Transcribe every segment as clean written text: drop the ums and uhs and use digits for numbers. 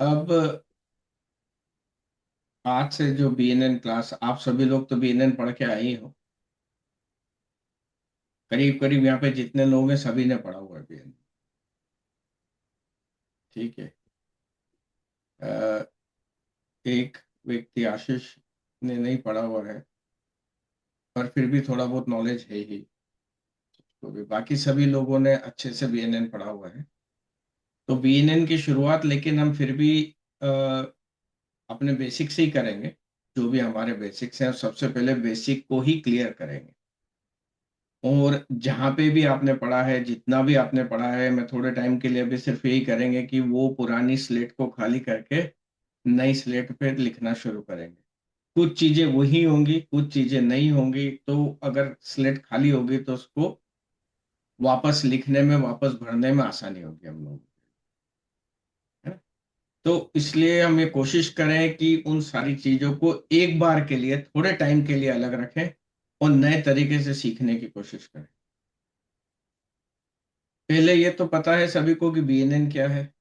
अब आज से जो बीएनएन क्लास, आप सभी लोग तो बीएनएन पढ़ के आए ही हो। करीब करीब यहाँ पे जितने लोग हैं सभी ने पढ़ा हुआ है बीएनएन। ठीक है। अ, एक व्यक्ति आशीष ने नहीं पढ़ा हुआ है, पर फिर भी थोड़ा बहुत नॉलेज है ही। तो भी बाकी सभी लोगों ने अच्छे से बीएनएन पढ़ा हुआ है। तो बीएनएन की शुरुआत लेकिन हम फिर भी अ, अपने बेसिक से ही करेंगे। जो भी हमारे बेसिक्स हैं सबसे पहले बेसिक को ही क्लियर करेंगे। और जहाँ पे भी आपने पढ़ा है, जितना भी आपने पढ़ा है, मैं थोड़े टाइम के लिए भी सिर्फ यही करेंगे कि वो पुरानी स्लेट को खाली करके नई स्लेट पे लिखना शुरू करेंगे। कुछ चीजें वही होंगी, कुछ चीजें नहीं होंगी, तो अगर स्लेट खाली होगी तो उसको वापस लिखने में, वापस भरने में आसानी होगी हम लोगों को, है ना? तो इसलिए हम ये कोशिश करें कि उन सारी चीजों को एक बार के लिए, थोड़े टाइम के लिए अलग रखें और नए तरीके से सीखने की कोशिश करें। पहले ये तो पता है सभी को कि बीएनएन क्या है।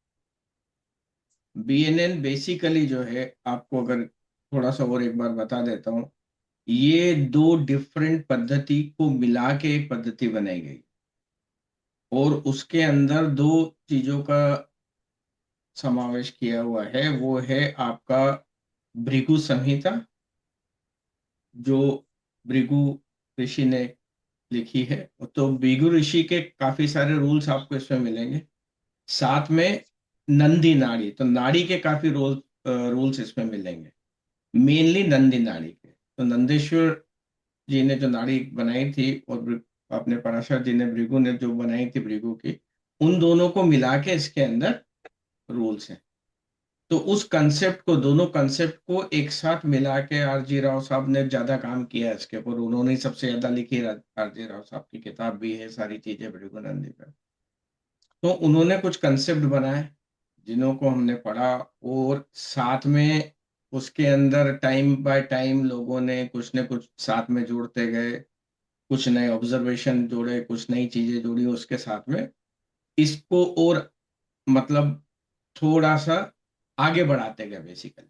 बीएनएन बेसिकली जो है, आपको अगर थोड़ा सा और एक बार बता देता हूँ, ये दो डिफरेंट पद्धति को मिला के एक पद्धति बनाई गई। और उसके अंदर दो चीजों का समावेश किया हुआ है। वो है आपका भृगु संहिता, जो भृगु ऋषि ने लिखी है। तो भृगु ऋषि के काफी सारे रूल्स आपको इसमें मिलेंगे। साथ में नंदी नाड़ी, तो नाड़ी के काफी रूल्स इसमें मिलेंगे। मेनली नंदी नाड़ी के। तो नंदेश्वर जी ने जो नाड़ी बनाई थी, और अपने पराशर जी ने, भृगु ने जो बनाई थी भृगु की, उन दोनों को मिला के इसके अंदर रूल्स हैं। तो उस कंसेप्ट को, दोनों कंसेप्ट को एक साथ मिला के आरजी राव साहब ने ज्यादा काम किया है इसके ऊपर। उन्होंने ही सबसे ज्यादा लिखी। आरजी राव साहब की किताब भी है, सारी चीजें भृगुनंदी पर। तो उन्होंने कुछ कंसेप्ट बनाए जिन्हों को हमने पढ़ा। और साथ में उसके अंदर टाइम बाय टाइम लोगों ने कुछ न कुछ साथ में जोड़ते गए। कुछ नए ऑब्जर्वेशन जोड़े, कुछ नई चीजें जोड़ी उसके साथ में। इसको और मतलब थोड़ा सा आगे बढ़ाते गए बेसिकली,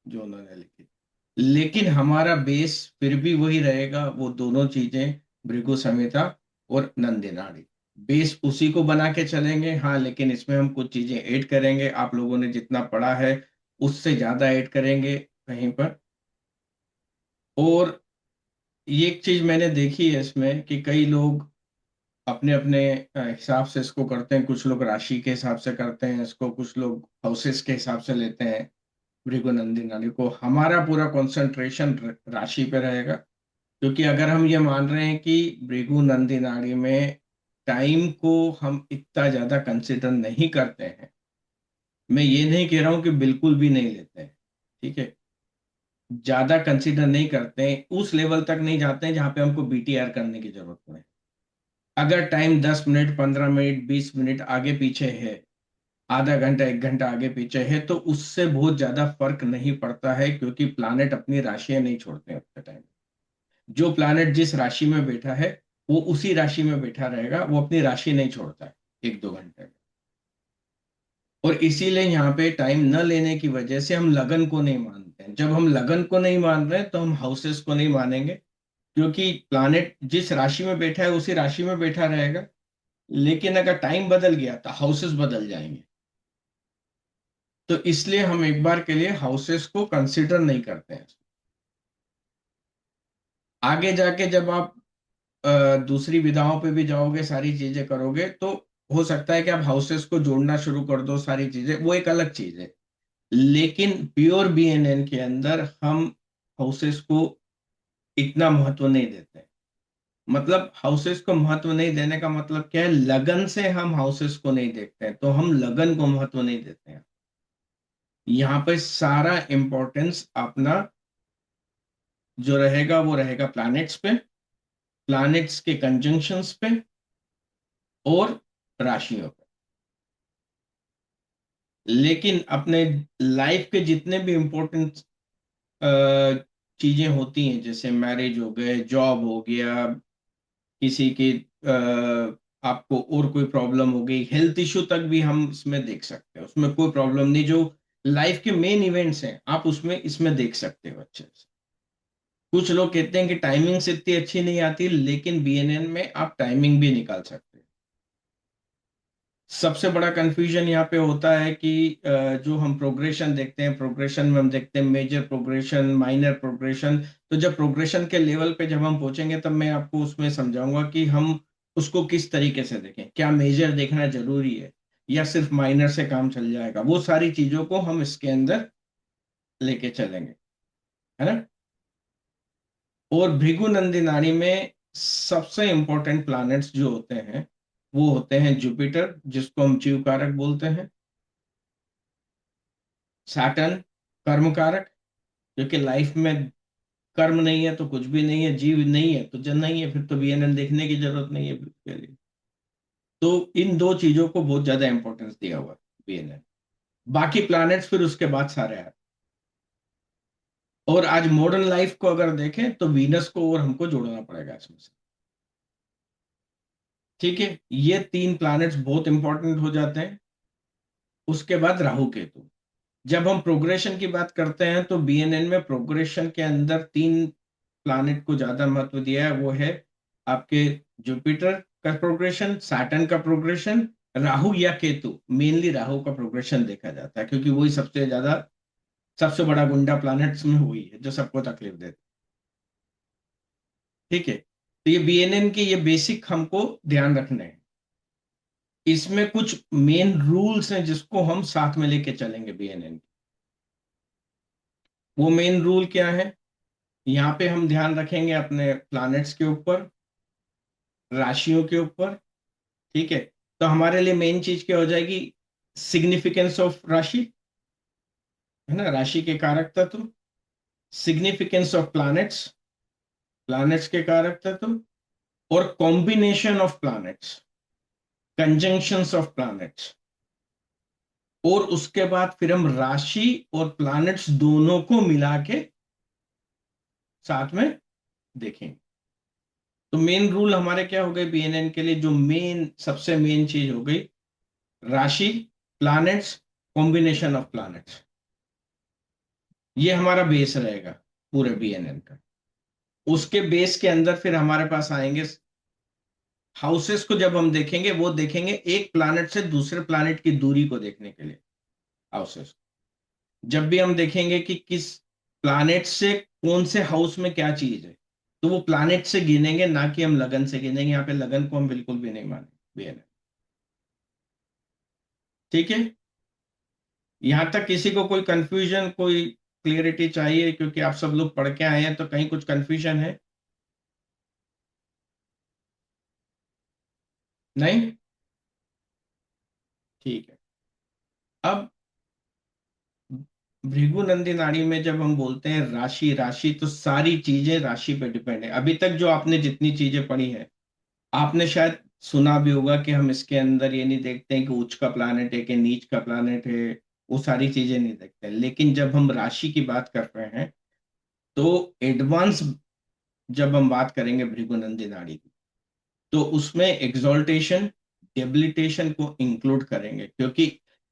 जो उन्होंने लिखी। लेकिन हमारा बेस फिर भी वही रहेगा, वो दोनों चीजें, भृगु संहिता और नंदी नाड़ी। बेस उसी को बना के चलेंगे, हाँ, लेकिन इसमें हम कुछ चीजें ऐड करेंगे। आप लोगों ने जितना पढ़ा है उससे ज्यादा ऐड करेंगे कहीं पर। और ये एक चीज मैंने देखी है इसमें कि कई लोग अपने अपने हिसाब से इसको करते हैं। कुछ लोग राशि के हिसाब से करते हैं इसको, कुछ लोग हाउसेस के हिसाब से लेते हैं भृगु नंदी नाड़ी को। हमारा पूरा कंसंट्रेशन राशि पे रहेगा। क्योंकि अगर हम ये मान रहे हैं कि भृगु नंदी नाड़ी में टाइम को हम इतना ज्यादा कंसिडर नहीं करते हैं, मैं ये नहीं कह रहा हूं कि बिल्कुल भी नहीं लेते हैं, ठीक है, ज्यादा कंसिडर नहीं करते हैं, उस लेवल तक नहीं जाते हैं जहां पे हमको बीटीआर करने की जरूरत पड़े। अगर टाइम 10 मिनट, 15 मिनट, 20 मिनट आगे पीछे है, आधा घंटा, 1 घंटा आगे पीछे है, तो उससे बहुत ज्यादा फर्क नहीं पड़ता है। क्योंकि प्लानेट अपनी राशियां नहीं छोड़ते हैं उतने टाइम। जो प्लानेट जिस राशि में बैठा है वो उसी राशि में बैठा रहेगा, वो अपनी राशि नहीं छोड़ता है 1-2 घंटे में। और इसीलिए यहाँ पे टाइम न लेने की वजह से हम लगन को नहीं मानते हैं। जब हम लगन को नहीं मान रहे हैं तो हम हाउसेस को नहीं मानेंगे। क्योंकि प्लानेट जिस राशि में बैठा है उसी राशि में बैठा रहेगा। लेकिन अगर टाइम बदल गया तो हाउसेस बदल जाएंगे। तो इसलिए हम एक बार के लिए हाउसेस को कंसिडर नहीं करते हैं। आगे जाके जब आप दूसरी विधाओं पे भी जाओगे, सारी चीजें करोगे, तो हो सकता है कि आप हाउसेस को जोड़ना शुरू कर दो, सारी चीजें, वो एक अलग चीज है। लेकिन प्योर बीएनएन के अंदर हम हाउसेस को इतना महत्व नहीं देते। मतलब हाउसेस को महत्व नहीं देने का मतलब क्या है, लगन से हम हाउसेस को नहीं देखते हैं, तो हम लगन को महत्व नहीं देते हैं। यहाँ पे सारा इंपॉर्टेंस अपना जो रहेगा वो रहेगा प्लैनेट्स पे, प्लैनेट्स के कंजंक्शंस पे और राशियों पे। लेकिन अपने लाइफ के जितने भी इम्पोर्टेंट चीजें होती हैं, जैसे मैरिज हो गए, जॉब हो गया, किसी की आपको और कोई प्रॉब्लम हो गई, हेल्थ इश्यू तक भी हम इसमें देख सकते हैं। उसमें कोई प्रॉब्लम नहीं। जो लाइफ के मेन इवेंट्स हैं, आप उसमें इसमें देख सकते हो अच्छे से। कुछ लोग कहते हैं कि टाइमिंग से इतनी अच्छी नहीं आती, लेकिन बीएनएन में आप टाइमिंग भी निकाल सकते हैं। सबसे बड़ा कंफ्यूजन यहाँ पे होता है कि जो हम प्रोग्रेशन देखते हैं, प्रोग्रेशन में हम देखते हैं मेजर प्रोग्रेशन, माइनर प्रोग्रेशन। तो जब प्रोग्रेशन के लेवल पे जब हम पहुंचेंगे, तब मैं आपको उसमें समझाऊंगा कि हम उसको किस तरीके से देखें, क्या मेजर देखना जरूरी है या सिर्फ माइनर से काम चल जाएगा। वो सारी चीजों को हम इसके अंदर लेके चलेंगे, है ना। और भृगु नंदी नाड़ी में सबसे इंपॉर्टेंट प्लैनेट्स जो होते हैं, वो होते हैं जुपिटर, जिसको हम जीव कारक बोलते हैं, सैटर्न कर्म कारक, क्योंकि लाइफ में कर्म नहीं है तो कुछ भी नहीं है, जीव नहीं है तो जन नहीं है, फिर तो बीएनएन देखने की जरूरत नहीं है उसके लिए। तो इन दो चीजों को बहुत ज्यादा इंपॉर्टेंस दिया हुआ है बीएनएन। बाकी प्लैनेट्स फिर उसके बाद सारे आए। और आज मॉडर्न लाइफ को अगर देखें तो वीनस को और हमको जोड़ना पड़ेगा इसमें से। ठीक है, ये तीन प्लैनेट्स बहुत इंपॉर्टेंट हो जाते हैं। उसके बाद राहु केतु। जब हम प्रोग्रेशन की बात करते हैं तो बीएनएन में प्रोग्रेशन के अंदर तीन प्लैनेट को ज्यादा महत्व दिया है। वो है आपके जुपिटर का प्रोग्रेशन, सैटर्न का प्रोग्रेशन, राहु या केतु। मेनली राहु का प्रोग्रेशन देखा जाता है, क्योंकि वही सबसे ज्यादा, सबसे बड़ा गुंडा प्लैनेट्स में वही है जो सबको तकलीफ देता है। ठीक है, तो ये बीएनएन के ये बेसिक हमको ध्यान रखने हैं। इसमें कुछ मेन रूल्स हैं जिसको हम साथ में लेके चलेंगे बीएनएन। वो मेन रूल क्या है? यहाँ पे हम ध्यान रखेंगे अपने प्लैनेट्स के ऊपर, राशियों के ऊपर। ठीक है, तो हमारे लिए मेन चीज क्या हो जाएगी? सिग्निफिकेंस ऑफ राशि, है ना, राशि के कारक तत्व। सिग्निफिकेंस ऑफ प्लैनेट्स, प्लैनेट्स के कारक तत्व। और combination of planets, conjunctions of planets. और उसके बाद फिर हम राशि और प्लैनेट्स दोनों को मिला के साथ में देखेंगे। तो मेन रूल हमारे क्या हो गए बीएनएन के लिए? जो मेन सबसे मेन चीज हो गई, राशि, प्लैनेट्स, कॉम्बिनेशन ऑफ प्लैनेट्स। ये हमारा बेस रहेगा पूरे बीएनएन का। उसके बेस के अंदर फिर हमारे पास आएंगे हाउसेस को। जब हम देखेंगे, वो देखेंगे एक प्लैनेट से दूसरे प्लैनेट की दूरी को देखने के लिए हाउसेस। जब भी हम देखेंगे कि किस प्लैनेट से कौन से हाउस में क्या चीज है, तो वो प्लैनेट से गिनेंगे, ना कि हम लगन से गिनेंगे। यहाँ पे लगन को हम बिल्कुल भी नहीं मानेंगे बीएनएन। ठीक है, यहां तक किसी को कोई कंफ्यूजन, कोई क्लियरिटी चाहिए? क्योंकि आप सब लोग पढ़ के आए हैं, तो कहीं कुछ कंफ्यूजन है? नहीं, ठीक है। अब भृगु नंदी नाड़ी में जब हम बोलते हैं राशि, राशि तो सारी चीजें राशि पे डिपेंड है। अभी तक जो आपने जितनी चीजें पढ़ी है, आपने शायद सुना भी होगा कि हम इसके अंदर ये नहीं देखते हैं कि उच्च का प्लैनेट है कि नीच का प्लैनेट है। वो सारी चीजें नहीं देखते हैं। लेकिन जब हम राशि की बात कर रहे हैं, तो एडवांस जब हम बात करेंगे भृगु नंदी नाड़ी की, तो उसमें एक्सोल्टेशन, डेबिलिटेशन को इंक्लूड करेंगे। क्योंकि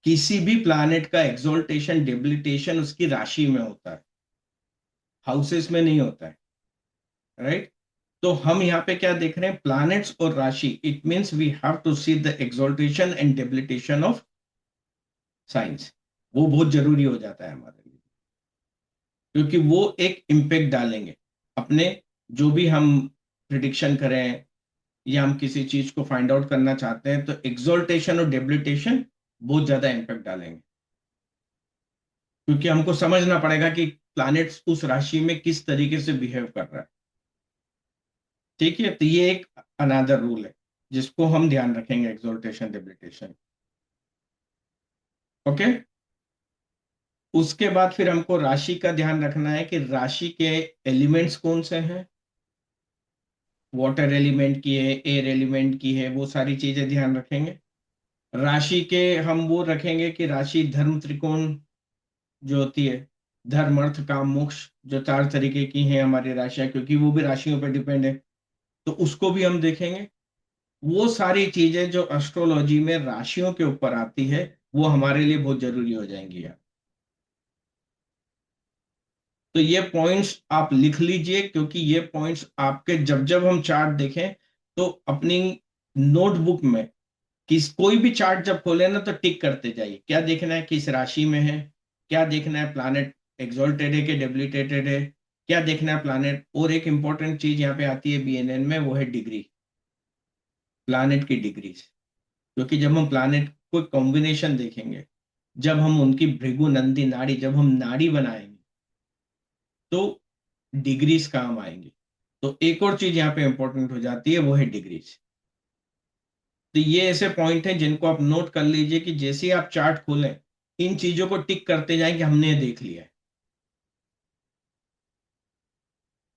किसी भी प्लैनेट का एक्सोल्टेशन, डेबिलिटेशन उसकी राशि में होता है, हाउसेस में नहीं होता है। राइट? तो हम यहाँ पे क्या देख रहे हैं? प्लैनेट्स और राशि। It means we have to see the exaltation and debilitation of science. वो बहुत जरूरी हो जाता है हमारे लिए, क्योंकि वो एक इम्पेक्ट डालेंगे अपने, जो भी हम प्रिडिक्शन करें या हम किसी चीज को फाइंड आउट करना चाहते हैं, तो एक्सोल्टेशन और डेबिलिटेशन बहुत ज्यादा इम्पेक्ट डालेंगे। क्योंकि हमको समझना पड़ेगा कि प्लैनेट्स उस राशि में किस तरीके से बिहेव कर रहा है। ठीक है, तो ये एक अनादर रूल है जिसको हम ध्यान रखेंगे, एक्सोल्टेशन, डेबिलिटेशन। ओके। उसके बाद फिर हमको राशि का ध्यान रखना है कि राशि के एलिमेंट्स कौन से हैं। वाटर एलिमेंट की है, एयर एलिमेंट की है, वो सारी चीजें ध्यान रखेंगे। राशि के हम वो रखेंगे कि राशि धर्म त्रिकोण जो होती है, धर्म अर्थ काम मोक्ष, जो चार तरीके की हैं हमारी राशियां, क्योंकि वो भी राशियों पर डिपेंड है, तो उसको भी हम देखेंगे। वो सारी चीजें जो एस्ट्रोलॉजी में राशियों के ऊपर आती है, वो हमारे लिए बहुत जरूरी हो जाएंगी यार। तो ये पॉइंट्स आप लिख लीजिए, क्योंकि ये पॉइंट्स आपके जब जब हम चार्ट देखें तो अपनी नोटबुक में कोई भी चार्ट जब खोले ना तो टिक करते जाइए, क्या देखना है, किस राशि में है, क्या देखना है, प्लैनेट एक्सोल्टेड है कि डेबिलिटेटेड है, क्या देखना है प्लैनेट। और एक इंपॉर्टेंट चीज यहाँ पे आती है बीएनएन में, वो है डिग्री, प्लैनेट की डिग्री। क्योंकि जब हम प्लैनेट को कॉम्बिनेशन देखेंगे, जब हम उनकी भृगु नंदी नाड़ी, जब हम नाड़ी बनाएंगे तो डिग्रीज काम आएंगी। तो एक और चीज यहाँ पे इंपॉर्टेंट हो जाती है, वो है डिग्रीज। तो ये ऐसे पॉइंट हैं जिनको आप नोट कर लीजिए कि जैसे ही आप चार्ट खोलें इन चीजों को टिक करते जाएं कि हमने ये देख लिया है।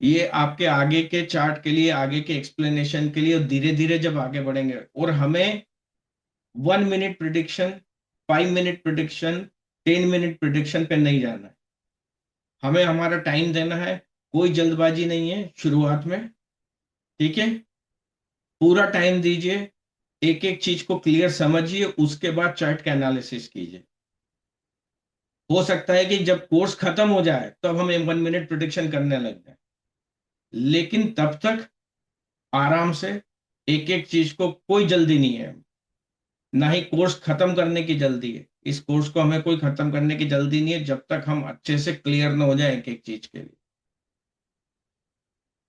ये आपके आगे के चार्ट के लिए, आगे के एक्सप्लेनेशन के लिए, और धीरे धीरे जब आगे बढ़ेंगे, और हमें 1 minute prediction, 5 minute prediction, 10 minute prediction पे नहीं जाना है। हमें हमारा टाइम देना है, कोई जल्दबाजी नहीं है शुरुआत में, ठीक है। पूरा टाइम दीजिए, एक एक चीज को क्लियर समझिए, उसके बाद चार्ट का एनालिसिस कीजिए। हो सकता है कि जब कोर्स खत्म हो जाए तब हम 1 मिनट प्रिडिक्शन करने लग जाए, लेकिन तब तक आराम से एक एक चीज को, कोई जल्दी नहीं है, ना ही कोर्स खत्म करने की जल्दी है। इस कोर्स को हमें कोई खत्म करने की जल्दी नहीं है जब तक हम अच्छे से क्लियर ना हो जाए एक एक चीज के लिए।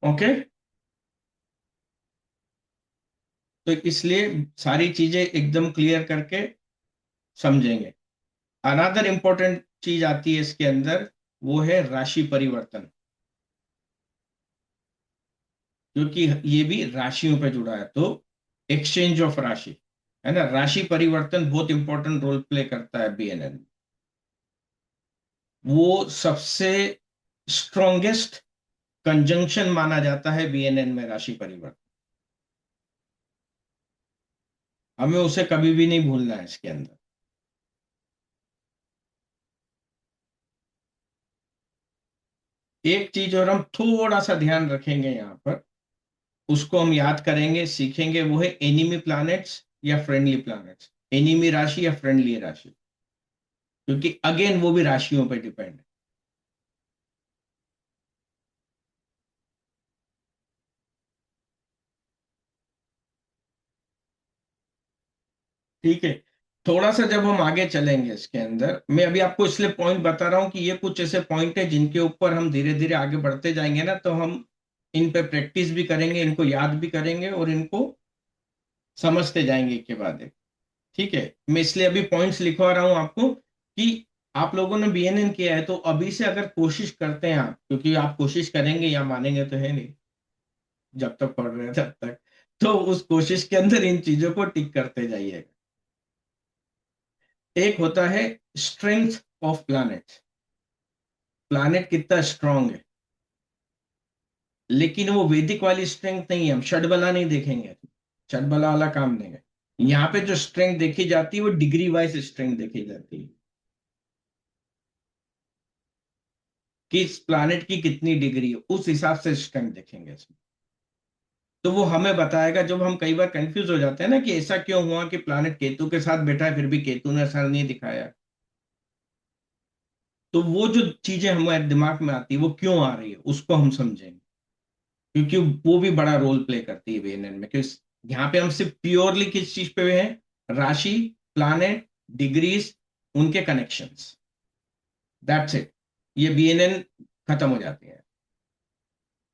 ओके। तो इसलिए सारी चीजें एकदम क्लियर करके समझेंगे। अनदर इंपॉर्टेंट चीज आती है इसके अंदर, वो है राशि परिवर्तन, क्योंकि ये भी राशियों पे जुड़ा है। तो एक्सचेंज ऑफ राशि, है ना, राशि परिवर्तन बहुत इंपॉर्टेंट रोल प्ले करता है बीएनएन में। वो सबसे स्ट्रॉन्गेस्ट कंजंक्शन माना जाता है बीएनएन में, राशि परिवर्तन। हमें उसे कभी भी नहीं भूलना है इसके अंदर। एक चीज और हम थोड़ा सा ध्यान रखेंगे यहाँ पर, उसको हम याद करेंगे, सीखेंगे, वो है एनिमी प्लैनेट्स या फ्रेंडली प्लैनेट्स, एनिमी राशि या फ्रेंडली राशि, क्योंकि अगेन वो भी राशियों पर डिपेंड है। ठीक है। थोड़ा सा जब हम आगे चलेंगे इसके अंदर, मैं अभी आपको इसलिए पॉइंट बता रहा हूं कि ये कुछ ऐसे पॉइंट है जिनके ऊपर हम धीरे धीरे आगे बढ़ते जाएंगे ना, तो हम इन पे प्रैक्टिस भी करेंगे, इनको याद भी करेंगे और इनको समझते जाएंगे एक के बाद एक। ठीक है। मैं इसलिए अभी पॉइंट्स लिखवा रहा हूं आपको कि आप लोगों ने बीएनएन किया है तो अभी से अगर कोशिश करते हैं आप, क्योंकि आप कोशिश करेंगे या मानेंगे तो है नहीं जब तक पढ़ रहे हैं तब तक, तो उस कोशिश के अंदर इन चीजों को टिक करते जाइए। एक होता है स्ट्रेंथ ऑफ प्लैनेट, प्लैनेट कितना स्ट्रांग है, लेकिन वो वैदिक वाली स्ट्रेंथ नहीं है, हम षटबला नहीं देखेंगे, षटबला वाला काम नहीं है। यहाँ पे जो स्ट्रेंथ देखी जाती है वो डिग्री वाइज स्ट्रेंथ देखी जाती है, कि इस प्लैनेट की कितनी डिग्री है, उस हिसाब से स्ट्रेंथ देखेंगे इसमें। तो वो हमें बताएगा, जब हम कई बार कंफ्यूज हो जाते हैं ना कि ऐसा क्यों हुआ कि प्लैनेट केतु के साथ बैठा है फिर भी केतु ने असर नहीं दिखाया, तो वो जो चीजें हमारे दिमाग में आती है वो क्यों आ रही है उसको हम समझेंगे, क्योंकि वो भी बड़ा रोल प्ले करती है बीएनएन में। क्योंकि यहाँ पे हम सिर्फ प्योरली किस चीज पे हैं, राशि, प्लैनेट, डिग्रीज, उनके कनेक्शंस, दैट्स इट। ये बीएनएन खत्म हो जाती है।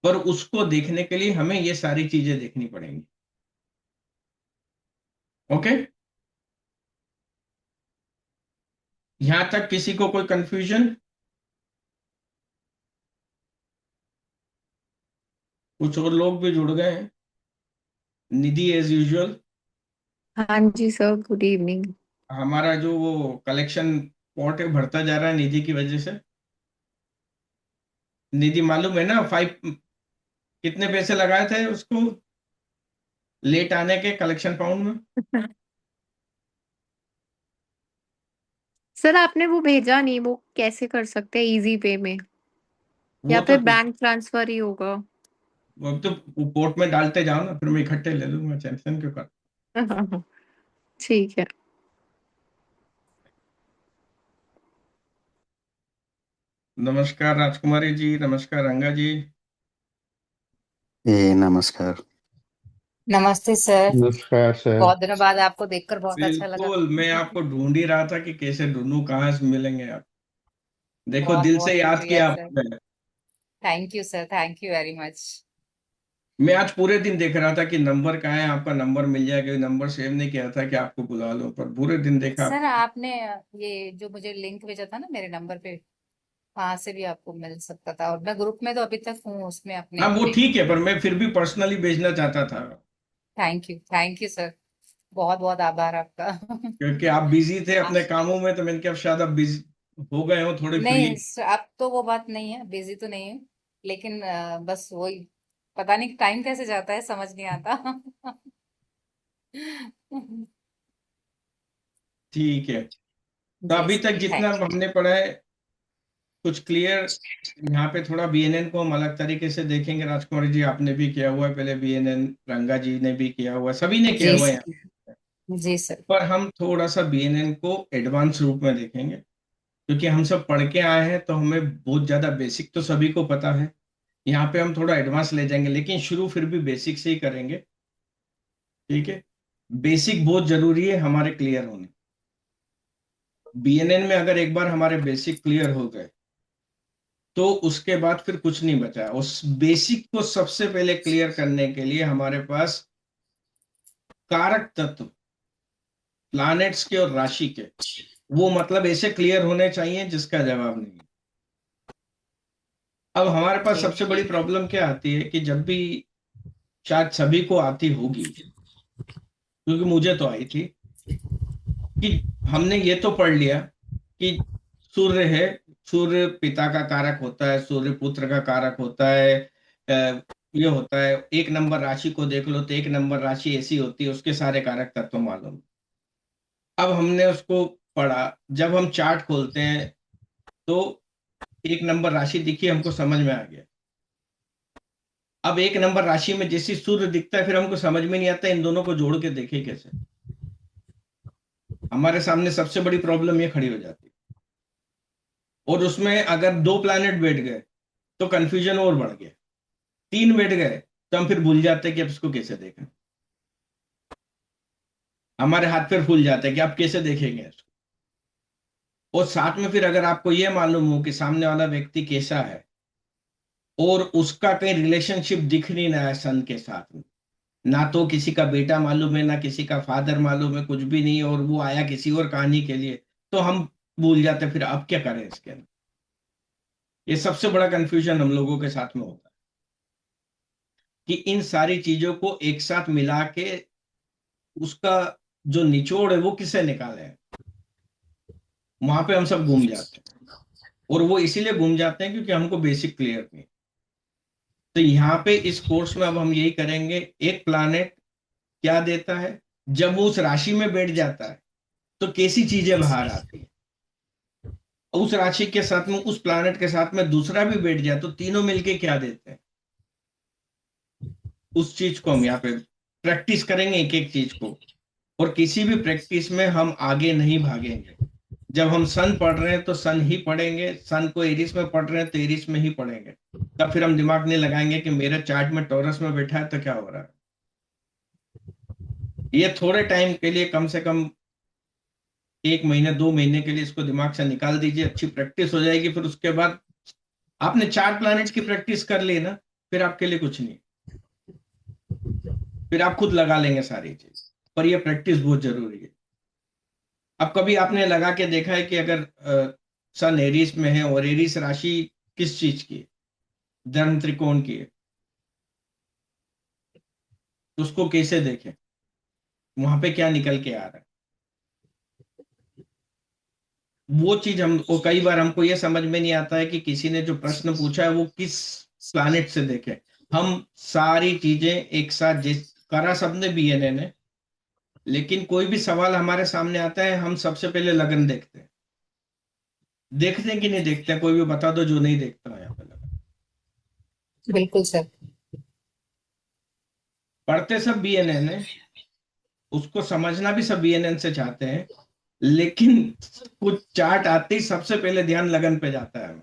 पर उसको देखने के लिए हमें ये सारी चीजें देखनी पड़ेंगी। ओके। यहां तक किसी को कोई कंफ्यूजन? कुछ और लोग भी जुड़ गए हैं, निधि एज यूजुअल। हाँ जी सर, गुड इवनिंग। हमारा जो वो कलेक्शन पॉट है भरता जा रहा है निधि की वजह से। निधि मालूम है ना, 5 कितने पैसे लगाए थे उसको लेट आने के कलेक्शन पाउंड में? सर आपने वो भेजा नहीं, वो कैसे कर सकते हैं इजी पे में, वो या तो फिर बैंक ट्रांसफर ही होगा? वो तो पोर्ट में डालते जाओ ना, फिर मैं इकट्ठे ले लूंगा, टेंशन क्यों कर। ठीक है। नमस्कार राजकुमारी जी, नमस्कार रंगा जी। नमस्कार। नमस्ते सर। नमस्कार सर। बहुत दिनों बाद आपको देखकर बहुत अच्छा लगा। बिल्कुल, मैं आपको ढूंढ ही रहा था कि कैसे ढूंढूं, कहाँ से मिलेंगे आप। देखो, बहुत दिल से बहुत याद शुक्रिया किया सर। आपने। Thank you sir, thank you very much. मैं आज पूरे दिन देख रहा था कि नंबर कहाँ है, आपका नंबर मिल जाएगा। नंबर सेव नहीं किया था कि आपको बुला लो, पर पूरे दिन देखा। सर आपने ये जो मुझे लिंक भेजा था ना मेरे नंबर पे, वहां से भी आपको मिल सकता था, और मैं ग्रुप में तो अभी तक हूँ उसमें अपने हाँ, वो एक्टिव। ठीक है, पर मैं फिर भी पर्सनली भेजना चाहता था। Thank you sir. बहुत बहुत आभार आपका। क्योंकि आप बिजी थे आ- अपने कामों में, तो मैंने कहा शायद आप बिजी हो गए हो, थोड़े फ्री। नहीं अब तो वो बात नहीं है, बिजी तो नहीं है, लेकिन बस वही, पता नहीं टाइम कैसे जाता है समझ नहीं आता। ठीक है। तो जी अभी सर, तक जितना थैंक हमने पढ़ा है कुछ क्लियर। यहाँ पे थोड़ा बीएनएन को हम अलग तरीके से देखेंगे। राजकुमारी जी, आपने भी किया हुआ है पहले बीएनएन, रंगा जी ने भी किया हुआ है, सभी ने किया जी हुआ है सर। यहाँ। जी सर। पर हम थोड़ा सा बीएनएन को एडवांस रूप में देखेंगे, क्योंकि हम सब पढ़ के आए हैं तो हमें बहुत ज्यादा बेसिक तो सभी को पता है। यहाँ पे हम थोड़ा एडवांस ले जाएंगे, लेकिन शुरू फिर भी बेसिक से ही करेंगे। ठीक है। बेसिक बहुत जरूरी है हमारे क्लियर होने। बीएनएन में अगर एक बार हमारे बेसिक क्लियर हो गए तो उसके बाद फिर कुछ नहीं बचा। उस बेसिक को सबसे पहले क्लियर करने के लिए हमारे पास कारक तत्व, प्लैनेट्स के और राशि के, वो मतलब ऐसे क्लियर होने चाहिए जिसका जवाब नहीं है। अब हमारे पास ओके। सबसे बड़ी प्रॉब्लम क्या आती है कि जब भी, शायद सभी को आती होगी, क्योंकि मुझे तो आई थी, कि हमने ये तो पढ़ लिया कि सूर्य है, सूर्य पिता का कारक होता है, सूर्य पुत्र का कारक होता है। ये होता है, एक नंबर राशि को देख लो तो एक नंबर राशि ऐसी होती है, उसके सारे कारक तत्व मालूम। अब हमने उसको पढ़ा, जब हम चार्ट खोलते हैं तो एक नंबर राशि दिखी, हमको समझ में आ गया। अब एक नंबर राशि में जैसी सूर्य दिखता है, फिर हमको समझ में नहीं आता इन दोनों को जोड़ के देखे कैसे। हमारे सामने सबसे बड़ी प्रॉब्लम ये खड़ी हो जाती है। और उसमें अगर दो प्लैनेट बैठ गए तो कंफ्यूजन और बढ़ गया। तीन बैठ गए तो हम फिर भूल जाते हैं कि अब इसको कैसे देखें। हमारे हाथ फिर फूल जाते हैं कि आप कैसे देखेंगे इसको। और साथ में फिर अगर आपको ये मालूम हो कि सामने वाला व्यक्ति कैसा है, और उसका कहीं रिलेशनशिप दिख नहीं रहा है सन के साथ में, ना तो किसी का बेटा मालूम है, ना किसी का फादर मालूम है, कुछ भी नहीं है, और वो आया किसी और कहानी के लिए, तो हम भूल जाते हैं फिर अब क्या करें इसके अंदर। ये सबसे बड़ा कंफ्यूजन हम लोगों के साथ में होता है कि इन सारी चीजों को एक साथ मिला के उसका जो निचोड़ है वो किसे निकाले हैं। वहां पे हम सब घूम जाते हैं, और वो इसीलिए घूम जाते हैं क्योंकि हमको बेसिक क्लियर नहीं। तो यहाँ पे इस कोर्स में अब हम यही करेंगे, एक प्लानेट क्या देता है, जब वो उस राशि में बैठ जाता है तो कैसी चीजें बाहर आती है। उस राशि के साथ में, उस प्लानेट के साथ में दूसरा भी बैठ जाए तो तीनों मिलके क्या देते हैं, उस चीज को हम यहाँ पे प्रैक्टिस करेंगे, एक एक चीज को। और किसी भी प्रैक्टिस में हम आगे नहीं भागेंगे। जब हम सन पढ़ रहे हैं तो सन ही पढ़ेंगे, सन को एरिस में पढ़ रहे हैं तो एरिस में ही पढ़ेंगे। तब फिर हम दिमाग नहीं लगाएंगे कि मेरे चार्ट में टॉरस में बैठा है तो क्या हो रहा है। ये थोड़े टाइम के लिए, कम से कम एक महीने 2 महीने के लिए इसको दिमाग से निकाल दीजिए, अच्छी प्रैक्टिस हो जाएगी। फिर उसके बाद आपने 4 प्लैनेट्स की प्रैक्टिस कर ली ना, फिर आपके लिए कुछ नहीं। फिर आप खुद लगा लेंगे सारी चीज। पर ये प्रैक्टिस बहुत जरूरी है। अब कभी आपने लगा के देखा है कि अगर सन एरीस में है और एरीस राशि किस चीज की है, धर्म त्रिकोण की है, तो उसको कैसे देखें, वहां पे क्या निकल के आ रहा है। वो चीज हमको कई बार हमको ये समझ में नहीं आता है कि किसी ने जो प्रश्न पूछा है वो किस प्लानेट से देखे। हम सारी चीजें एक साथ, जिस करा सबने बीएनए ने, लेकिन कोई भी सवाल हमारे सामने आता है हम सबसे पहले लगन देखते हैं। देखते हैं कि नहीं देखते हैं, कोई भी बता दो जो नहीं देखता है यहाँ पे लगन। बिल्कुल सर। पढ़ते सब बीएनएन है, उसको समझना भी सब बीएनएन से चाहते हैं, लेकिन कुछ चार्ट आते ही सबसे पहले ध्यान लगन पे जाता है।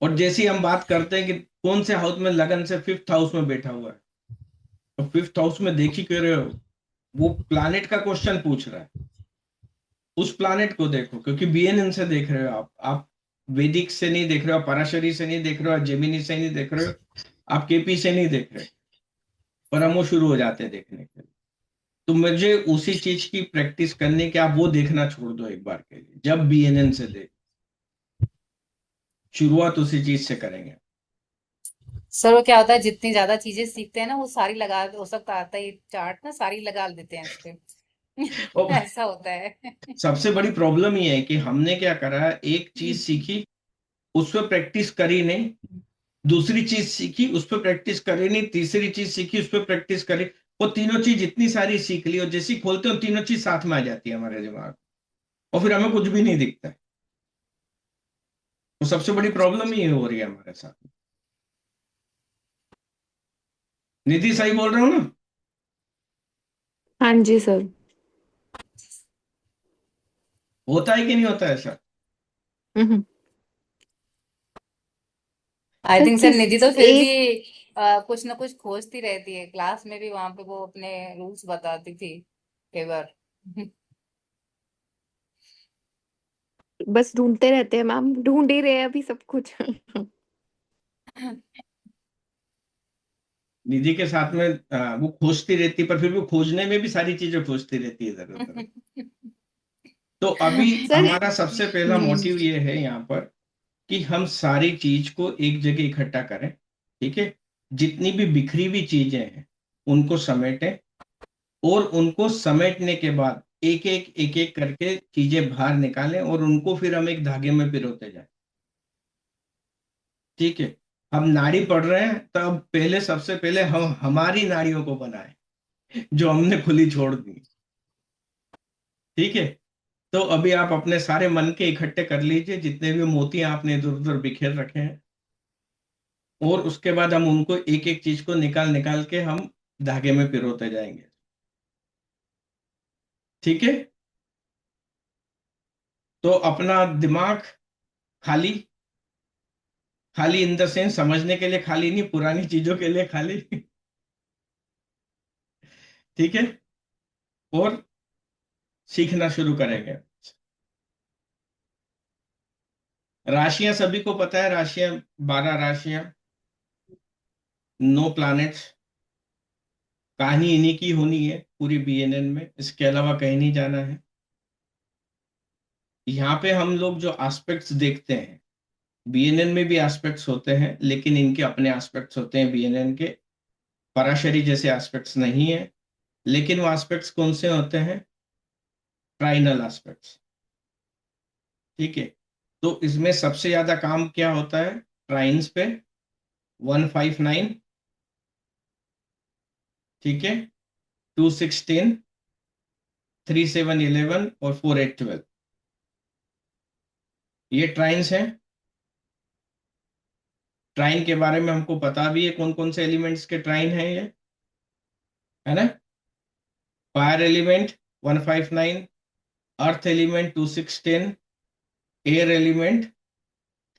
और जैसे ही हम बात करते हैं कि कौन से हाउस में लगन से फिफ्थ हाउस में बैठा हुआ है, तो फिफ्थ हाउस में देख ही क्यों रहे हो, वो प्लानेट का क्वेश्चन पूछ रहा है। उस प्लानेट को देखो, क्योंकि बीएनएन से देख रहे हो आप वैदिक से नहीं देख रहे हो, पराशरी से नहीं देख रहे हो, जेमिनी से नहीं देख रहे हो, आप केपी से नहीं देख रहे, पर हम वो शुरू हो जाते हैं देखने के लिए। तो मुझे उसी चीज की प्रैक्टिस करने के, आप वो देखना छोड़ दो एक बार के लिए, जब बीएनएन से देख, शुरुआत उसी चीज से करेंगे। सर वो क्या होता है, जितनी ज्यादा चीजें सीखते हैं ना, वो सारी लगा, हो सकता आता है चार्ट ना, सारी लगा देते हैं इस पे। और ऐसा होता है। सबसे बड़ी प्रॉब्लम ये है कि हमने क्या करा, एक चीज सीखी, उस पर प्रैक्टिस करी नहीं, दूसरी चीज सीखी, उस पर प्रैक्टिस करी नहीं, तीसरी चीज सीखी, उस पर प्रैक्टिस करी। वो तीनों चीज इतनी सारी सीख ली, और जैसी खोलते हो तीनों चीज साथ में आ जाती है हमारे दिमाग, और फिर हमें कुछ भी नहीं दिखता है। तो सबसे बड़ी प्रॉब्लम ये हो रही है हमारे साथ। निधि सही बोल रहा हूँ ना? हाँ जी सर। होता है कि नहीं होता है ऐसा? हम्म। आई सर थिंक सर किस निधि तो फिर भी एक कुछ ना कुछ खोजती रहती है, क्लास में भी वहां पे वो अपने रूल्स बताती थी कई बार। बस ढूंढते रहते हैं मैम, ढूंढ ही रहे हैं अभी सब कुछ। निधि के साथ में वो खोजती रहती है, पर फिर भी खोजने में भी सारी चीजें खोजती रहती है इधर उधर। तो अभी सर हमारा सबसे पहला मोटिव ये है यहाँ पर कि हम सारी चीज को एक जगह इकट्ठा करें। ठीक है, जितनी भी बिखरी हुई चीजें हैं उनको समेटें, और उनको समेटने के बाद एक एक करके चीजें बाहर निकालें, और उनको फिर हम एक धागे में पिरोते जाएं। ठीक है, हम नाड़ी पढ़ रहे हैं, तब पहले सबसे पहले हम हमारी नाड़ियों को बनाएं जो हमने खुली छोड़ दी। ठीक है, तो अभी आप अपने सारे मन के इकट्ठे कर लीजिए, जितने भी मोती आपने इधर उधर बिखेर रखे हैं, और उसके बाद हम उनको एक एक चीज को निकाल निकाल के हम धागे में पिरोते जाएंगे। ठीक है, तो अपना दिमाग खाली, खाली इन द सेंस समझने के लिए खाली नहीं, पुरानी चीजों के लिए खाली। ठीक है, और सीखना शुरू करेंगे। राशियां सभी को पता है, राशियां 12 राशियां, 9 प्लैनेट्स, कहानी इन्हीं की होनी है पूरी बीएनएन में, इसके अलावा कहीं नहीं जाना है। यहाँ पे हम लोग जो एस्पेक्ट्स देखते हैं, बीएनएन में भी एस्पेक्ट्स होते हैं, लेकिन इनके अपने एस्पेक्ट्स होते हैं बीएनएन के, पराशरी जैसे एस्पेक्ट्स नहीं है। लेकिन वो एस्पेक्ट्स कौन से होते हैं? ट्राइनल एस्पेक्ट्स। ठीक है, तो इसमें सबसे ज्यादा काम क्या होता है? ट्राइन्स पे 159, ठीक है, 216, 3711 और 4812, ये ट्राइन्स हैं। ट्राइन के बारे में हमको पता भी है कौन कौन से एलिमेंट्स के ट्राइन हैं ये, है ना? Fire element 159, earth element 2610, air element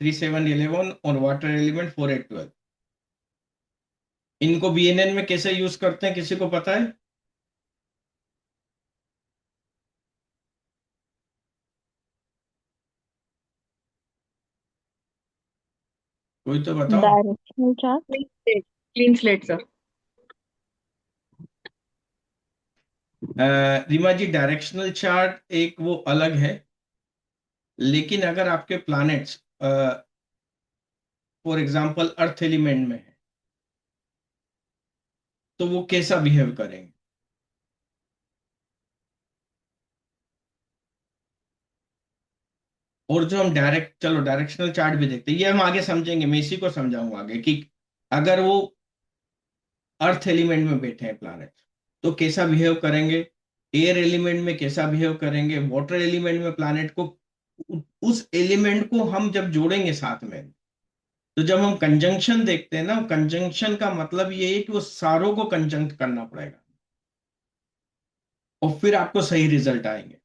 3711 और वाटर एलिमेंट 4812। इनको बीएनएन में कैसे यूज करते हैं, किसी को पता है? कोई तो बताओ। Directional chart. Clean slate sir. Reema ji, directional chart एक वो अलग है, लेकिन अगर आपके planets for example earth element में है, तो वो कैसा बिहेव करेंगे? और जो हम डायरेक्ट, चलो डायरेक्शनल चार्ट भी देखते हैं, ये हम आगे समझेंगे, मैं इसी को समझाऊंगा आगे कि अगर वो अर्थ एलिमेंट में बैठे हैं प्लैनेट, तो कैसा बिहेव करेंगे, एयर एलिमेंट में कैसा बिहेव करेंगे, वाटर एलिमेंट में प्लैनेट को, उस एलिमेंट को हम जब जोड़ेंगे साथ में, तो जब हम कंजंक्शन देखते हैं ना, कंजंक्शन का मतलब ये है कि वो सारों को कंजंक्ट करना पड़ेगा, और फिर आपको सही रिजल्ट आएंगे।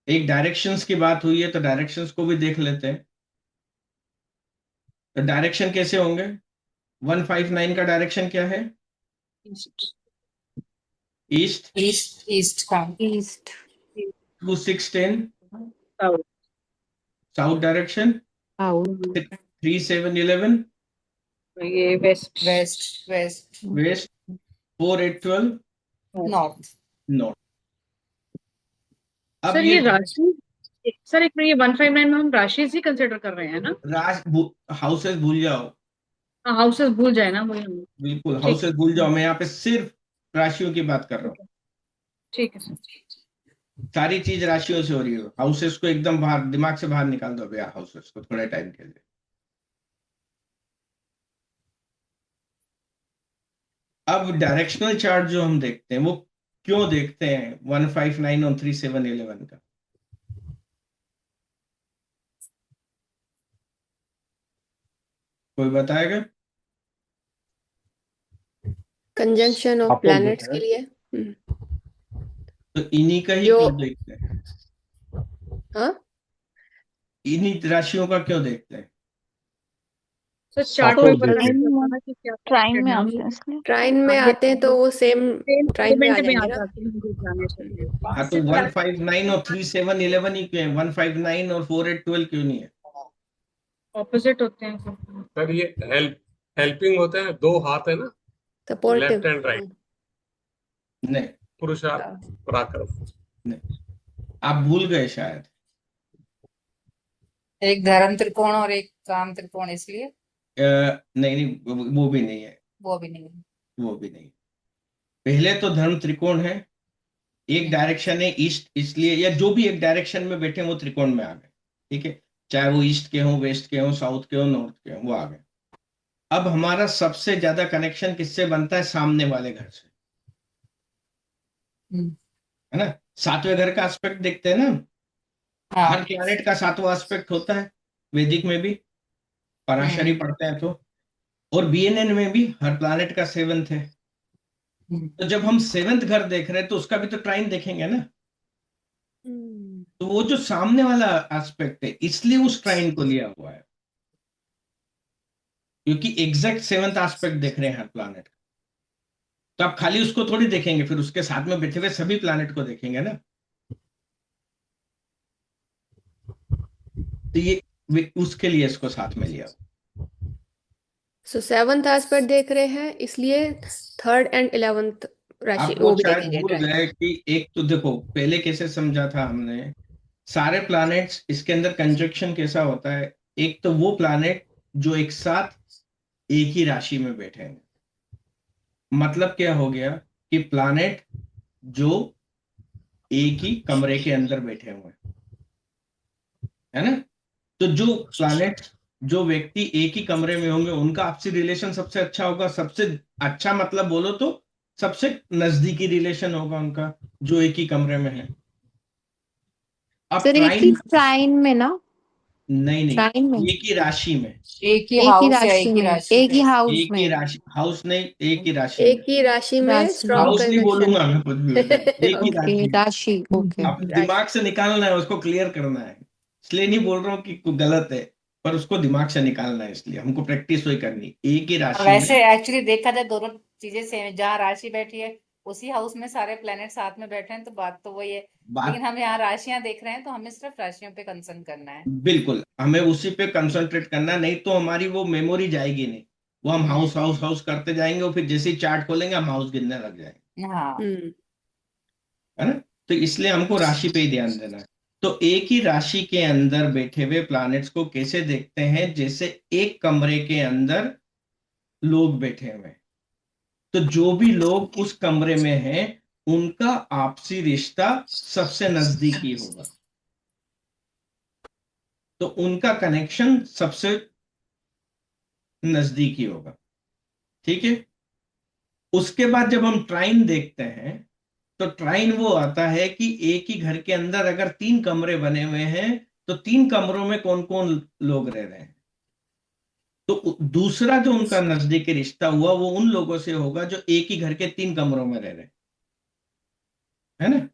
एक डायरेक्शंस की बात हुई है तो डायरेक्शंस को भी देख लेते हैं। तो डायरेक्शन कैसे होंगे? 159 का डायरेक्शन क्या है? ईस्ट। ईस्ट ईस्ट का east. 2610 south. South direction. South. 3711 ये west. West west west. 4812 north. North. अब सर ये ये राशि, सर एक मिनट, ये 159 में हम राशि ही कंसिडर कर रहे हैं ना? हाउसेस भूल जाओ, हाँ, हाउसेस भूल जाए ना, वही हम। बिल्कुल ठीक हाउसेस भूल जाओ, मैं यहाँ पे सिर्फ राशियों की बात कर रहा हूँ। है, ठीक है सर। सारी चीज राशियों से हो रही हो, हाउसेस को एकदम बाहर, दिमाग से बाहर निकाल दो भैया हाउसेस को थोड़े टाइम के लिए। अब डायरेक्शनल चार्ट जो हम देखते हैं वो क्यों देखते हैं 159 और 3711 का? कोई बताएगा? कंजंक्शन ऑफ आपको प्लैनेट्स के लिए। तो इन्हीं का ही जो क्यों देखते हैं? हाँ, इन्हीं राशियों का क्यों देखते हैं? सर चार्ट आपको में देख पता के नहीं ट्राइन चलता में ना कि क्या ट्राइन connected में है हम आते हैं लोग। इसलिए। ट्राइन में हाँ, आते हैं तो वो सेम सेम ट्राइन में आ एलिमेंट में आ जाएंगे ना। जाते हैं जो planets होते हैं। हाँ तो 159 और 3711 ही क्यों है? 159 और 4812 क्यों नहीं है? ऑपोजिट होते हैं सर। सर ये हेल्पिंग होते हैं, दो हाथ है ना, सपोर्टिव। लेफ्ट एंड राइट, नहीं पुरुषार्थ पराक्रम। नहीं, आप भूल गए शायद। एक धर्म त्रिकोण और एक काम त्रिकोण, इसलिए नहीं नहीं, वो भी नहीं है, वो भी नहीं है। वो भी नहीं। पहले तो धर्म त्रिकोण है, एक हम्म, डायरेक्शन है ईस्ट, इसलिए या जो भी एक डायरेक्शन में बैठे हैं, वो त्रिकोण में आ गए। ठीक है, चाहे वो ईस्ट के हों, वेस्ट के हों, साउथ के हों, नॉर्थ के हों, वो आ गए। अब हमारा सबसे ज्यादा कनेक्शन किससे बनता है? सामने वाले घर से, हम्म, है ना? सातवें घर का एस्पेक्ट देखते हैं ना, हर हाँ। प्लैनेट का सातवां एस्पेक्ट होता है, वैदिक में भी पराशरी हम्म, पढ़ते हैं तो, और बीएनएन में भी हर प्लैनेट का सेवंथ है। हम्म, तो जब हम सेवंथ घर देख रहे हैं तो उसका भी तो ट्राइन देखेंगे ना। तो वो जो सामने वाला एस्पेक्ट है, इसलिए उस ट्राइन को लिया हुआ है, क्योंकि एग्जैक्ट सेवंथ एस्पेक्ट देख रहे हैं हर प्लैनेट का। तो आप खाली उसको थोड़ी देखेंगे, फिर उसके साथ में बैठे हुए सभी प्लैनेट को देखेंगे ना। तो ये उसके लिए इसको साथ में लिया। सो सेवंथ एस्पेक्ट देख रहे हैं, इसलिए थर्ड एंड 11th राशि आप वो वो भी शायद देखेंगे भूल ट्राइन। गए कि एक तो देखो पहले कैसे समझा था हमने, सारे प्लैनेट्स इसके अंदर कंजक्शन कैसा होता है। एक तो वो प्लैनेट जो एक साथ एक ही राशि में बैठे हैं, मतलब क्या हो गया कि प्लैनेट जो एक ही कमरे के अंदर बैठे हुए हैं, है ना? तो जो प्लैनेट, जो व्यक्ति एक ही कमरे में होंगे, उनका आपसी रिलेशन सबसे अच्छा होगा। सबसे अच्छा मतलब बोलो तो सबसे नजदीकी रिलेशन होगा उनका, जो एक ही कमरे में है। अब सर एक ही ट्राइन, ट्राइन में ना, नहीं ट्राइन में नहीं, एक ही राशि में, एक ही एक ही हाउस या राशि एक ही में, राशि एक ही में। हाउस एक ही में, राशि, हाउस नहीं, एक ही राशि में। एक ही राशि में राशि स्ट्रॉन्ग हाउस नहीं कंजंक्शन। बोलूंगा मैं कुछ भी बेटा, एक ही ओके, राशि में। राशि। ओके, अब दिमाग से निकालना है, उसको क्लियर करना है, इसलिए नहीं बोल रहा हूँ कि कुछ गलत है, पर उसको दिमाग से निकालना है, इसलिए हमको प्रैक्टिस वही करनी है। एक ही राशि वैसे में एक्चुअली देखा जाए दोनों चीजें सेम है, जहाँ राशि बैठी है उसी हाउस में सारे प्लेनेट साथ में बैठे हैं, तो बात तो वही है। बात, लेकिन हम यहाँ राशियां देख रहे हैं तो हमें सिर्फ राशियों पे कंसर्न करना है। बिल्कुल हमें उसी पे कंसंट्रेट करना है, नहीं तो हमारी वो मेमोरी जाएगी नहीं। वो हम हाउस हाउस हाउस करते जाएंगे, और फिर जैसे ही चार्ट खोलेंगे हम हाउस गिनने लग जाएंगे, हाँ। है ना? तो इसलिए हमको राशि पे ही ध्यान देना है। तो एक ही राशि के अंदर बैठे हुए प्लैनेट्स को कैसे देखते हैं? जैसे एक कमरे के अंदर लोग बैठे हुए हैं, तो जो भी लोग उस कमरे में हैं, उनका आपसी रिश्ता सबसे नजदीकी होगा, तो उनका कनेक्शन सबसे नजदीकी होगा। ठीक है, उसके बाद जब हम ट्राइन देखते हैं, तो ट्राइन वो आता है कि एक ही घर के अंदर अगर 3 कमरे बने हुए हैं, तो 3 कमरों में कौन कौन लोग रह रहे हैं। तो दूसरा जो उनका नजदीकी रिश्ता हुआ, वो उन लोगों से होगा जो एक ही घर के 3 कमरों में रह रहे हैं, है ना?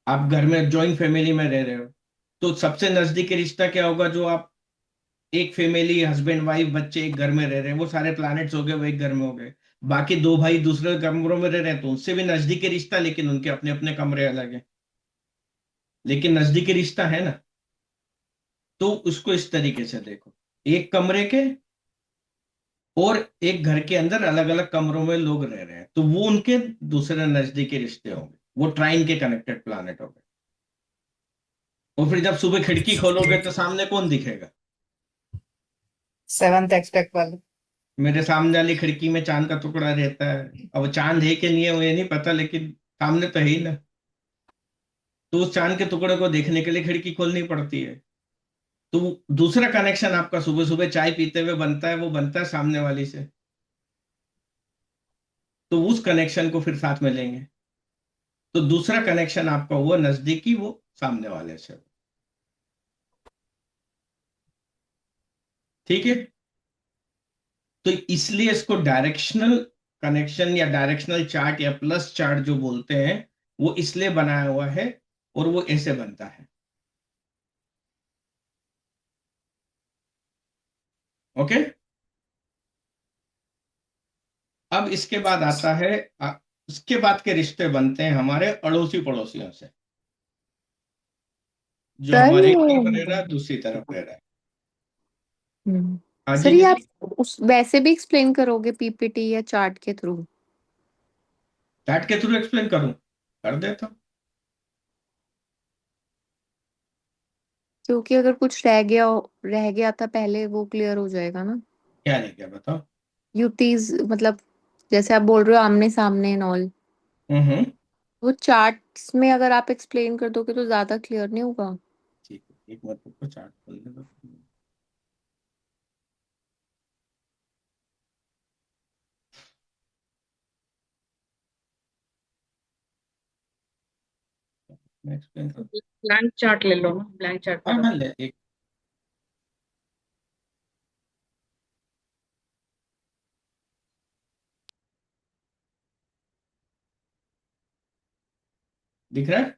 आप घर में जॉइंट फैमिली में रह रहे हो, तो सबसे नजदीकी रिश्ता क्या होगा? जो आप एक फैमिली, हस्बैंड वाइफ बच्चे एक घर में रह रहे हैं, वो सारे प्लैनेट्स हो गए, वो एक घर में हो गए। बाकी दो भाई दूसरे कमरों में रह रहे हैं, तो उनसे भी नजदीकी रिश्ता, लेकिन उनके अपने अपने कमरे अलग हैं, लेकिन नजदीकी रिश्ता है ना। तो उसको इस तरीके से देखो, एक कमरे के और एक घर के अंदर अलग अलग कमरों में लोग रह रहे हैं, तो वो उनके दूसरे नजदीकी रिश्ते होंगे, वो ट्राइन के कनेक्टेड प्लैनेट हो गए। और फिर जब सुबह खिड़की खोलोगे तो सामने कौन दिखेगा? सेवंथ एक्सपेक्ट वाले। मेरे सामने वाली खिड़की में चांद का टुकड़ा रहता है। अब चांद है कि नहीं है मुझे नहीं पता, लेकिन सामने तो है ही ना। तो उस चांद के टुकड़े को देखने के लिए खिड़की खोलनी पड़ती है। तो दूसरा कनेक्शन आपका सुबह सुबह चाय पीते हुए बनता है, वो बनता है सामने वाली से। तो उस कनेक्शन को फिर साथ में लेंगे, तो दूसरा कनेक्शन आपका हुआ नजदीकी, वो सामने वाले से। ठीक है। तो इसलिए इसको डायरेक्शनल कनेक्शन या डायरेक्शनल चार्ट या प्लस चार्ट जो बोलते हैं, वो इसलिए बनाया हुआ है, और वो ऐसे बनता है। ओके। अब इसके बाद आता है, इसके बाद के रिश्ते बनते हैं हमारे अड़ोसी पड़ोसियों से, जो सर हमारे एक तरफ रह रहा ये है, दूसरी तरफ रह रहा है। हम्म, हाँ जी सर ये आप निधि। उस वैसे भी एक्सप्लेन करोगे पीपीटी या चार्ट के थ्रू? चैट के थ्रू एक्सप्लेन करूं? कर देता हूं। क्योंकि अगर कुछ रह गया था पहले, वो क्लियर हो जाएगा ना। क्या नहीं, क्या बताओ। युक्तिज मतलब, जैसे आप बोल रहे हो आमने सामने एंड ऑल, हम्म। वो चार्ट्स में अगर आप एक्सप्लेन कर दोगे तो ज्यादा क्लियर नहीं होगा? ठीक है, एक मिनट रुको, चार्ट खोलने दो। मैं एक्सप्लेन कर। ब्लैंक चार्ट ले लो ना, ब्लैंक चार्ट पे हाँ हाँ, करो। ले एक। दिख रहा है?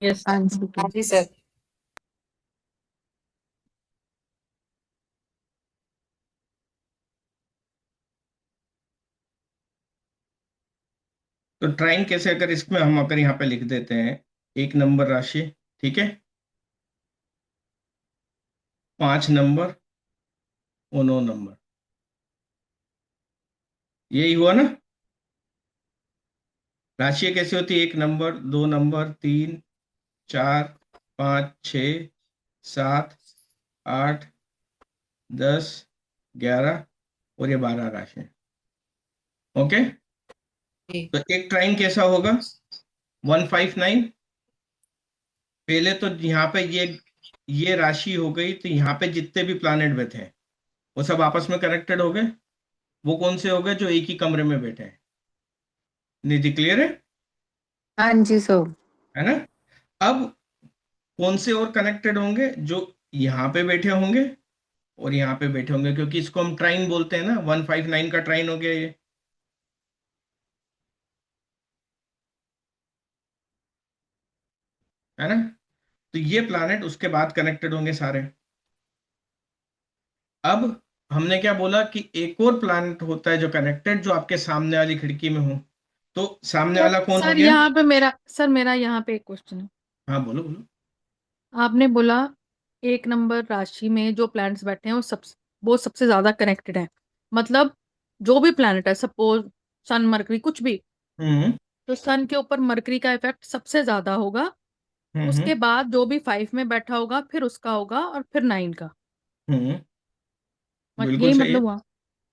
यस। हाँ जी। हाँ जी सर। तो ट्राइन कैसे, अगर इसमें हम अगर यहाँ पे लिख देते हैं, एक नंबर राशि, ठीक है, 5 नंबर और 9 नंबर, यही हुआ ना? राशि कैसे होती है? 1 नंबर, 2 नंबर, 3, 4, 5, 6, 7, 8, 10, 11, और ये 12 राशि। ओके। जी। तो एक ट्राइन कैसा होगा? 159। पहले तो यहाँ पे ये राशि हो गई, तो यहाँ पे जितने भी प्लानेट बैठे हैं वो सब आपस में कनेक्टेड हो गए। वो कौन से हो गए? जो एक ही कमरे में बैठे हैं। निधि, क्लियर है? हाँ जी सर। है ना? अब कौन से और कनेक्टेड होंगे? जो यहाँ पे बैठे होंगे और यहाँ पे बैठे होंगे, क्योंकि इसको हम ट्राइन बोलते हैं ना। 159 का ट्राइन हो गया ये, है ना? तो ये प्लानेट उसके बाद कनेक्टेड होंगे सारे। अब हमने क्या बोला कि एक और प्लानेट होता है जो कनेक्टेड, जो आपके सामने वाली खिड़की में हो। तो सामने सर वाला कौन हो सर गया? यहाँ पे मेरा यहाँ पे एक क्वेश्चन है। हाँ बोलो बोलो। आपने बोला एक नंबर राशि में जो प्लैनेट्स बैठे हैं वो सबसे ज्यादा कनेक्टेड है। मतलब जो भी प्लैनेट है, सपोज सन मरकरी कुछ भी, हम्म तो सन के ऊपर मरकरी का इफेक्ट सबसे ज्यादा होगा। हम्म उसके बाद जो भी 5 में बैठा होगा, फिर उसका होगा, और फिर 9 का। हम्म। बिल्कुल यही सही है। मतलब हुआ,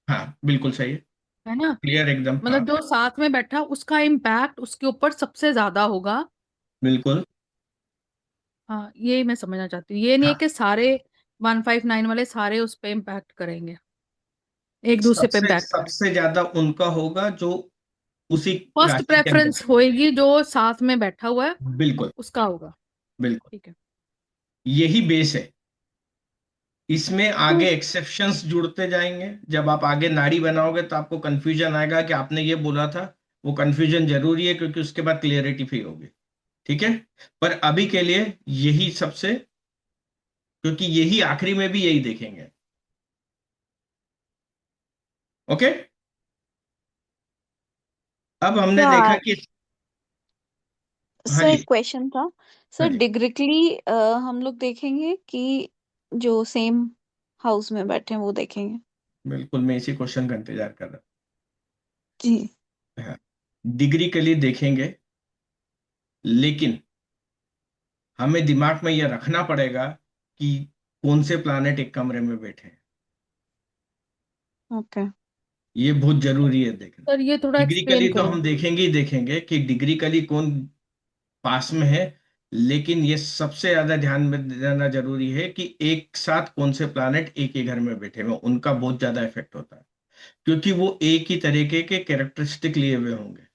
हाँ बिल्कुल सही है। है ना? क्लियर एकदम, हाँ। मतलब जो साथ में बैठा उसका इम्पैक्ट उसके ऊपर सबसे ज्यादा होगा। बिल्कुल। हाँ, यही मैं समझना चाहती हूँ। ये नहीं है हाँ, कि सारे 159 वाले सारे उस पे इम्पैक्ट करेंगे, एक दूसरे पे सबसे इम्पैक्ट करें। सबसे ज्यादा उनका होगा जो उसी फर्स्ट राशि के अंदर प्रेफरेंस है। होएगी जो साथ में बैठा हुआ है, बिल्कुल। उसका होगा। बिल्कुल। ठीक है। यही बेस है। इसमें तो आगे एक्सेप्शंस जुड़ते जाएंगे। जब आप आगे नाड़ी बनाओगे तो आपको कंफ्यूजन आएगा कि आपने ये बोला था वो कंफ्यूजन जरूरी है, क्योंकि उसके बाद क्लियरिटी भी होगी। ठीक है, पर अभी के लिए यही सबसे, क्योंकि यही आखिरी में भी यही देखेंगे। ओके, अब हमने देखा सर कि, हाँ सर जी, एक क्वेश्चन था। हाँ सर जी, डिग्रिकली हम लोग देखेंगे कि जो सेम हाउस में बैठे हैं वो देखेंगे? बिल्कुल, मैं इसी क्वेश्चन का इंतजार कर रहा जी। था। हाँ, डिग्री के लिए देखेंगे, लेकिन हमें दिमाग में यह रखना पड़ेगा कि कौन से प्लानेट एक कमरे में बैठे हैं। ओके। ये बहुत जरूरी है देखना। सर ये थोड़ा एक्सप्लेन डिग्रिकली तो करो। हम देखेंगे ही देखेंगे कि डिग्रिकली कौन पास में है, लेकिन ये सबसे ज्यादा ध्यान में देना जरूरी है कि एक साथ कौन से प्लानेट एक ही घर में बैठे हुए हैं, उनका बहुत ज्यादा इफेक्ट होता है, क्योंकि वो एक ही तरीके के कैरेक्टरिस्टिक लिए हुए होंगे।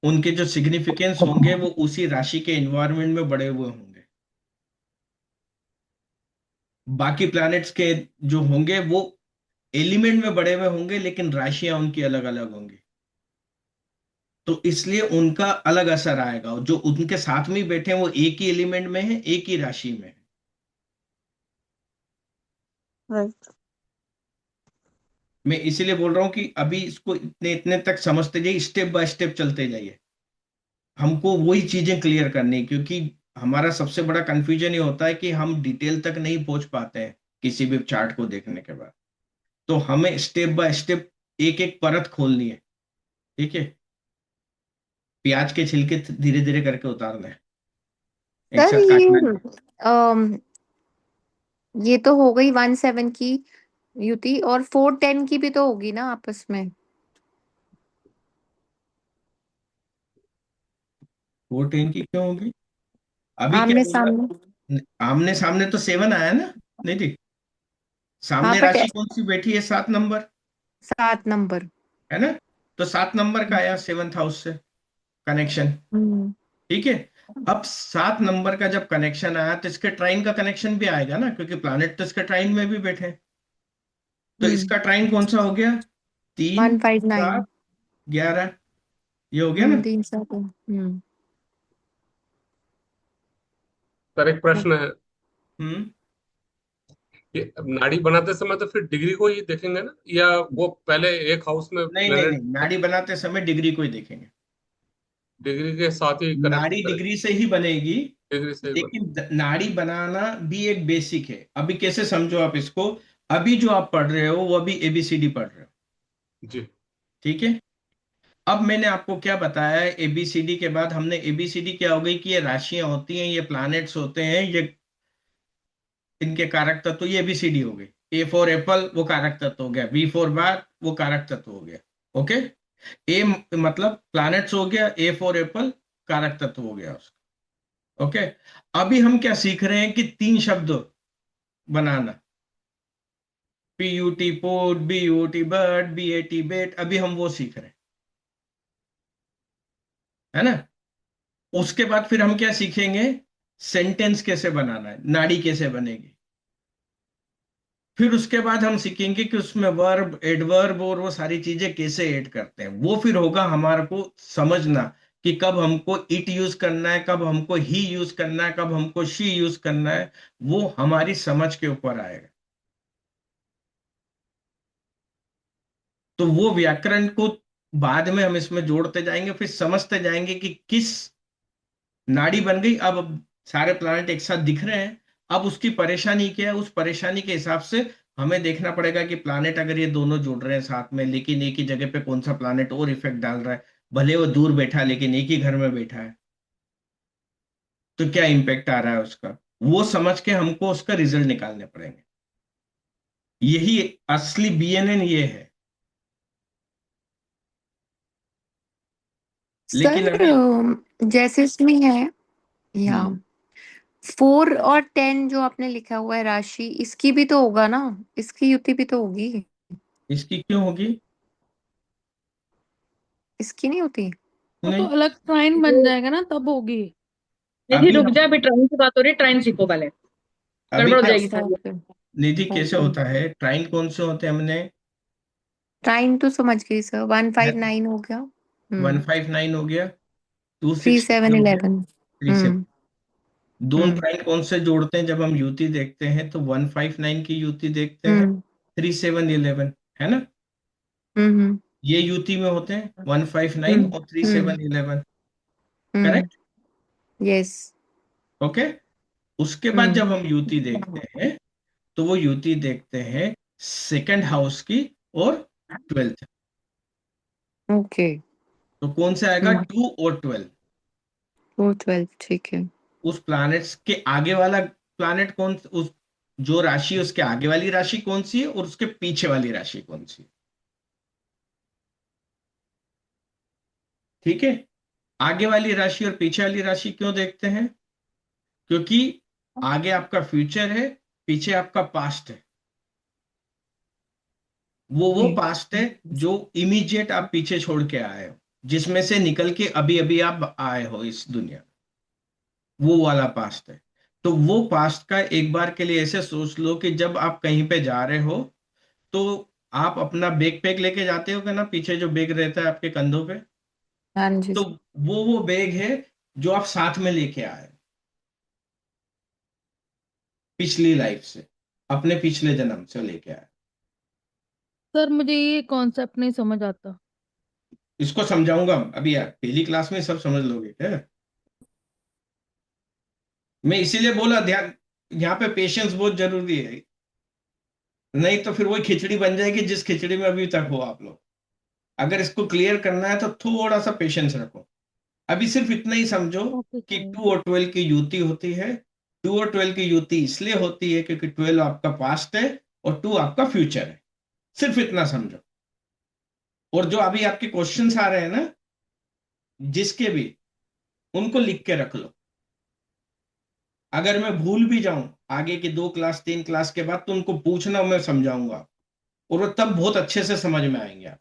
उनके जो सिग्निफिकेंस होंगे वो उसी राशि के एनवायरनमेंट में बड़े हुए होंगे। बाकी प्लैनेट्स के जो होंगे वो एलिमेंट में बड़े हुए होंगे, लेकिन राशियां उनकी अलग अलग होंगी। तो इसलिए उनका अलग असर आएगा। जो उनके साथ में ही बैठे हैं वो एक ही एलिमेंट में है, एक ही राशि में है। राइट। मैं इसीलिए बोल रहा हूं कि अभी इसको इतने इतने तक समझते जाइए, स्टेप बाय स्टेप चलते जाइए। हमको वही चीजें क्लियर करनी है, क्योंकि हमारा सबसे बड़ा कंफ्यूजन ये होता है कि हम डिटेल तक नहीं पहुंच पाते हैं किसी भी चार्ट को देखने के बाद। तो हमें स्टेप बाय स्टेप एक एक परत खोलनी है। ठीक है, प्याज के छिलके धीरे धीरे करके उतारना है, एक सर साथ काटना है। ये तो हो गई 1/7 की युति, और 4/10 की भी तो होगी ना आपस में। वो 10 की क्यों होगी? अभी क्या आमने हुआ, सामने। आमने सामने तो 7 आया ना। नहीं थी, हाँ सामने बट राशि कौन सी बैठी है? 7 नंबर, 7 नंबर। है ना। तो 7 नंबर का आया 7th हाउस से कनेक्शन। हम्म। ठीक है, अब 7 नंबर का जब कनेक्शन आया तो इसके ट्राइन का कनेक्शन भी आएगा ना, क्योंकि प्लैनेट तो इसके ट्राइन में भी बैठे हैं। तो हम्म। इसका ट्राइन कौन सा हो गया? 159। 3, 7, 11, ये हो गया ना। 3/7। सर एक प्रश्न है, हम्म। ये अब नाड़ी बनाते समय तो फिर डिग्री को ही देखेंगे ना, या वो पहले एक हाउस में नहीं नहीं नहीं, प्लेनेट नाड़ी बनाते समय डिग्री को ही देखेंगे। डिग्री के साथ ही कनेक्ट नाड़ी करें? डिग्री से ही बनेगी, डिग्री से ही बने? लेकिन नाड़ी बनाना भी एक बेसिक है। अभी कैसे समझो आप इसको, अभी जो आप पढ़ रहे हो वो अभी एबीसीडी पढ़ रहे हो। जी। ठीक है, अब मैंने आपको क्या बताया है, एबीसीडी के बाद हमने, एबीसीडी क्या हो गई कि ये राशियां होती हैं, ये प्लैनेट्स होते हैं, ये इनके कारक तत्व, ये एबीसीडी हो गई। ए फॉर एप्पल वो कारक तत्व हो गया, बी फॉर बार वो कारक तत्व हो गया। ओके, ए मतलब प्लैनेट्स हो गया, ए फॉर एप्पल कारक तत्व हो गया उसका। ओके, अभी हम क्या सीख रहे हैं कि 3 शब्द बनाना, P U T put, B U T but, B A T bat, अभी हम वो सीख रहे हैं, है ना। उसके बाद फिर हम क्या सीखेंगे, सेंटेंस कैसे बनाना है, नाड़ी कैसे बनेगी। फिर उसके बाद हम सीखेंगे कि उसमें वर्ब, एडवर्ब और वो सारी चीजें कैसे ऐड करते हैं। वो फिर होगा हमारे को समझना कि कब हमको इट यूज करना है, कब हमको ही यूज करना है, कब हमको शी यूज करना है। वो हमारी समझ के ऊपर आएगा। तो वो व्याकरण को बाद में हम इसमें जोड़ते जाएंगे, फिर समझते जाएंगे कि किस नाड़ी बन गई। अब सारे प्लैनेट एक साथ दिख रहे हैं, अब उसकी परेशानी क्या है, उस परेशानी के हिसाब से हमें देखना पड़ेगा कि प्लैनेट अगर ये दोनों जुड़ रहे हैं साथ में, लेकिन एक ही जगह पे कौन सा प्लैनेट और इफेक्ट डाल रहा है, भले वो दूर बैठा है लेकिन एक ही घर में बैठा है, तो क्या इम्पेक्ट आ रहा है उसका। वो समझ के हमको उसका रिजल्ट निकालने पड़ेंगे। यही असली बीएनएन ये है। लेकिन सर अभी, जैसे इसमें है, या हम्म, 4 और 10 जो आपने लिखा हुआ है राशि, इसकी भी तो होगा ना, इसकी युति भी तो होगी। इसकी क्यों होगी? इसकी नहीं होती। वो तो नहीं, अलग ट्राइन बन जाएगा ना, तब होगी। निधि अभी रुक हम, जा, अभी ट्राइन की बात हो रही है, ट्राइन सीखो पहले, अभी गड़बड़ हो क्या जाएगी अच्छा सारी। ओके। निधि कैसे ओके, होता है, ट्राइन कौन से होते हैं हमने, टाइम तो समझ गई सर, 159 हो गया। हम्म 159 हो गया, 3 216 7 हो गया, 11। 37। हम्म दोनों हम्म पॉइंट कौन से जोड़ते हैं जब हम युति देखते हैं? तो 159 की युति देखते हैं, हम्म 3711, है ना? हम्म ये युति में होते हैं 159 हम्म और 3711। हम्म करेक्ट? यस। ओके। उसके बाद हम्म जब हम युति देखते हैं तो वो युति देखते हैं सेकंड हाउस की और 12th। ओके। तो कौन से आएगा? 2 और 12। 4 12 ठीक है। उस प्लैनेट्स के आगे वाला प्लैनेट कौन, उस जो राशि है, उसके आगे वाली राशि कौन सी है और उसके पीछे वाली राशि कौन सी है? ठीक है। आगे वाली राशि और पीछे वाली राशि क्यों देखते हैं? क्योंकि आगे आपका फ्यूचर है, पीछे आपका पास्ट है। वो पास्ट है जो इमीडिएट आप पीछे छोड़ के आए हो, जिसमें से निकल के अभी अभी आप आए हो इस दुनिया में, वो वाला पास्ट है। तो वो पास्ट का एक बार के लिए ऐसे सोच लो कि जब आप कहीं पे जा रहे हो तो आप अपना बैग पैक लेके जाते हो, कि ना, पीछे जो बैग रहता है आपके कंधों पे, हाँ जी तो सर। वो बैग है जो आप साथ में लेके आए हो पिछली लाइफ से, अपने पिछले जन्म से लेके आए। सर मुझे ये कॉन्सेप्ट नहीं समझ आता। इसको समझाऊंगा अभी, यार पहली क्लास में सब समझ लोगे क्या? मैं इसीलिए बोला ध्यान, यहाँ पे पेशेंस बहुत जरूरी है, नहीं तो फिर वही खिचड़ी बन जाएगी जिस खिचड़ी में अभी तक हो आप लोग। अगर इसको क्लियर करना है तो थोड़ा सा पेशेंस रखो। अभी सिर्फ इतना ही समझो ओके कि सर। 2 और 12 की युति होती है। 2 और 12 की युति इसलिए होती है क्योंकि 12 आपका पास्ट है और 2 आपका फ्यूचर है। सिर्फ इतना समझो। और जो अभी आपके क्वेश्चंस आ रहे हैं ना, जिसके भी, उनको लिख के रख लो। अगर मैं भूल भी जाऊं आगे की 2 क्लास 3 क्लास के बाद, तो उनको पूछना, मैं समझाऊंगा, और वो तब बहुत अच्छे से समझ में आएंगे आप।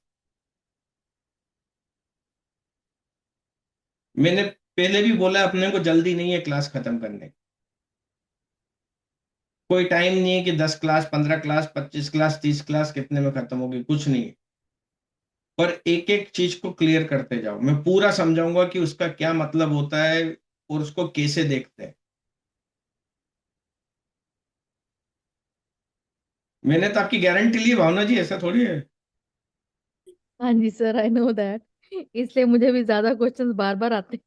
मैंने पहले भी बोला, अपने को जल्दी नहीं है क्लास खत्म करने की। कोई टाइम नहीं है कि 10 क्लास, 15 क्लास, 25 क्लास, 30 क्लास कितने में खत्म होगी, कुछ नहीं है। पर एक एक चीज को क्लियर करते जाओ, मैं पूरा समझाऊंगा कि उसका क्या मतलब होता है और उसको कैसे देखते हैं। मैंने तो आपकी गारंटी ली भावना जी, ऐसा थोड़ी है। हाँ जी सर, आई नो दैट। इसलिए मुझे भी ज्यादा क्वेश्चंस बार बार आते हैं।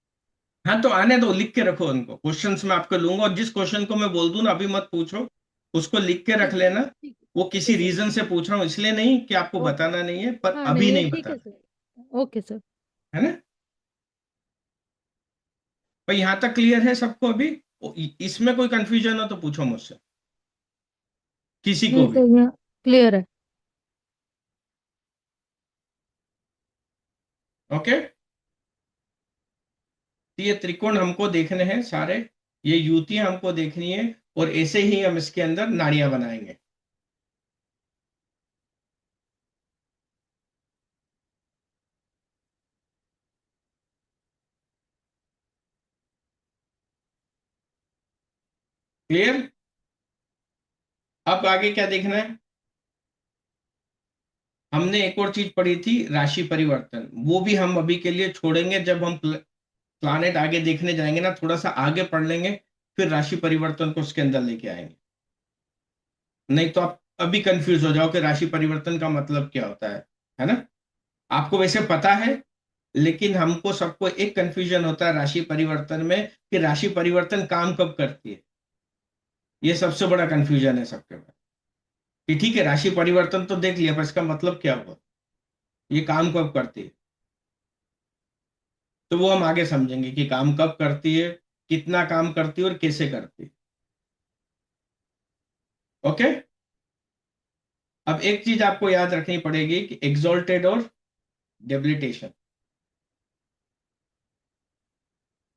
हाँ, तो आने दो, लिख के रखो उनको, क्वेश्चंस मैं आपको लूंगा, और जिस क्वेश्चन को मैं बोल दूं ना, अभी मत पूछो, उसको लिख के रख ठीक है लेना। ठीक वो ठीक है किसी सर। रीजन से पूछ रहा हूँ, इसलिए नहीं कि आपको ओके। बताना नहीं है, पर हाँ अभी नहीं, ये नहीं ठीक है बताना, सर। Okay sir. है ना? भाई यहाँ तक क्लियर है सबको अभी? इसमें कोई कंफ्यूजन हो तो पूछो मुझसे, किसी को नहीं भी। सर, ये क्लियर है। ओके। तो ये त्रिकोण हमको देखने हैं सारे, ये युतियां हमको देखनी है, और ऐसे ही हम इसके अंदर नाड़ियां बनाएंगे। क्लियर? अब आगे क्या देखना है? हमने एक और चीज पढ़ी थी, राशि परिवर्तन। वो भी हम अभी के लिए छोड़ेंगे, जब हम प्लानेट आगे देखने जाएंगे ना, थोड़ा सा आगे पढ़ लेंगे, फिर राशि परिवर्तन को उसके अंदर लेके आएंगे। नहीं तो आप अभी कंफ्यूज हो जाओ कि राशि परिवर्तन का मतलब क्या होता है ना? आपको वैसे पता है, लेकिन हमको सबको एक कंफ्यूजन होता है राशि परिवर्तन में, कि राशि परिवर्तन काम कब करती है। ये सबसे बड़ा कंफ्यूजन है सबके में, कि ठीक है, राशि परिवर्तन तो देख लिया, पर इसका मतलब क्या हुआ, ये काम कब करती है। तो वो हम आगे समझेंगे कि काम कब करती है, कितना काम करती है और कैसे करती है। ओके। अब एक चीज आपको याद रखनी पड़ेगी कि एग्जॉल्टेड और डेबिलिटेशन,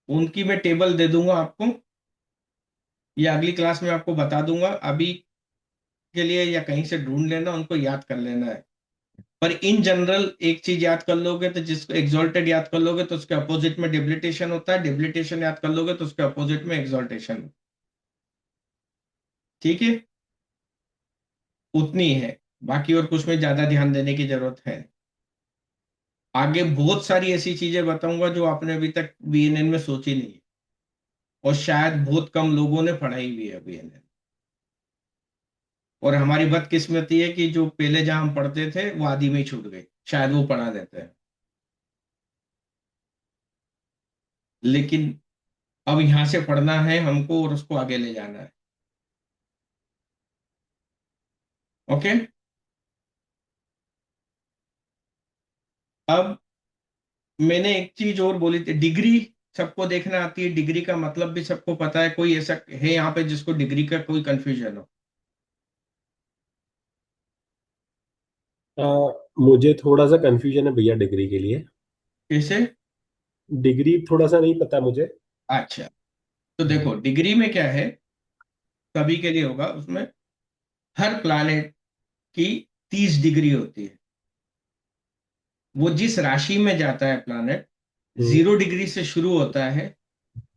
उनकी मैं टेबल दे दूंगा आपको, या अगली क्लास में आपको बता दूंगा। अभी के लिए या कहीं से ढूंढ लेना, उनको याद कर लेना है। पर इन जनरल एक चीज याद कर लोगे, तो जिसको एग्जॉल्टेड याद कर लोगे तो उसके अपोजिट में डेबिलिटेशन होता है, डेबिलिटेशन याद कर लोगे तो उसके अपोजिट में एग्जॉल्टेशन। ठीक है? उतनी है, बाकी और कुछ में ज्यादा ध्यान देने की जरूरत है। आगे बहुत सारी ऐसी चीजें बताऊंगा जो आपने अभी तक बीएनएन में सोची नहीं है, और शायद बहुत कम लोगों ने पढ़ाई भी है बीएनएन। और हमारी बदकिस्मती है कि जो पहले जहां हम पढ़ते थे वो आदि में ही छूट गए, शायद वो पढ़ा देते हैं। लेकिन अब यहां से पढ़ना है हमको और उसको आगे ले जाना है। ओके। अब मैंने एक चीज और बोली थी, डिग्री सबको देखना आती है, डिग्री का मतलब भी सबको पता है। कोई ऐसा है यहाँ पे जिसको डिग्री का कोई कंफ्यूजन हो? मुझे थोड़ा सा कंफ्यूजन है भैया डिग्री के लिए। कैसे? डिग्री थोड़ा सा नहीं पता मुझे। अच्छा, तो देखो डिग्री में क्या है, सभी के लिए होगा उसमें। हर प्लानेट की 30 डिग्री होती है। वो जिस राशि में जाता है प्लानेट, हम्म। 0 डिग्री से शुरू होता है,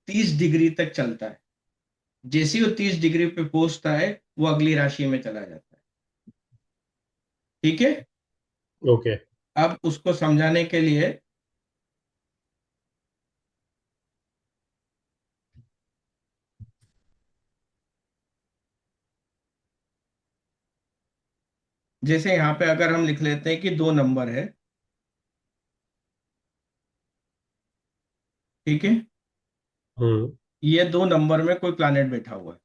30 डिग्री तक चलता है। जैसे ही वो 30 डिग्री पे पहुंचता है वो अगली राशि में चला जाता है। ठीक है। ओके। अब उसको समझाने के लिए जैसे यहाँ पे अगर हम लिख लेते हैं कि 2 नंबर है, ठीक है, हम्म। ये 2 नंबर में कोई प्लानेट बैठा हुआ है।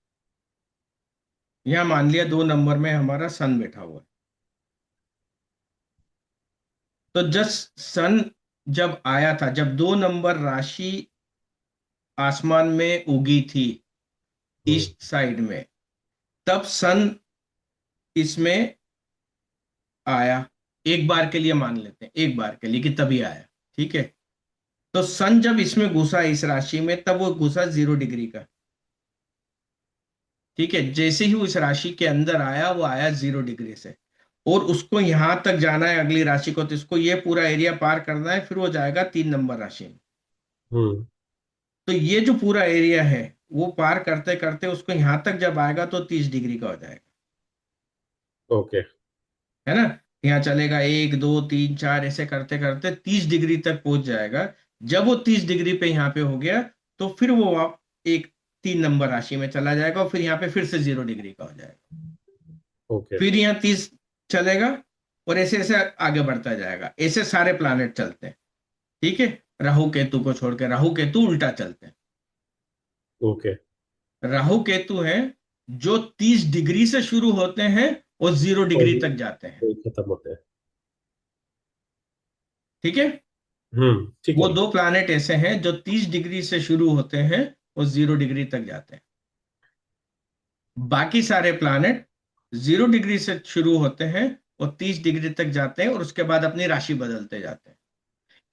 यहाँ मान लिया 2 नंबर में हमारा सन बैठा हुआ है। तो जस्ट सन जब आया था, जब 2 नंबर राशि आसमान में उगी थी हम्म। ईस्ट साइड में, तब सन इसमें आया। एक बार के लिए मान लेते हैं, एक बार के लिए कि तभी आया। ठीक है। तो सन जब इसमें घुसा इस राशि में, तब वो घुसा 0 डिग्री का। ठीक है। जैसे ही वो इस राशि के अंदर आया, वो आया 0 डिग्री से, और उसको यहां तक जाना है अगली राशि को, तो इसको ये पूरा एरिया पार करना है, फिर वो जाएगा 3 नंबर राशि में। हम्म। तो ये जो पूरा एरिया है वो पार करते करते उसको यहां तक जब आएगा तो 30 डिग्री का हो जाएगा। ओके। है ना? यहाँ चलेगा 1 2 3 4 ऐसे करते करते 30 डिग्री तक पहुंच जाएगा। जब वो 30 डिग्री पे यहाँ पे हो गया, तो फिर वो एक 3 नंबर राशि में चला जाएगा, और फिर यहाँ पे फिर से 0 डिग्री का हो जाएगा। ओके। फिर यहाँ 30 चलेगा, और ऐसे ऐसे आगे बढ़ता जाएगा। ऐसे सारे प्लानेट चलते हैं। ठीक है। राहु केतु को छोड़ के, राहु केतु उल्टा चलते हैं। ओके। राहु केतु हैं जो 30 डिग्री से शुरू होते हैं और 0 डिग्री और तक जाते हैं। ये खत्म होते हैं। ठीक है। ठीक वो है। 2 प्लानेट ऐसे हैं जो 30 डिग्री से शुरू होते हैं और 0 डिग्री तक जाते हैं। बाकी सारे प्लानेट 0 डिग्री से शुरू होते हैं और 30 डिग्री तक जाते हैं, और उसके बाद अपनी राशि बदलते जाते हैं।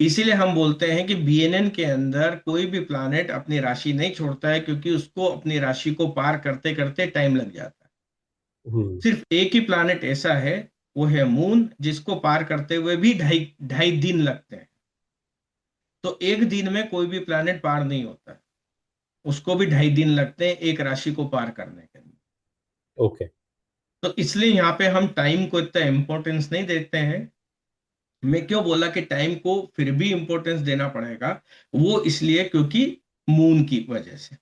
इसीलिए हम बोलते हैं कि बीएनएन के अंदर कोई भी प्लानेट अपनी राशि नहीं छोड़ता है, क्योंकि उसको अपनी राशि को पार करते करते टाइम लग जाता है। सिर्फ एक ही प्लानेट ऐसा है, वो है मून, जिसको पार करते हुए भी ढाई ढाई दिन लगते हैं। तो एक दिन में कोई भी प्लानेट पार नहीं होता है, उसको भी 2.5 दिन लगते हैं एक राशि को पार करने के लिए। ओके। तो इसलिए यहाँ पे हम टाइम को इतना इम्पोर्टेंस नहीं देते हैं। मैं क्यों बोला कि टाइम को फिर भी इम्पोर्टेंस देना पड़ेगा, वो इसलिए क्योंकि मून की वजह से।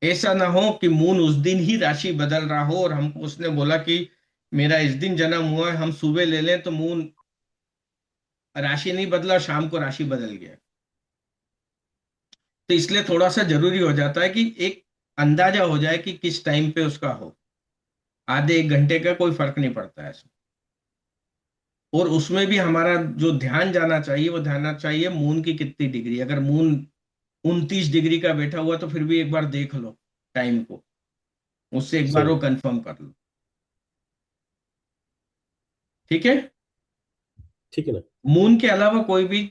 ऐसा ना हो कि मून उस दिन ही राशि बदल रहा हो और हमको उसने बोला कि मेरा इस दिन जन्म हुआ है, हम सुबह ले लें, तो मून राशि नहीं बदला, शाम को राशि बदल गया। तो इसलिए थोड़ा सा जरूरी हो जाता है कि एक अंदाजा हो जाए कि किस टाइम पे उसका हो। आधे 1 घंटे का कोई फर्क नहीं पड़ता है इसमें। और उसमें भी हमारा जो ध्यान जाना चाहिए, वो ध्यान चाहिए मून की कितनी डिग्री। अगर मून 29 डिग्री का बैठा हुआ, तो फिर भी एक बार देख लो टाइम को, उससे एक बार सही। वो कंफर्म कर लो। ठीक है। ठीक है ना। मून के अलावा कोई भी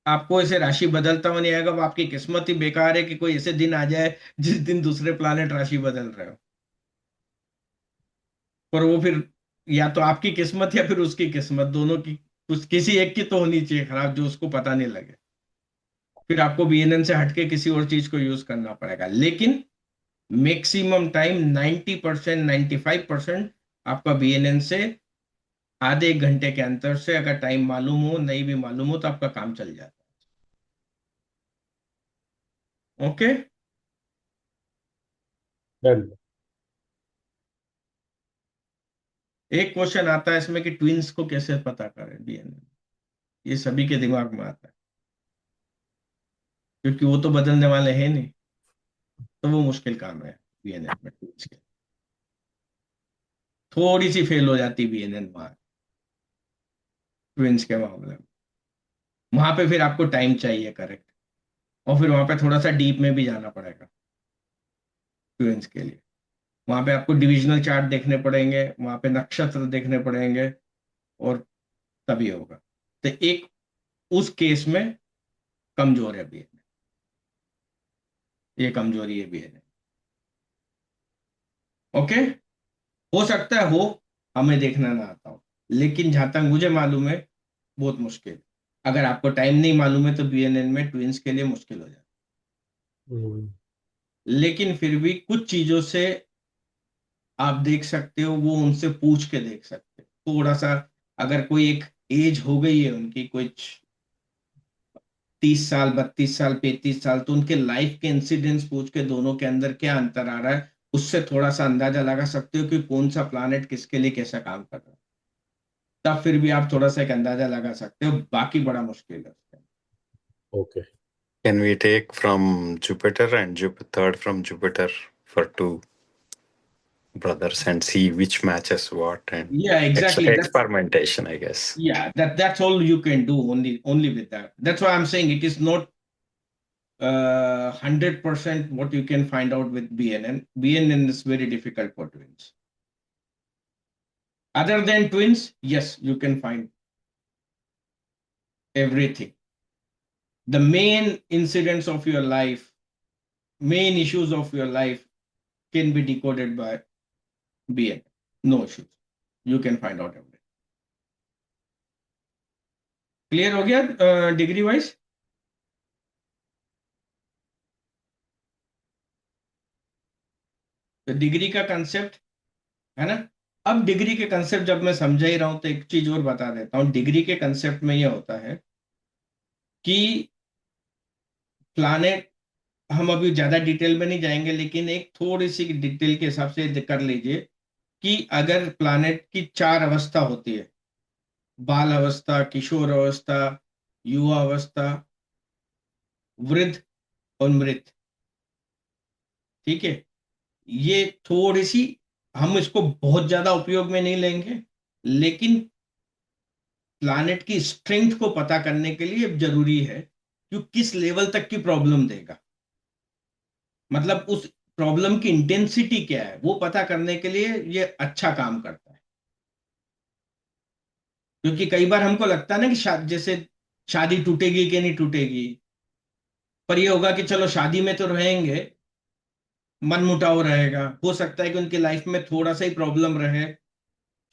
आपको ऐसे राशि बदलता हुआ नहीं आएगा। वो आपकी किस्मत ही बेकार है कि कोई ऐसे दिन आ जाए जिस दिन दूसरे प्लानेट राशि बदल रहे हो। पर वो फिर या तो आपकी किस्मत या फिर उसकी किस्मत, दोनों की कुछ किसी एक की तो होनी चाहिए खराब, जो उसको पता नहीं लगे। फिर आपको बीएनएन से हटके किसी और चीज को यूज करना पड़ेगा। लेकिन मैक्सिमम टाइम 90% 95% आपका बीएनएन से आधे एक घंटे के अंतर से अगर टाइम मालूम हो नहीं भी मालूम हो तो आपका काम चल जाता है। ओके। डन। एक क्वेश्चन आता है इसमें कि ट्विंस को कैसे पता करें डीएनए, ये सभी के दिमाग में आता है, क्योंकि वो तो बदलने वाले हैं नहीं, तो वो मुश्किल काम है बीएनएन में ट्विंस के। थोड़ी सी फेल हो जाती बीएनएन वहां ट्विंस के मामले में, वहां पे फिर आपको टाइम चाहिए करेक्ट, और फिर वहां पे थोड़ा सा डीप में भी जाना पड़ेगा ट्विंस के लिए। वहां पे आपको डिविजनल चार्ट देखने पड़ेंगे, वहां पे नक्षत्र देखने पड़ेंगे, और तभी होगा। तो एक उस केस में कमजोर है बीएनएन, ये कमजोरी है बीएनएन। ओके। हो सकता है हो, हमें देखना ना आता हो, लेकिन जहां तक मुझे मालूम है बहुत मुश्किल। अगर आपको टाइम नहीं मालूम है तो बीएनएन में ट्विंस के लिए मुश्किल हो जाता हम्म, है, लेकिन फिर भी कुछ चीजों से आप देख सकते हो, वो उनसे पूछ के देख सकते हो थोड़ा सा। अगर कोई एक एज हो गई है उनकी कुछ 30 साल, 32 साल, 35 साल, तो उनके लाइफ के इंसिडेंट्स पूछ के दोनों के अंदर क्या अंतर आ रहा है, उससे थोड़ा सा अंदाजा लगा सकते हो कि कौन सा प्लानेट किसके लिए कैसा काम कर रहा है। तब फिर भी आप थोड़ा सा एक अंदाजा लगा सकते हो, बाकी बड़ा मुश्किल है उसके। Okay. Can we take from Jupiter and third from Jupiter for two brothers and see which matches what and Yeah, exactly. experimentation, I guess. Yeah, that's all you can do, only with that. That's why I'm saying it is not 100% what you can find out with BNN. BNN is very difficult for twins. Other than twins, yes, you can find everything. The main incidents of your life, main issues of your life can be decoded by BNN. No issues. You can find out everything. Clear हो गया degree wise? तो degree का concept है ना। अब degree के concept जब मैं समझा ही रहा हूं तो एक चीज और बता देता हूं। डिग्री के कंसेप्ट में यह होता है कि प्लानेट, हम अभी ज्यादा डिटेल में नहीं जाएंगे, लेकिन एक थोड़ी सी डिटेल के हिसाब से कर लीजिए कि अगर प्लानेट की 4 अवस्था होती है, बाल अवस्था, किशोर अवस्था, युवा अवस्था, वृद्ध और मृत, ठीक है। ये थोड़ी सी, हम इसको बहुत ज्यादा उपयोग में नहीं लेंगे, लेकिन प्लानेट की स्ट्रेंथ को पता करने के लिए जरूरी है कि किस लेवल तक की प्रॉब्लम देगा, मतलब उस प्रॉब्लम की इंटेंसिटी क्या है वो पता करने के लिए ये अच्छा काम करता है। क्योंकि कई बार हमको लगता है ना कि जैसे शादी टूटेगी कि नहीं टूटेगी, पर ये होगा कि चलो शादी में तो रहेंगे, मनमुटाव रहेगा, हो सकता है कि उनकी लाइफ में थोड़ा सा ही प्रॉब्लम रहे,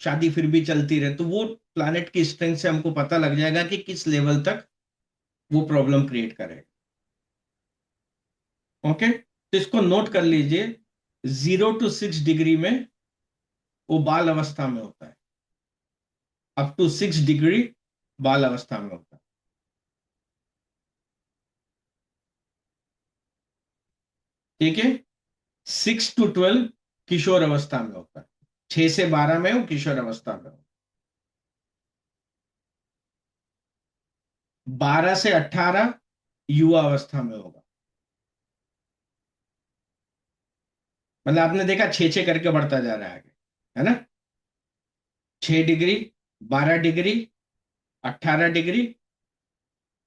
शादी फिर भी चलती रहे, तो वो प्लानेट की स्ट्रेंथ से हमको पता लग जाएगा कि किस लेवल तक वो प्रॉब्लम क्रिएट करेगा। ओके, तो इसको नोट कर लीजिए। 0 to 6 डिग्री में वो बाल अवस्था में होता है, अप टू 6 डिग्री बाल अवस्था में होता है। ठीक है। 6 to 12 किशोर अवस्था में होता है, 6 से 12 में वो किशोर अवस्था में हो, 12 से 18 युवा अवस्था में होगा। मतलब आपने देखा 6 6 करके बढ़ता जा रहा है आगे, है ना। 6 डिग्री, 12 डिग्री, 18 डिग्री,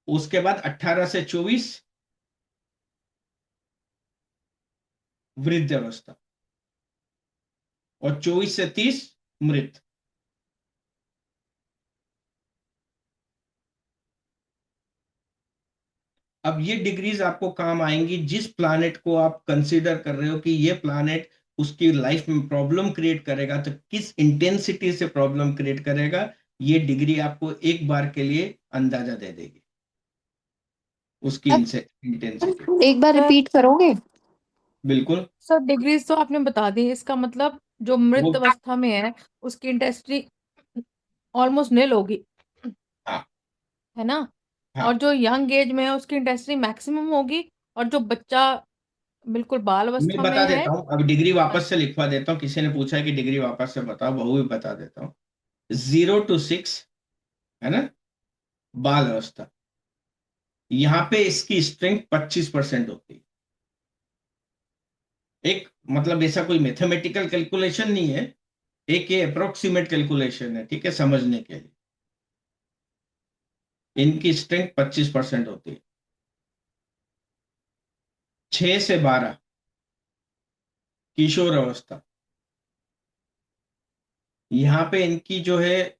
उसके बाद 18 से 24 वृद्ध अवस्था, और 24 से 30 मृत। अब ये डिग्रीज आपको काम आएंगी जिस प्लानेट को आप कंसीडर कर रहे हो कि ये प्लानेट उसकी लाइफ में प्रॉब्लम क्रिएट करेगा, तो किस इंटेंसिटी से प्रॉब्लम क्रिएट करेगा, ये डिग्री आपको एक बार के लिए अंदाजा दे देगी उसकी इंटेंसिटी। एक बार रिपीट करोगे? बिल्कुल। सर डिग्रीज तो आपने बता दी, इसका मतलब जो मृत वो अवस्था में है उसकी इंटेंसिटी ऑलमोस्ट नील होगी, हाँ है ना। हाँ। और जो यंग एज में है उसकी इंटेंसिटी मैक्सिमम होगी, और जो बच्चा बिल्कुल बाल मैं अवस्था में बता है। देता हूँ, अब डिग्री वापस से लिखवा देता हूँ, किसी ने पूछा है कि डिग्री वापस से बताओ, वो भी बता देता हूँ। 0 to 6 है ना, बाल अवस्था, यहाँ पे इसकी स्ट्रेंथ 25% होती है। एक मतलब ऐसा कोई मैथमेटिकल कैलकुलेशन नहीं है, एक ये अप्रोक्सीमेट कैलकुलेशन है, ठीक है, समझने के लिए। इनकी स्ट्रेंथ 25% होती है। 6 से 12 किशोर अवस्था, यहाँ पे इनकी जो है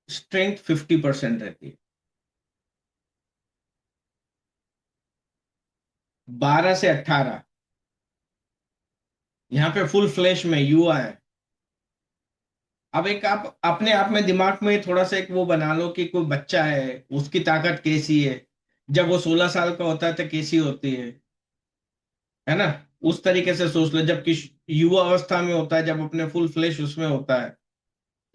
स्ट्रेंथ 50% रहती है। 12 से 18 यहाँ पे फुल फ्लैश में युवा है। अब एक आप अपने आप में दिमाग में थोड़ा सा एक वो बना लो कि कोई बच्चा है, उसकी ताकत कैसी है, जब वो 16 साल का होता है तो कैसी होती है ना। उस तरीके से सोच लो, जबकि युवा अवस्था में होता है, जब अपने फुल फ्लैश उसमें होता है,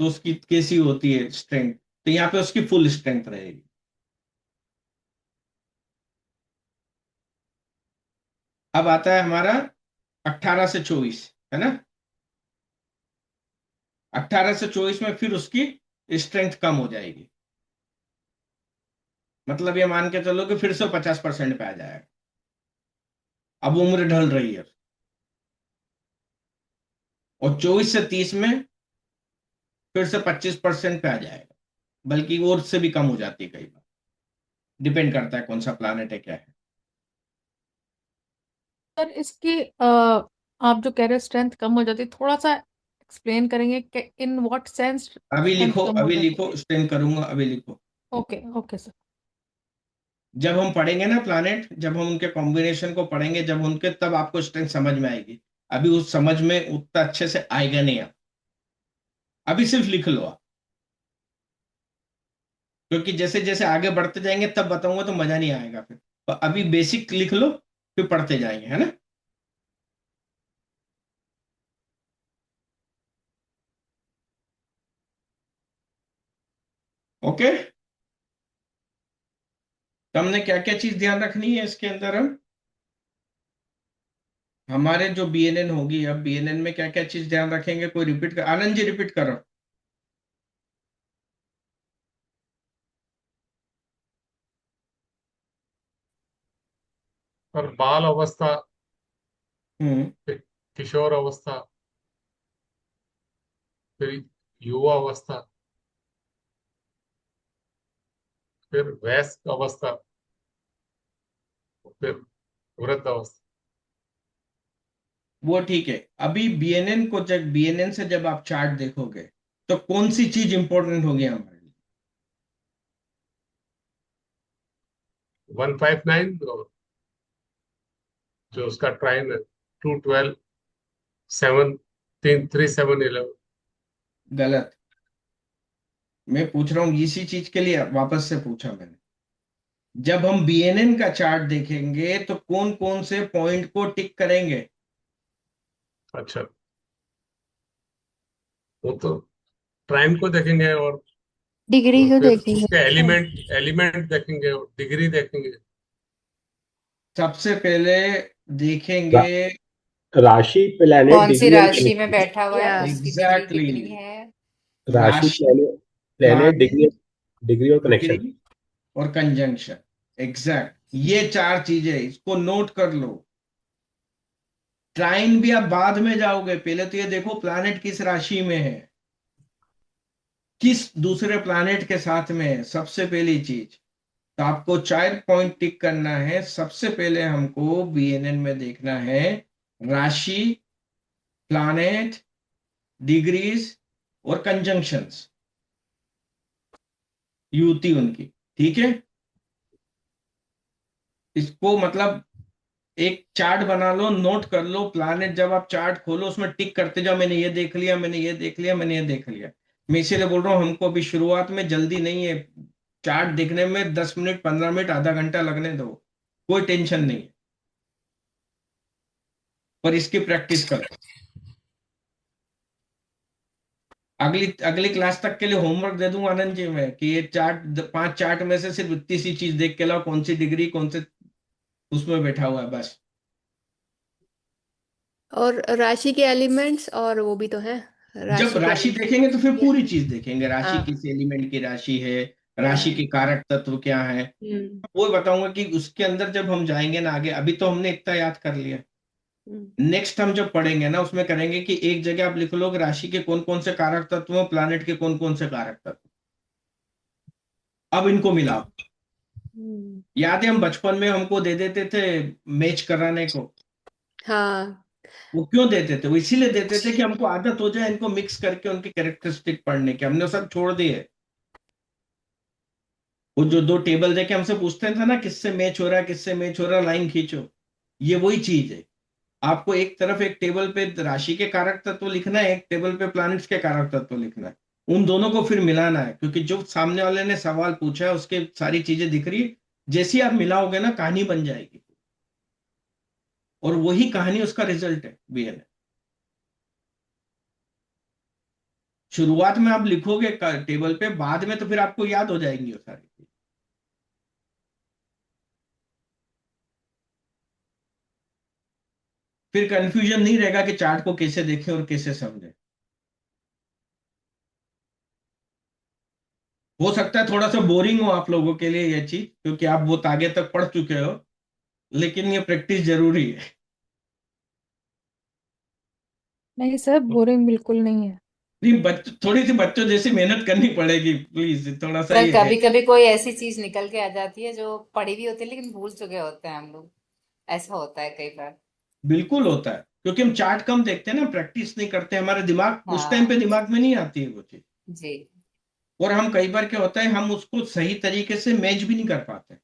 तो उसकी कैसी होती है स्ट्रेंथ। तो यहाँ पे उसकी फुल स्ट्रेंथ रहेगी। अब आता है हमारा 18 से 24, है ना। 18 से 24 में फिर उसकी स्ट्रेंथ कम हो जाएगी, मतलब ये मान के चलो कि फिर से 50% पे आ जाएगा। अब उम्र ढल रही है, और 24 से 30 में फिर से 25% पे आ जाएगा, बल्कि वो उससे भी कम हो जाती है कई बार, डिपेंड करता है कौन सा प्लानेट है क्या है। सर इसकी आप जो कह रहे हैं स्ट्रेंथ कम हो जाती है, थोड़ा सा एक्सप्लेन करेंगे कि इन व्हाट सेंस अभी स्ट्रेंथ लिखो, कम हो अभी जाती लिखो, एक्सप्लेन करूंगा, अभी लिखो। है। Okay okay sir. जब हम पढ़ेंगे ना प्लानेट, जब हम उनके कॉम्बिनेशन को पढ़ेंगे, जब उनके, तब आपको स्ट्रेंथ समझ में आएगी। अभी उस समझ में उतना अच्छे से आएगा नहीं आप, अभी सिर्फ लिख लो आप, क्योंकि जैसे जैसे आगे बढ़ते जाएंगे तब बताऊंगा तो मजा नहीं आएगा फिर। तो अभी बेसिक लिख लो, फिर पढ़ते जाएंगे, है ना। ओके, तो हमने क्या क्या चीज ध्यान रखनी है इसके अंदर। हम हमारे जो बीएनएन होगी, अब बीएनएन में क्या क्या चीज ध्यान रखेंगे, कोई रिपीट कर, आनंद जी रिपीट करो। और बाल अवस्था, हम्म। फिर किशोर अवस्था, फिर युवा अवस्था, फिर वयस्क अवस्था, फिर वृद्ध अवस्था। वो ठीक है। अभी बीएनएन को, जब बीएनएन से जब आप चार्ट देखोगे, तो कौन सी चीज इंपॉर्टेंट होगी हमारे लिए। 159, और जो उसका ट्राइन है 212, 7, 3, 3, 7, 11। गलत। मैं पूछ रहा हूँ इसी चीज के लिए वापस से पूछा मैंने। जब हम बीएनएन का चार्ट देखेंगे तो कौन कौन से पॉइंट को टिक करेंगे। अच्छा, वो तो ट्राइन को देखेंगे, डिग्री और को फिर देखेंगे उसके सर। एलिमेंट देखेंगे, और डिग्री देखेंगे। सबसे पहले देखेंगे। रा, राशि, प्लेनेट, कौन सी डिग्री और राशि में कनेक्शन। बैठा हुआ है, या उसकी डिग्री एग्जैक्टली कितनी exactly। है। राशि, राशि, प्लेनेट, डिग्री, प्लानेट, डिग्री और कनेक्शन। डिग्री और कंजंक्शन। एग्जैक्ट, ये 4 चीजें, इसको नोट कर लो। ट्राइन भी आप बाद में जाओगे, पहले तो ये देखो प्लानेट किस राशि में है, किस दूसरे प्लानेट के साथ में है, सबसे पहली चीज। तो आपको 4 पॉइंट टिक करना है। सबसे पहले हमको बीएनएन में देखना है राशि, प्लानेट, डिग्रीज और कंजंक्शंस, युति उनकी, ठीक है। इसको मतलब एक चार्ट बना लो, नोट कर लो। प्लानेट जब आप चार्ट खोलो, उसमें टिक करते जाओ, मैंने ये देख लिया, मैंने ये देख लिया, मैंने ये देख लिया। मैं इसीलिए बोल रहा हूँ, हमको अभी शुरुआत में जल्दी नहीं है। चार्ट देखने में 10 मिनट, 15 मिनट, आधा घंटा लगने दो, कोई टेंशन नहीं है, पर इसकी प्रैक्टिस करो। अगली अगली क्लास तक के लिए होमवर्क दे दूंगा आनंद जी मैं कि ये चार्ट 5 चार्ट में से सिर्फ इतनी सी चीज देख के लाओ, कौन सी डिग्री कौन से उसमें बैठा हुआ है बस। और राशि के एलिमेंट्स और वो भी तो है, जब राशि के राशि देखेंगे तो फिर एलिमेंट्स। पूरी चीज देखेंगे, राशि हाँ। किस एलिमेंट की राशि है, या। राशि के कारक तत्व क्या है, हम्म। वो बताऊंगा कि उसके अंदर जब हम जाएंगे ना आगे। अभी तो हमने इतना याद कर लिया, नेक्स्ट हम जब पढ़ेंगे ना उसमें करेंगे कि एक जगह आप लिख लो कि राशि के कौन कौन से कारक तत्व हैं, प्लैनेट के कौन कौन से कारक तत्व, अब इनको मिलाओ। याद है हम बचपन में हमको दे देते थे मैच कराने को, हाँ। वो क्यों देते थे? वो इसीलिए देते थे कि हमको आदत हो जाए इनको मिक्स करके उनकी कैरेक्टरिस्टिक पढ़ने की। हमने सब छोड़ दिए। वो जो 2 टेबल देके हमसे पूछते थे ना किससे मैच हो रहा है, किससे मैच हो रहा है, लाइन खींचो, ये वही चीज है। आपको एक तरफ एक टेबल पे राशि के कारक तत्व लिखना है, एक टेबल पे प्लैनेट्स के कारक तत्व लिखना है, उन दोनों को फिर मिलाना है, क्योंकि जो सामने वाले ने सवाल पूछा है उसके सारी चीजें दिख रही है। जैसे ही आप मिलाओगे ना कहानी बन जाएगी, और वही कहानी उसका रिजल्ट है बीएनए। शुरुआत में आप लिखोगे टेबल पे, बाद में तो फिर आपको याद हो जाएंगी वो सारी चीज। फिर कंफ्यूजन नहीं रहेगा कि चार्ट को कैसे देखें और कैसे समझें। हो सकता है थोड़ा सा बोरिंग हो आप लोगों के लिए ये चीज, क्योंकि आप बहुत आगे तक पढ़ चुके हो, लेकिन ये प्रैक्टिस जरूरी है। नहीं सर, बोरिंग बिल्कुल नहीं है। नहीं, थोड़ी सी बच्चों जैसी मेहनत करनी पड़ेगी प्लीज, थोड़ा सा सर ये है। कभी कभी कोई ऐसी चीज निकल के आ जाती है जो पढ़ी भी होती है लेकिन भूल चुके होते हैं हम लोग, ऐसा होता है कई बार। बिल्कुल होता है, क्योंकि हम चार्ट कम देखते हैं ना, प्रैक्टिस नहीं करते, हमारे दिमाग उस टाइम पे हाँ दिमाग में नहीं आती है वो चीज। जी। और हम कई बार क्या होता है हम उसको सही तरीके से मैच भी नहीं कर पाते,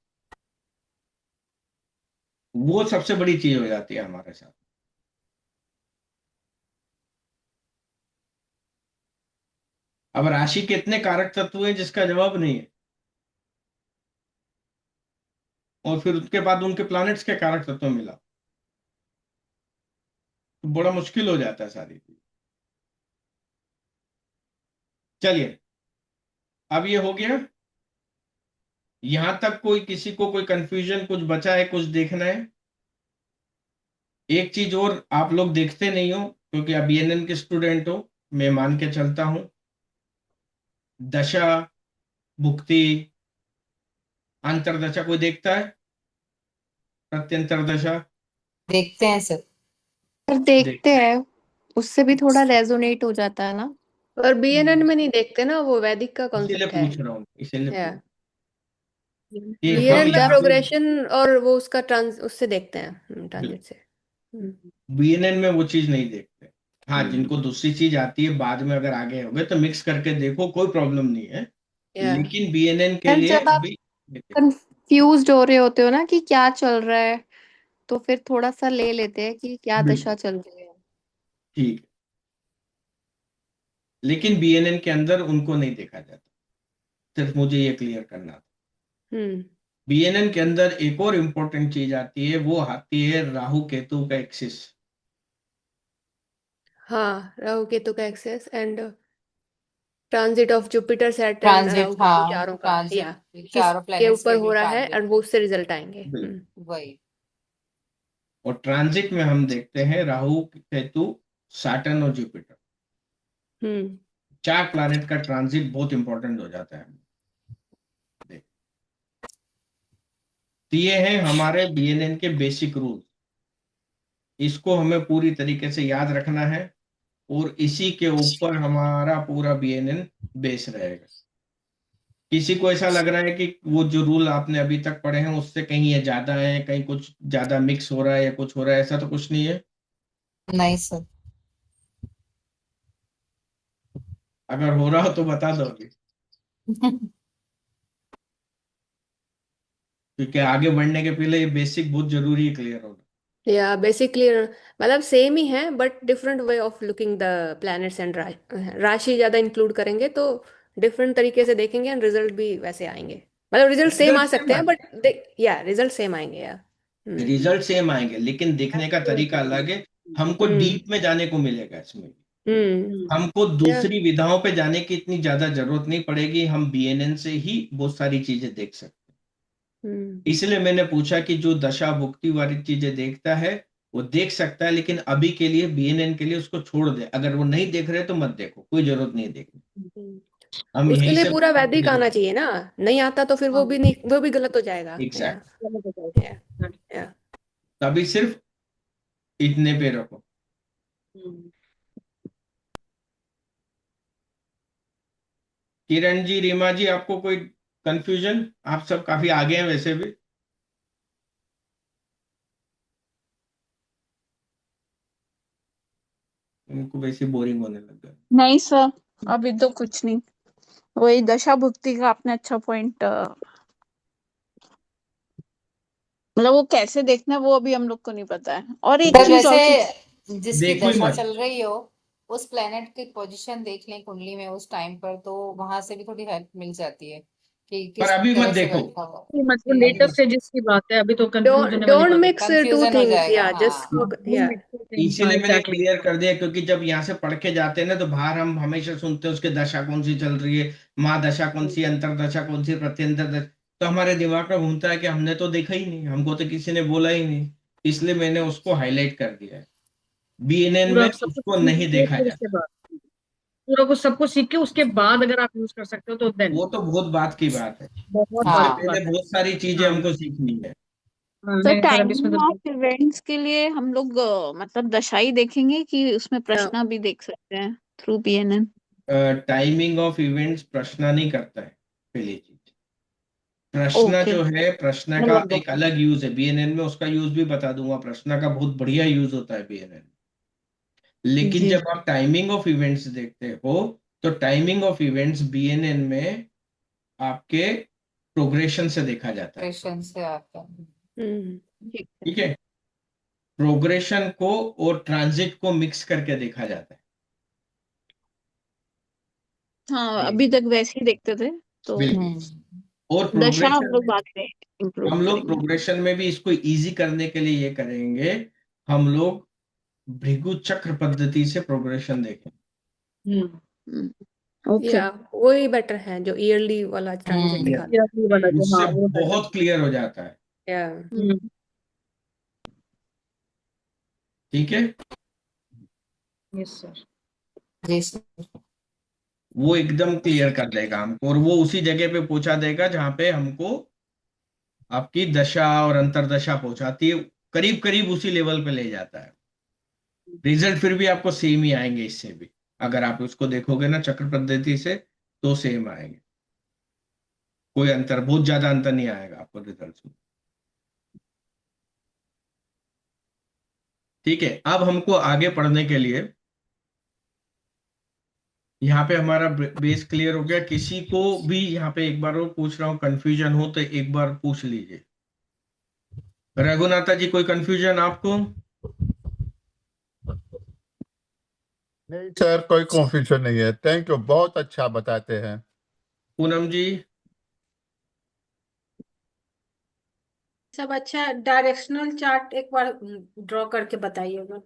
वो सबसे बड़ी चीज हो जाती है हमारे साथ। अब राशि के इतने कारक तत्व हैं जिसका जवाब नहीं है, और फिर उसके बाद उनके प्लैनेट्स के कारक तत्व मिला तो बड़ा मुश्किल हो जाता है सारी चीज। चलिए, अब ये हो गया। यहां तक कोई किसी को कोई कंफ्यूजन कुछ बचा है, कुछ देखना है? एक चीज और आप लोग देखते नहीं हो क्योंकि आप बीएनएन के स्टूडेंट हो, मैं मान के चलता हूं, दशा, भुक्ति, अंतरदशा कोई देखता है? प्रत्यंतर दशा देखते हैं सर। पर देखते देखता है, हैं, उससे भी थोड़ा रेजोनेट हो जाता है ना। और बीएनएन में नहीं देखते ना, वो वैदिक का इसीलिए कॉन्सेप्ट है। पूछ रहा हूँ, इसीलिए या। पूछ कि हम बीएनएन का यहाँ पे प्रोग्रेशन और वो उसका ट्रांस उससे देखते हैं, ट्रांजिट से। बीएनएन में वो चीज नहीं देखते। हाँ, हम्म। जिनको दूसरी चीज आती है बाद में अगर आगे हो गए तो मिक्स करके देखो, कोई प्रॉब्लम नहीं है, या। लेकिन बीएनएन के यार लिए जब आप अभी कंफ्यूज हो रहे होते हो ना कि क्या चल रहा है, तो फिर थोड़ा सा ले लेते हैं कि क्या दशा बिल्कुल चल रही है। ठीक है, लेकिन बीएनएन के अंदर उनको नहीं देखा जाता, सिर्फ मुझे ये क्लियर करना था। हम्म। बीएनएन के अंदर एक और इम्पोर्टेंट चीज आती है, वो आती है राहु केतु का एक्सिस। हाँ, राहु केतु का axis and transit of Jupiter Saturn transit, Rahu Ketu हाँ चारों का, या ट्रांजिट चारों किसके प्लैनेट्स ऊपर के भी हो रहा है, ट्रांजिट। और वो उससे रिजल्ट आएंगे। बिल्कुल। वही। और ट्रांजिट में हम देखते हैं राहु केतु सैटर्न और जुपिटर, हम्म। 4 प्लैनेट का ट्रांजिट बहुत इंपॉर्टेंट हो जाता है। तो ये हैं हमारे बीएनएन के बेसिक रूल, इसको हमें पूरी तरीके से याद रखना है, और इसी के ऊपर हमारा पूरा बीएनएन बेस रहेगा। किसी को ऐसा लग रहा है कि वो जो रूल आपने अभी तक पढ़े हैं उससे कहीं ये ज्यादा है, कहीं कुछ ज्यादा मिक्स हो रहा है या कुछ हो रहा है, ऐसा तो कुछ नहीं है। नहीं सर। अगर हो रहा हो तो बता दो अभी, क्योंकि आगे बढ़ने के पहले ये बेसिक बहुत जरूरी है क्लियर होना। या बेसिकली मतलब सेम ही है, but different way of looking the planets and राशि ज्यादा इंक्लूड करेंगे तो डिफरेंट तरीके से देखेंगे, एंड रिजल्ट भी वैसे आएंगे। मतलब रिजल्ट सेम आ रिजल्ट सेम सकते हैं, आएंगे, बट या रिजल्ट सेम आएंगे, या। हम्म। रिजल्ट सेम आएंगे, लेकिन देखने का तरीका अलग है, हमको हम्म। डीप में जाने को मिलेगा इसमें। हमको या दूसरी विधाओं पे जाने की इतनी ज्यादा जरूरत नहीं पड़ेगी, हम बीएनएन से ही बहुत सारी चीजें देख सकते हैं। इसलिए मैंने पूछा कि जो दशा भुक्ति वाली चीजें देखता है वो देख सकता है, लेकिन अभी के लिए बीएनएन के लिए उसको छोड़ दे। अगर वो नहीं देख रहे तो मत देखो, कोई जरूरत नहीं देखने। हम उसके यहीं लिए से पूरा वैदिक आना चाहिए ना, नहीं आता तो फिर वो भी नहीं, वो भी गलत हो जाएगा। एग्जैक्ट, या या तभी सिर्फ इतने पे रखो। किरण जी, रीमा जी, आपको कोई कंफ्यूजन? आप सब काफी आगे हैं वैसे भी। उनको वैसे बोरिंग होने लग गया। नहीं सर, अभी तो कुछ नहीं। वही दशा भुक्ति का आपने अच्छा पॉइंट, मतलब वो कैसे देखना है वो अभी हम लोग को नहीं पता है। और एक सर चीज और वैसे जिसकी देखो ही दशा मत। चल रही हो उस प्लेनेट की पोजीशन देख लें कुंडली में उस टाइम पर, तो वहां से भी थोड़ी हेल्प मिल जाती है कि पर किस अभी मत तरह से देखो, बैठा हुआ मतलब है। लेटर अभी स्टेजेस की बात है, अभी तो कंफ्यूज होने वाली डोंट बात मिक्स टू कंफ्यूजन हो थिंग्स, जाएगा। या जस्ट हाँ, या है। इसीलिए मैंने एग्जैक्टली। क्लियर कर दिया, क्योंकि जब यहाँ से पढ़ के जाते हैं ना तो बाहर हम हमेशा सुनते हैं उसके दशा कौन सी चल रही है, महादशा कौन सी, अंतरदशा कौन सी, प्रत्यंतर दशा। तो हमारे दिमाग में घूमता है कि हमने तो देखा ही नहीं, हमको तो किसी ने बोला ही नहीं। इसलिए मैंने उसको हाईलाइट कर दिया है, बीएनएन में पूरा सब कुछ उसको सीख नहीं के देखा फिर उसके जाता। बाद, पूरा कुछ सब कुछ सीख के उसके बाद अगर आप यूज कर सकते हो तो देन वो तो बहुत बात की बात है, बहुत इससे बात की हाँ, पहले बात है। बहुत सारी चीजें हाँ हमको सीखनी है। हाँ, सर, नहीं सर अभी इसमें टाइमिंग तो ऑफ इवेंट्स के लिए हम लोग मतलब दशाई देखेंगे कि उसमें या प्रश्न भी देख सकते हैं through BNN? Timing of events प्रश्न नहीं करता है, पहली चीज। प्रश्न ओके, जो है, प्रश्न का मतलब एक अलग यूज है बीएनएन में, उसका यूज भी बता दूंगा। प्रश्न का बहुत बढ़िया यूज होता है बीएनएन। लेकिन जी। जब आप टाइमिंग ऑफ इवेंट्स देखते हो तो टाइमिंग ऑफ इवेंट्स बीएनएन में आपके प्रोग्रेशन से देखा जाता है। क्वेश्चन से आता है। ठीक है। ठीक है, प्रोग्रेशन को और ट्रांजिट को मिक्स करके देखा जाता है। हाँ, ये अभी तक वैसे ही देखते थे तो बिल्कुल। और दशा हम प्रोग्रेशन लोग में बाद में इंक्लूड हम लोग करेंगे। प्रोग्रेशन में भी इसको इजी करने के लिए ये करेंगे, हम लोग भृगु चक्र पद्धति से प्रोग्रेशन देखें। ओके। या वही बेटर है जो ईयरली वाला ट्रांजिट Yes. दिखाता ये वाला जो, उससे हाँ वो बेटर। बहुत क्लियर हो जाता है। है। या ठीक है, यस सर। जी सर। वो एकदम क्लियर कर देगा हमको, और वो उसी जगह पे पहुंचा देगा जहां पे हमको आपकी दशा और अंतरदशा पहुंचाती है, करीब करीब उसी लेवल पे ले जाता है। रिजल्ट फिर भी आपको सेम ही आएंगे इससे भी, अगर आप उसको देखोगे ना चक्र पद्धति से तो सेम आएंगे। कोई अंतर, बहुत ज्यादा अंतर नहीं आएगा आपको रिजल्ट में। ठीक है, अब हमको आगे पढ़ने के लिए, यहाँ पे हमारा बेस क्लियर हो गया। किसी को भी यहाँ पे एक बार और पूछ रहा हूँ, कंफ्यूजन हो तो एक बार पूछ लीजिए। रघुनाथा जी, कोई कंफ्यूजन आपको? नहीं सर, कोई कंफ्यूजन नहीं है। थैंक यू, बहुत अच्छा बताते हैं। पूनम जी? सब अच्छा। डायरेक्शनल चार्ट एक बार ड्रॉ करके बताइएगा।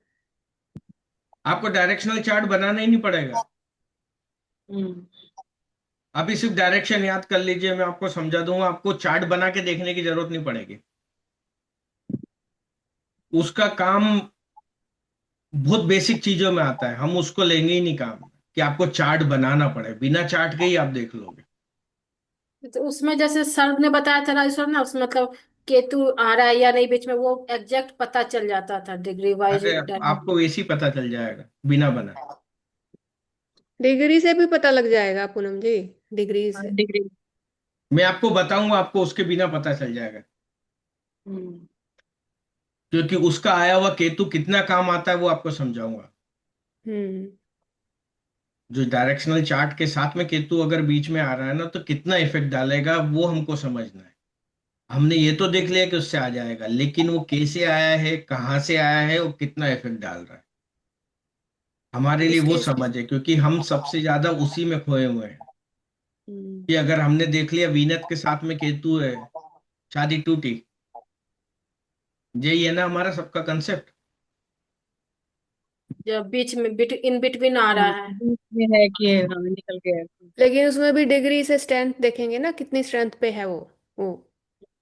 आपको डायरेक्शनल चार्ट बनाना ही नहीं पड़ेगा, अभी सिर्फ डायरेक्शन याद कर लीजिए, मैं आपको समझा दूंगा। आपको चार्ट बना के देखने की जरूरत नहीं पड़ेगी, उसका काम बहुत बेसिक चीजों में आता है, हम उसको लेंगे ही नहीं काम कि आपको चार्ट बनाना पड़े। बिना चार्ट के ही आप देख लोगे। तो उसमें जैसे सर ने बताया था ना सर ना, उसमें मतलब केतु आ रहा है या नहीं बीच में, वो एग्जैक्ट पता चल जाता था डिग्री वाइज। अरे आपको वैसे ही पता चल जाएगा बिना बनाए। डिग्री से भी पता लग जाएगा पूनम जी, डिग्री से। डिग्री। मैं आपको बताऊंगा, आपको उसके बिना पता चल जाएगा, क्योंकि उसका आया हुआ केतु कितना काम आता है वो आपको समझाऊंगा। हम्म जो डायरेक्शनल चार्ट के साथ में केतु अगर बीच में आ रहा है ना तो कितना इफेक्ट डालेगा वो हमको समझना है। हमने ये तो देख लिया कि उससे आ जाएगा, लेकिन वो कैसे आया है, कहाँ से आया है, वो कितना इफेक्ट डाल रहा है, हमारे लिए वो इसके समझ है। क्योंकि हम सबसे ज्यादा उसी में खोए हुए हैं हम्म कि अगर हमने देख लिया वीनत के साथ में केतु है, शादी टूटी। यही है ना हमारा सबका कंसेप्ट। जब बीच में इन बिटवीन आ रहा है। बीच में है कि हाँ निकल गया है। लेकिन उसमें भी डिग्री से स्ट्रेंथ देखेंगे ना, कितनी स्ट्रेंथ पे है वो।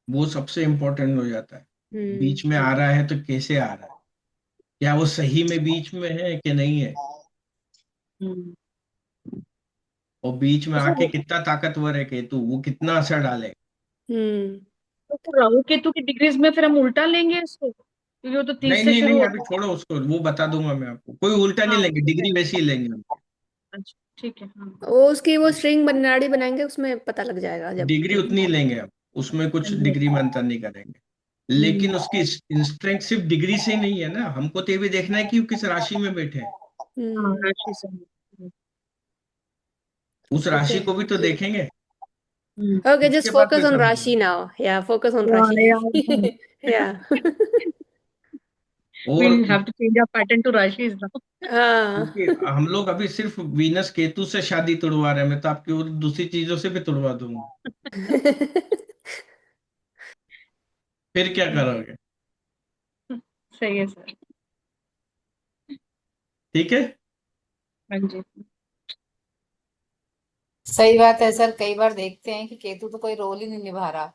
वो सबसे इम्पोर्टेंट हो जाता है। बीच में आ हम्म। रहा है तो कैसे आ रहा है, क्या वो सही में बीच में है कि नहीं है, हम्म। और बीच में तो आके सर कितना ताकतवर है केतु, वो कितना असर डाले। हम्म। तो फिर राहु केतु की डिग्रीज में फिर हम उल्टा लेंगे इसको, क्योंकि वो तो 30 नहीं से नहीं शुरू नहीं, अभी होता है। छोड़ो उसको, वो बता दूंगा मैं आपको, कोई उल्टा नहीं हाँ लेंगे, वो है। डिग्री वैसी ही लेंगे हम। अच्छा ठीक है हाँ। वो उसकी वो स्ट्रिंग नाड़ी बनाएंगे, उसमें पता लग जाएगा जब डिग्री देखेंगे। उतनी ही लेंगे हम, उसमें कुछ समझे। डिग्री में अंतर नहीं करेंगे। हम्म। लेकिन उसकी स्ट्रेंथ सिर्फ डिग्री से ही नहीं है ना, हमको तो ये भी देखना है कि वो किस राशि में बैठे हैं, हाँ हम्म। राशि से उस राशि ओके। को भी तो देखेंगे, हम्म। ओके, उसके जस्ट बाद फोकस फिर ऑन समझेंगे। राशि नाउ, या फोकस ऑन Yeah, राशि। yeah. या। और We'll have to change our pattern to Rashis now. हाँ। क्योंकि हम लोग अभी सिर्फ वीनस केतु से शादी तुड़वा रहे हैं, मैं तो आपकी और दूसरी चीजों से भी तुड़वा दूंगा, फिर क्या करोगे। सही है सर। ठीक है। हाँ जी। सही बात है सर, कई बार देखते हैं कि केतु तो कोई रोल ही नहीं निभा रहा,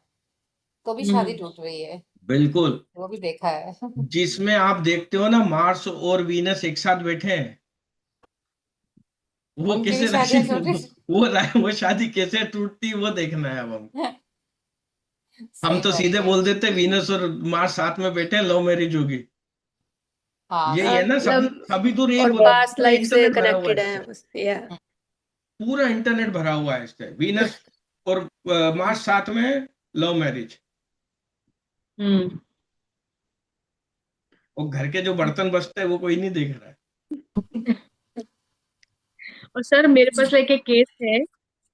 तो भी शादी हम्म। टूट रही है। बिल्कुल। वो भी देखा है। जिसमें आप देखते हो ना मार्स और वीनस एक साथ बैठे हैं, वो उनकी भी कैसे राशि, शादियां टूट रही। वो शादी कैसे टूटती वो देखना है अब हम। हम सही तो बात सीधे है। बोल देते वीनस और मार्स साथ में बैठे हैं, लव मैरिज होगी। हाँ यही है सर। ना, सभी मतलब सभी तो यही और बोलते हैं, पास्ट पूरा लाइफ से इंटरनेट भरा हुआ है कनेक्टेड है इससे, बस, या। पूरा इंटरनेट भरा हुआ है इससे, वीनस और मार्स साथ में लव मैरिज। हम्म। और घर के जो बर्तन बचते हैं वो कोई नहीं देख रहा है। और सर मेरे पास लाइक एक केस है,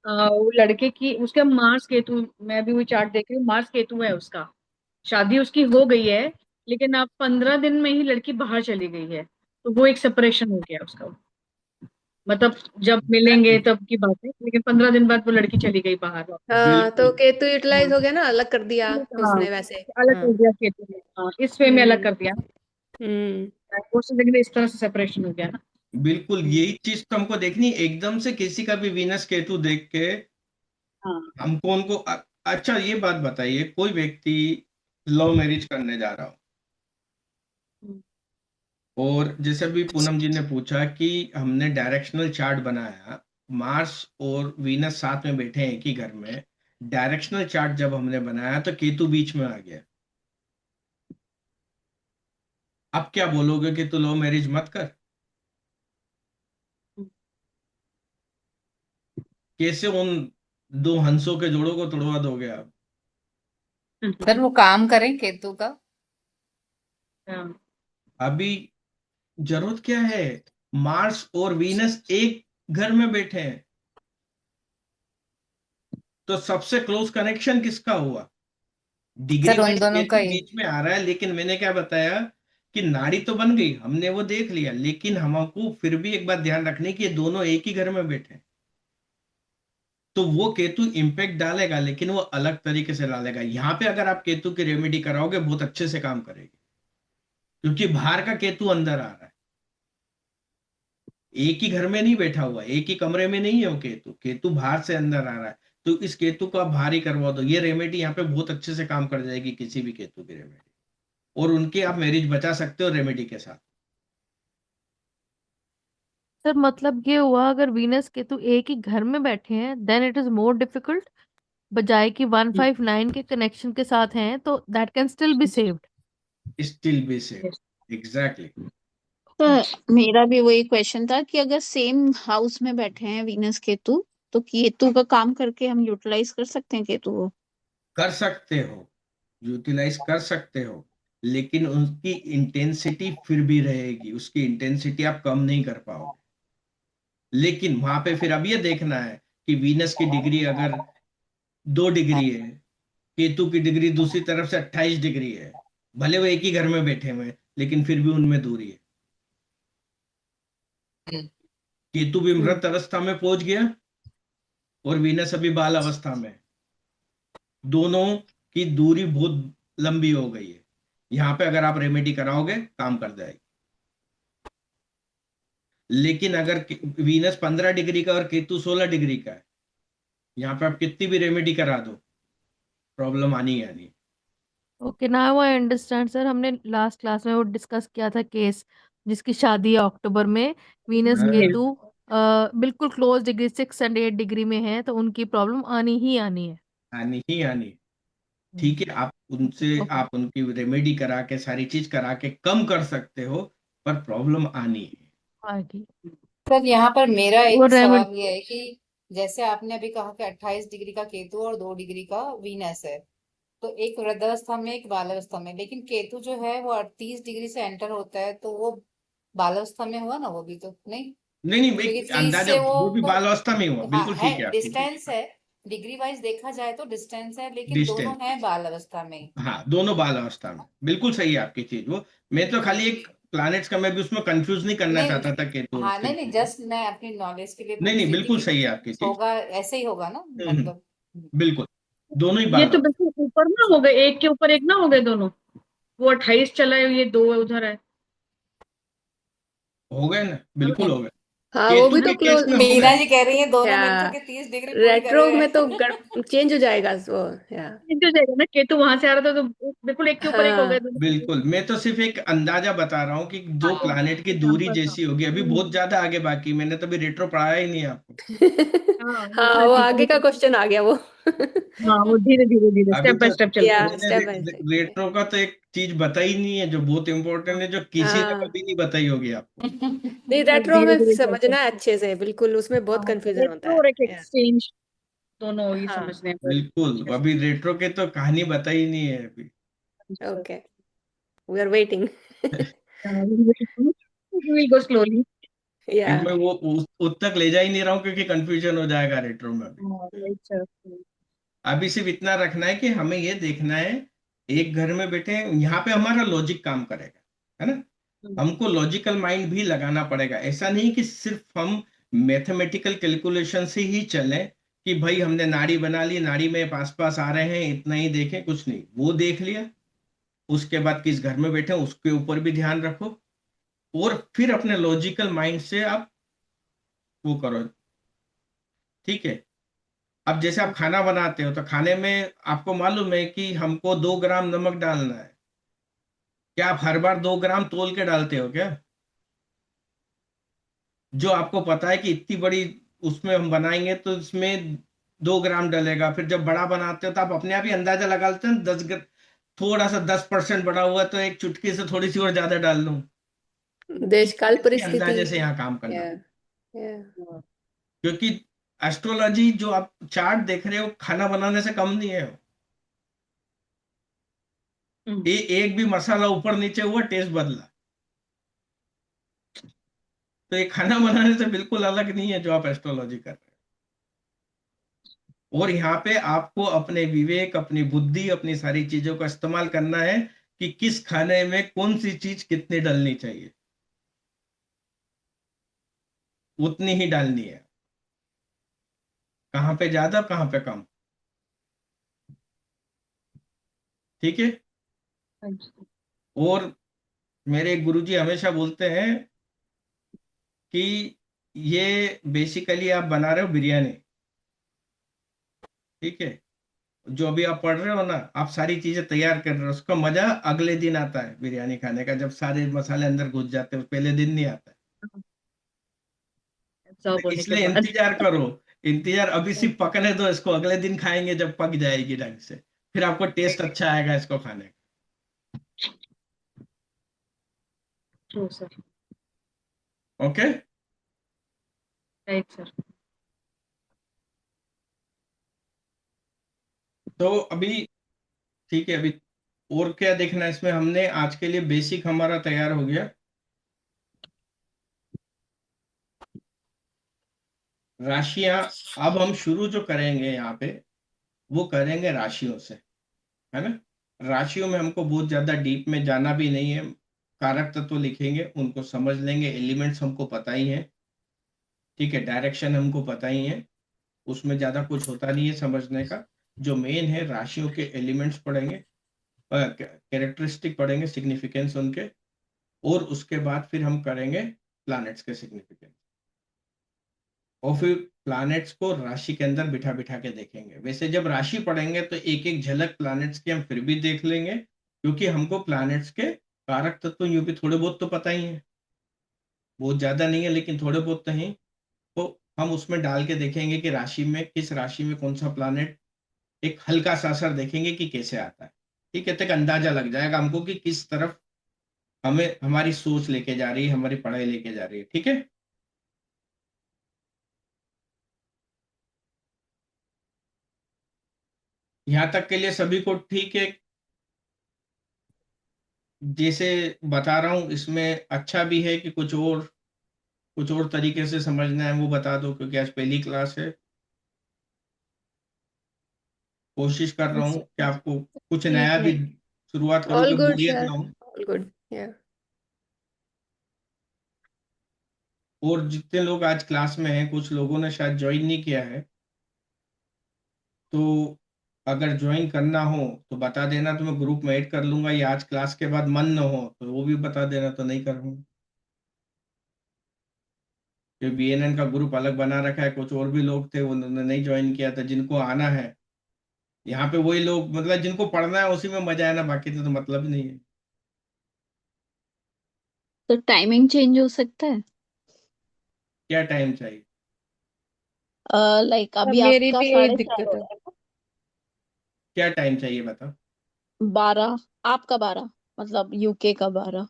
वो लड़के की उसका मार्स केतु, मैं भी वही चार्ट देख रही हूँ, मार्स केतु है उसका। शादी उसकी हो गई है, लेकिन अब 15 दिन में ही लड़की बाहर चली गई है, तो वो एक सेपरेशन हो गया उसका। मतलब जब मिलेंगे Exactly. तब की बात है, लेकिन 15 दिन बाद वो लड़की चली गई बाहर वापस। हाँ, तो बिल्कुल। केतु यूटिलाइज हाँ। हो गया ना, अलग कर दिया हाँ उसने वैसे। अलग हाँ। कर दिया केतु ने, हाँ इस वे में अलग हम्म। कर दिया। हम्म। वो से लेकिन इस तरह से सेपरेशन हो गया ना। बिल्कुल यही चीज तो हमको देखनी, एकदम से किसी का भी वीनस केतु देख के हाँ। हमको उनको अच्छा ये बात बताइए, कोई व्यक्ति लव मैरिज करने जा रहा हो, हम्म। और जैसे अभी पूनम जी ने पूछा कि हमने डायरेक्शनल चार्ट बनाया, मार्स और वीनस साथ में बैठे हैं एक ही घर में, डायरेक्शनल चार्ट जब हमने बनाया तो केतु बीच में आ गया। अब क्या बोलोगे कि तू लव मैरिज मत कर, कैसे उन दो हंसों के जोड़ों को तोड़वा दोगे आप। सर वो काम करें केतु का। हाँ। अभी जरूरत क्या है, मार्स और वीनस एक घर में बैठे हैं, तो सबसे क्लोज कनेक्शन किसका हुआ। डिग्री सर उन वाइज दोनों का केतु ही। बीच में आ रहा है, लेकिन मैंने क्या बताया कि नाड़ी तो बन गई, हमने वो देख लिया, लेकिन हमको फिर भी एक बात ध्यान रखनी कि ये दोनों एक ही घर में बैठे हैं। तो वो केतु इम्पैक्ट डालेगा, लेकिन वो अलग तरीके से डालेगा। यहाँ पे अगर आप केतु की रेमेडी कराओगे बहुत अच्छे से काम करेगी, क्योंकि बाहर का केतु अंदर आ रहा है, एक ही घर में नहीं बैठा हुआ, एक ही कमरे में नहीं है वो केतु, केतु बाहर से अंदर आ रहा है। तो इस केतु को आप बाहर ही करवा दो, ये रेमेडी यहाँ पे बहुत अच्छे से काम कर जाएगी, किसी भी केतु की रेमेडी, और उनकी आप मैरिज बचा सकते हो रेमेडी के साथ। सर मतलब ये हुआ, अगर वीनस केतु एक ही घर में बैठे हैं then it is more difficult, बजाय कि 159 के कनेक्शन के साथ हैं तो that can still be saved. Still be save, exactly. तो मेरा भी वही क्वेश्चन था कि अगर सेम हाउस में बैठे हैं वीनस केतु, तो केतु का काम करके हम यूटिलाइज कर सकते हैं केतु को। कर सकते हो, यूटिलाइज कर सकते हो, लेकिन उनकी इंटेंसिटी फिर भी रहेगी, उसकी इंटेंसिटी आप कम नहीं कर पाओगे। लेकिन वहां पे फिर अब ये देखना है कि वीनस की डिग्री अगर 2 डिग्री है, केतु की डिग्री दूसरी तरफ से 28 डिग्री है, भले वो एक ही घर में बैठे हुए हैं लेकिन फिर भी उनमें दूरी है। केतु भी मृत अवस्था में पहुंच गया और वीनस अभी बाल अवस्था में है। दोनों की दूरी बहुत लंबी हो गई है, यहाँ पे अगर आप रेमेडी कराओगे काम कर जाएगी। लेकिन अगर वीनस 15 डिग्री का और केतु 16 डिग्री का है, यहाँ पे आप कितनी भी रेमेडी करा दो, प्रॉब्लम आनी ही आनी है। Okay, now I understand sir. हमने लास्ट क्लास में वो डिस्कस किया था केस जिसकी शादी है अक्टूबर में, वीनस हाँ, केतु बिल्कुल क्लोज डिग्री 6 और 8 डिग्री में है, तो उनकी प्रॉब्लम आनी ही आनी है। आनी ही आनी है। ठीक है, आप उनसे ओके, आप उनकी रेमेडी करा के सारी चीज करा के कम कर सकते हो, पर प्रॉब्लम आनी है। आएगी। सर यहाँ पर मेरा वो एक रेमेडी सवाल ये है कि जैसे आपने अभी कहा कि 28 डिग्री का केतु और 2 डिग्री का वीनस है, तो एक वृद्धावस्था में एक बालावस्था में, लेकिन केतु जो है वो 38 डिग्री से एंटर होता है, तो वो बालावस्था में हुआ ना, वो भी तो नहीं, नहीं नहीं, क्योंकि एक 30 अंदाजा, से वो भी वो बाल अवस्था में हुआ, हाँ बिल्कुल है, ठीक है आपकी डिस्टेंस है, डिग्री वाइज देखा जाए तो डिस्टेंस है, लेकिन दोनों डिस्टेंस। हैं बाल अवस्था में। हाँ, दोनों बाल अवस्था में, बिल्कुल सही है आपकी चीज। वो मैं तो खाली एक प्लैनेट्स का मैं भी उसमें कंफ्यूज नहीं करना नहीं, चाहता था केतु और हाँ, नहीं नहीं, पृथ्वी को। जस्ट मैं अपनी नॉलेज के लिए नहीं पूछ नहीं, रही थी बिल्कुल कि सही है आपकी चीज। होगा ऐसे ही होगा ना, मतलब। बिल्कुल, दोनों ही ये बाल तो बिल्कुल ऊपर ना हो गए, एक के ऊपर एक ना हो गए दोनों। वो 28 चला है, ये 2 उधर है। हो गए ना, बिल्कुल हो गए। हाँ, वो केतु भी के तो केस क्लोज में हो मीना गए। जी कह रही है दोनों या मिलकर के 30 डिग्री पूरी कर रेट्रो रहे में तो हैं। चेंज हो जाएगा वो। या चेंज हो जाएगा ना, केतु वहां से आ रहा था तो बिल्कुल एक के ऊपर एक हो गए हाँ दोनों। बिल्कुल, मैं तो सिर्फ एक अंदाजा बता रहा हूँ कि हाँ, दो तो प्लानेट की दूरी एग्जाम्पल था। जैसी होगी। अभी बहुत ज्यादा आगे बाकी, मैंने तो अभी रेट्रो पढ़ाया ही नहीं है आपको। हाँ, वो हाँ, तो वो ठीक आगे का है। क्वेश्चन आ गया वो। हाँ, वो धीरे धीरे धीरे अभी स्टेप तो बाय स्टेप चलता या है। मैंने स्टेप बाय स्टेप। रेट्रो का तो एक चीज बताई नहीं है जो बहुत इंपॉर्टेंट है, जो किसी ने हाँ, कभी नहीं बताई होगी आपको। नहीं, वो रेट्रो धीरे हमें धीरे चलता समझना है। है अच्छे से, बिल्कुल उसमें बहुत हाँ, कंफ्यूजन होता रेट्रो है। और एक या एक्सचेंज दोनों ही हाँ, समझने हैं पर बिल्कुल, अच्छे से। अभी रेट्रो के तो कहानी बताई नहीं है अभी। Okay, we are waiting. Will go slowly. या मैं वो उस तक ले जा ही नहीं रहा हूँ क्योंकि कंफ्यूजन हो जाएगा रेट्रो में अभी। अभी सिर्फ इतना रखना है कि हमें ये देखना है, एक घर में बैठे हैं, यहाँ पे हमारा लॉजिक काम करेगा, है ना। हमको लॉजिकल माइंड भी लगाना पड़ेगा। ऐसा नहीं कि सिर्फ हम मैथमेटिकल कैलकुलेशन से ही चलें कि भाई हमने नाड़ी बना ली, नाड़ी में पास पास आ रहे हैं, इतना ही देखें, कुछ नहीं, वो देख लिया। उसके बाद किस घर में बैठे हैं उसके ऊपर भी ध्यान रखो, और फिर अपने लॉजिकल माइंड से आप वो करो। ठीक है। अब जैसे आप खाना बनाते हो तो खाने में आपको मालूम है कि हमको 2 ग्राम नमक डालना है। क्या आप हर बार 2 ग्राम तोल के डालते हो क्या? जो आपको पता है कि इतनी बड़ी उसमें हम बनाएंगे तो इसमें 2 ग्राम डलेगा, फिर जब बड़ा बनाते हो तो आप अपने आप ही अंदाजा लगा लेते हैं, थोड़ा सा 10% बड़ा हुआ तो एक चुटकी से थोड़ी सी और ज्यादा डाल लूं। देश इस काल तरह के परिस्थिति। अंदाजे से यहाँ काम करना, या या क्योंकि एस्ट्रोलॉजी जो आप चार्ट देख रहे हो खाना बनाने से कम नहीं है। एक भी मसाला ऊपर नीचे हुआ टेस्ट बदला, तो ये खाना बनाने से बिल्कुल अलग नहीं है जो आप एस्ट्रोलॉजी कर रहे हो। और यहाँ पे आपको अपने विवेक, अपनी बुद्धि, अपनी सारी चीजों का इस्तेमाल करना है कि किस खाने में कौन सी चीज कितनी डलनी चाहिए, उतनी ही डालनी है। कहाँ पे ज्यादा, कहाँ पे कम। ठीक है। और मेरे गुरुजी हमेशा बोलते हैं कि ये बेसिकली आप बना रहे हो बिरयानी। ठीक है। जो अभी आप पढ़ रहे हो ना, आप सारी चीजें तैयार कर रहे हो, उसका मजा अगले दिन आता है बिरयानी खाने का, जब सारे मसाले अंदर घुस जाते हैं, पहले दिन नहीं आता है। सब होने के इसलिए बाद। इंतजार करो, इंतजार अभी सिर्फ पकने दो इसको, अगले दिन खाएंगे जब पक जाएगी ढंग से, फिर आपको टेस्ट अच्छा आएगा इसको खाने का। True sir. Okay. Right sir. तो अभी ठीक है, अभी और क्या देखना है इसमें, हमने आज के लिए बेसिक हमारा तैयार हो गया। राशियां, अब हम शुरू जो करेंगे यहाँ पे वो करेंगे राशियों से, है ना। राशियों में हमको बहुत ज्यादा डीप में जाना भी नहीं है। कारक तत्व लिखेंगे, उनको समझ लेंगे, एलिमेंट्स हमको पता ही है। ठीक है, डायरेक्शन हमको पता ही है, उसमें ज्यादा कुछ होता नहीं है समझने का। जो मेन है राशियों के एलिमेंट्स पढ़ेंगे, कैरेक्टरिस्टिक पढ़ेंगे, सिग्निफिकेंस उनके, और उसके बाद फिर हम करेंगे प्लैनेट्स के सिग्निफिकेंस, और फिर प्लैनेट्स को राशि के अंदर बिठा बिठा के देखेंगे। वैसे जब राशि पढ़ेंगे तो एक एक झलक प्लैनेट्स की हम फिर भी देख लेंगे, क्योंकि हमको प्लैनेट्स के कारक तत्व यूं भी थोड़े बहुत तो पता ही है, बहुत ज्यादा नहीं है लेकिन थोड़े बहुत तो हैं। तो हम उसमें डाल के देखेंगे कि राशि में, किस राशि में कौन सा प्लैनेट, एक हल्का सा असर देखेंगे कि कैसे आता है। ठीक है, तो एक अंदाजा लग जाएगा हमको कि किस तरफ हमें हमारी सोच लेके जा रही है, हमारी पढ़ाई लेके जा रही है। ठीक है, यहाँ तक के लिए सभी को ठीक है? जैसे बता रहा हूँ इसमें अच्छा भी है कि कुछ और तरीके से समझना है वो बता दो, क्योंकि आज पहली क्लास है। कोशिश कर रहा हूँ कि आपको कुछ ठीक नया भी है, शुरुआत करूँ ऑल कि गुड बोरियत सर, ना हो। ऑल गुड, या और जितने लोग आज क्लास में हैं, कुछ लोगों ने शायद ज्वाइन नहीं किया है, तो अगर ज्वाइन करना हो तो बता देना, तो मैं ग्रुप में ऐड कर लूंगा, या आज क्लास के बाद मन न हो तो वो भी बता देना, तो नहीं करूँगा। कि BNN का ग्रुप अलग बना रखा है, कुछ और भी लोग थे उन्होंने नहीं ज्वाइन किया था। जिनको आना है यहाँ पे वही लोग, मतलब जिनको पढ़ना है उसी में मजा है ना, बाकी तो मतलब ही नहीं है। तो टाइमिंग चेंज हो सकता है? क्या टाइम चाहिए? लाइक अब अभी मेरी आपका भी यही 4:30 दिक्कत हो है। रहा है क्या टाइम चाहिए बताओ? ना, 12, आपका 12, मतलब यूके का 12,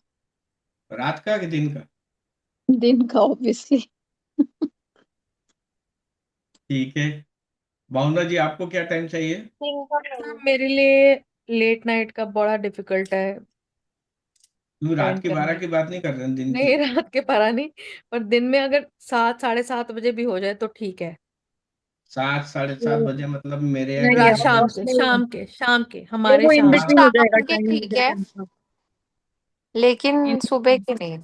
रात का कि दिन का? दिन का ऑब्वियसली। ठीक है, भावना जी आपको क्या टाइम चाहिए? सर मेरे लिए लेट नाइट का बड़ा डिफिकल्ट है तुम रात अटेंड के 12 करना। की बात नहीं कर रहे हैं, दिन की? नहीं, रात के 12 नहीं, पर दिन में अगर 7 7:30 बजे भी हो जाए तो ठीक है। 7 7:30 वो बजे मतलब मेरे यहाँ नहीं क्या यार, है? शाम के, वो हमारे वो इन शाम हाँ, के। बिटवीन हो जाएगा शाम के टाइम, ठीक है, टाइम का। लेकिन इन सुबह के नहीं।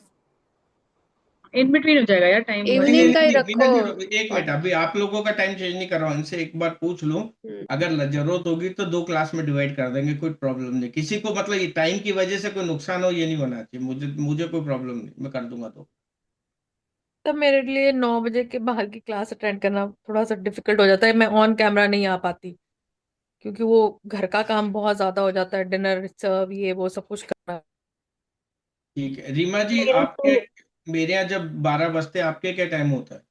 इन बिटवीन हो जाएगा यार टाइम नहीं बस। नहीं इवनिंग का ही नहीं मीना रखो। जी एक मिनट, अभी आप लोगों का टाइम चेंज नहीं कर रहा हूँ, इनसे एक बार पूछ लो। हम्म, अगर जरूरत होगी तो 2 क्लास में डिवाइड कर देंगे, कोई प्रॉब्लम नहीं। किसी को मतलब ये टाइम की वजह से कोई नुकसान हो ये नहीं होना चाहिए, मुझे मुझे कोई प्रॉब्लम नहीं, मैं कर दूंगा। तो तब मेरे लिए 9 बजे के बाहर की क्लास अटेंड करना थोड़ा सा डिफिकल्ट हो जाता है, मैं ऑन कैमरा नहीं आ पाती, क्योंकि वो घर का काम बहुत ज्यादा हो जाता है, डिनर सर्व ये वो सब कुछ करना। ठीक है, रीमा जी मेरे आपके, तो मेरे यहाँ जब 12 बजते हैं, आपके क्या टाइम होता है?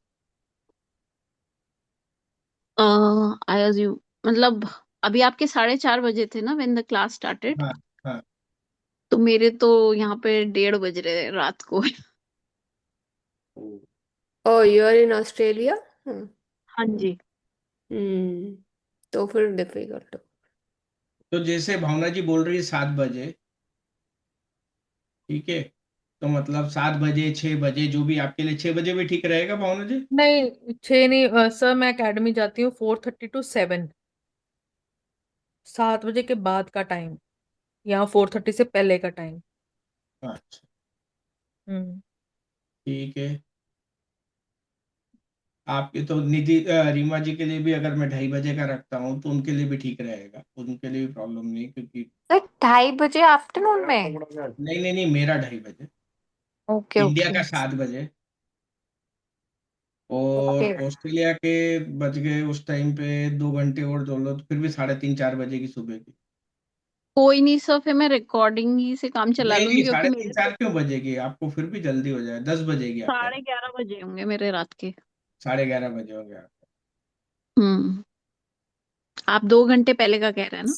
आई अज्यूम, मतलब अभी आपके 4:30 बजे थे ना व्हेन द क्लास स्टार्टेड, हाँ हाँ। तो मेरे तो यहाँ पे 1:30 बज रहे हैं रात को। ओ यू आर इन ऑस्ट्रेलिया। हम्म, हाँ जी। हम्म, तो फिर डिफिकल्ट। तो जैसे भावना जी बोल रही है 7 बजे, ठीक है, तो मतलब 7 बजे 6 बजे, जो भी आपके लिए 6 बजे भी ठीक रहेगा भावना जी? नहीं, 6 नहीं सर, मैं एकेडमी जाती हूँ 4:30 to 7, 7 बजे के बाद का टाइम, यहाँ 4:30 से पहले का टाइम। अच्छा, हम्म। ठीक है। आपके तो निधि रीमा जी के लिए भी अगर मैं 2:30 बजे का रखता हूँ तो उनके लिए भी ठीक रहेगा, उनके लिए भी प्रॉब्लम नहीं, क्योंकि 2:30 बजे आफ्टरनून में? नहीं नहीं नहीं, मेरा 2:30 बजे, ओके इंडिया ओके का 7 बजे, और ओके। ऑस्ट्रेलिया के बज गए उस टाइम पे 2 घंटे और जोड़ लो तो फिर भी 3:30 4 बजे की सुबह की। कोई नहीं सर, फिर मैं रिकॉर्डिंग ही से काम चला नहीं नहीं, लूंगी, क्योंकि 3:30 मेरे 4 तो क्यों बजेगी? आपको फिर भी जल्दी हो जाए, 10 बजेगी आपके यहाँ। 11:30 बजे होंगे मेरे रात के। 11:30 बजे हो गया। हम्म। आप 2 घंटे पहले का कह रहे हैं ना?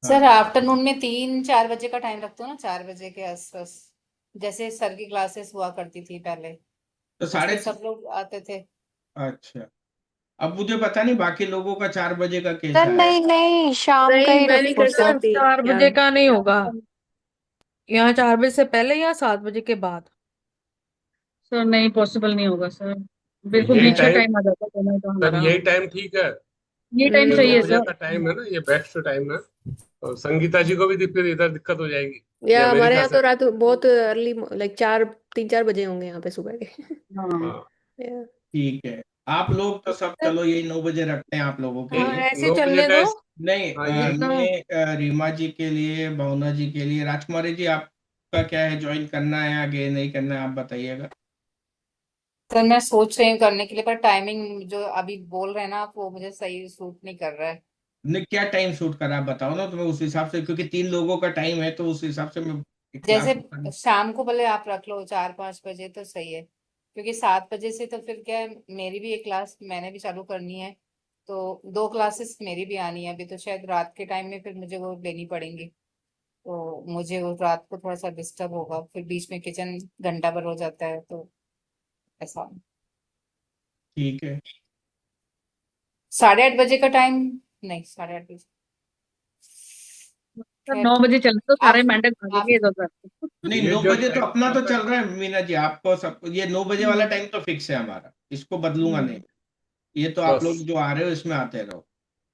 सर हाँ, आफ्टरनून में 3 4 बजे का टाइम रखते हो ना, 4 बजे के आसपास, जैसे सर की क्लासेस हुआ करती थी पहले, तो उसमें साढ़े, सब लोग आते थे। अच्छा, अब मुझे पता नहीं बाकी लोगों का 4 बजे का सर कैसा है। नहीं नहीं, शाम का नहीं, ही मैं नहीं रखो कर सर। सर सकती 4 यार। बजे का नहीं होगा, यहाँ 4 बजे से पहले या 7 बजे के बाद। सर नहीं, पॉसिबल नहीं होगा सर, तो बिल्कुल यही बीच का हम्म, टाइम, टाइम आ जाता है दोनों का सर हमारा। यही टाइम ठीक है। ये टाइम ये सही दो है बजे सर। का टाइम है ना, ये बेस्ट टाइम है। और संगीता जी को भी फिर इधर दिक्कत हो जाएगी, ये या हमारे अमेरिका यहाँ से। तो रात बहुत अर्ली, लाइक 3 4 बजे होंगे यहाँ पे सुबह के। हाँ। हाँ, या ठीक है, आप लोग तो सब सर, चलो यही 9 बजे रखते हैं आप लोगों के हाँ लिए। ऐसे 9 बजे चलने का दो। नहीं हाँ ये जितना मैं रीमा जी के लिए, भावना जी के लिए, राजकुमारी जी आपका क्या है, ज्वाइन करना है आगे नहीं करना है, आप बताइएगा। सर मैं सोच रही हूँ करने के लिए, पर टाइमिंग जो अभी बोल रहे हैं ना आप, वो मुझे सही सूट नहीं कर रहा है। ने क्या टाइम शूट करा आप बताओ ना, तो मैं उस हिसाब से, क्योंकि 3 लोगों का टाइम है तो उस हिसाब से मैं एक जैसे क्लास करना। शाम को भले आप रख लो 4-5 बजे तो सही है, क्योंकि 7 बजे से तो फिर क्या है, मेरी भी एक क्लास मैंने भी चालू करनी है, तो 2 क्लासेस मेरी भी आनी है अभी, तो शायद रात के टाइम में फिर मुझे वो लेनी पड़ेंगी, तो मुझे वो रात को थोड़ा सा डिस्टर्ब होगा, फिर बीच में किचन घंटा भर हो जाता है, तो ऐसा। ठीक है। 8:30 बजे का टाइम, नहीं 8:30 बजे, सर खैर 9 बजे चले तो सारे आप मेंढक आप भागेंगे इधर उधर। नहीं, ये 9 बजे तो टाइम अपना चल तो रहा चल रहा है मीना जी, आपको सब ये 9 बजे वाला हम्म, टाइम तो फिक्स है हमारा, इसको बदलूंगा नहीं। हम्म, ये तो है आप बस। लोग जो आ रहे हो इसमें आते रहो।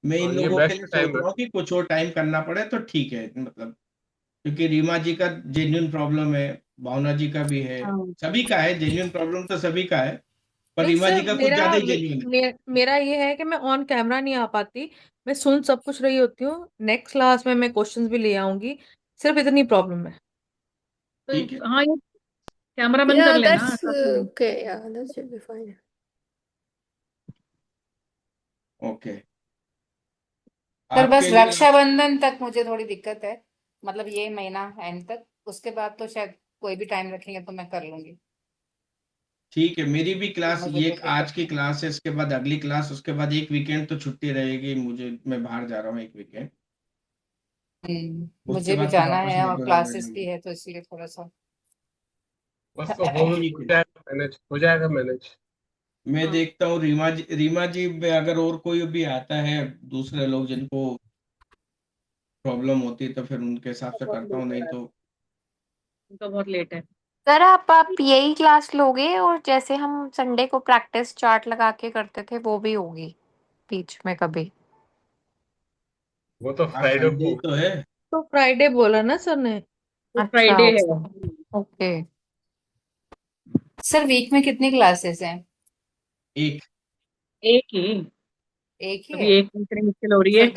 मैं इन ये लोगों के बेस्ट लिए सोच टाइम है। रहा हूँ कि कुछ और टाइम करना पड़े तो ठीक है, मतलब क्योंकि रीमा जी का जेन्युइन प्रॉब्लम है, भावना जी का भी है, हाँ। सभी का है, जेन्युइन प्रॉब्लम तो सभी का है, पर नहीं रीमा सर, जी का कुछ मेरा ज्यादा ही मे, जेन्युइन है। मे, मेरा ये है कि मैं ऑन कैमरा नहीं आ पाती। मैं सुन सब कुछ रही होती हूँ, नेक्स्ट क्लास में मैं क्वेश्चंस भी ले आऊंगी। सिर्फ इतनी प्रॉब्लम है। ठीक है। तो हाँ, ये कैमरा बंद कर Yeah, लेना, that's ऐसा तो नहीं। okay. Yeah, that should be fine. Okay. पर बस आपके लिए रक्षाबंधन तक मुझे थोड़ी दिक्कत है, मतलब ये महीना एंड तक, उसके बाद तो शायद कोई भी टाइम रखेंगे तो मैं कर लूंगी, ठीक है, मेरी भी तो क्लास, मुझे ये कोई दिक्कत आज की नहीं। क्लास है, इसके बाद अगली क्लास, उसके बाद एक वीकेंड तो छुट्टी रहेगी मुझे, मैं बाहर जा रहा हूँ एक वीकेंड, उसके मुझे भी बाद फिर जाना वापस है और रेगुलर में क्लासेस भी रहेंगे। है, तो इसलिए थोड़ा सा बस तो हो ठीक हो है। जाएगा मैनेज, हो जाएगा मैनेज। मैं हाँ, देखता हूँ रीमा जी में अगर और कोई भी आता है, दूसरे लोग जिनको प्रॉब्लम होती है, तो फिर उनके हिसाब तो से बहुत करता लेट हूँ, है नहीं यार, तो। तो बहुत लेट है। सर आप यही क्लास लोगे और जैसे हम संडे को प्रैक्टिस चार्ट लगा के करते थे वो भी होगी बीच में कभी? वो तो आज फ्राइडे संडे को ही तो है। तो फ्राइडे बोला ना सर ने। हाँ, अच्छा, फ्राइडे है। ओके। सर वीक में कितनी क्लासेस हैं? एक। एक ही। एक ही अभी है? एक इतनी मुश्किल हो रही है। फिर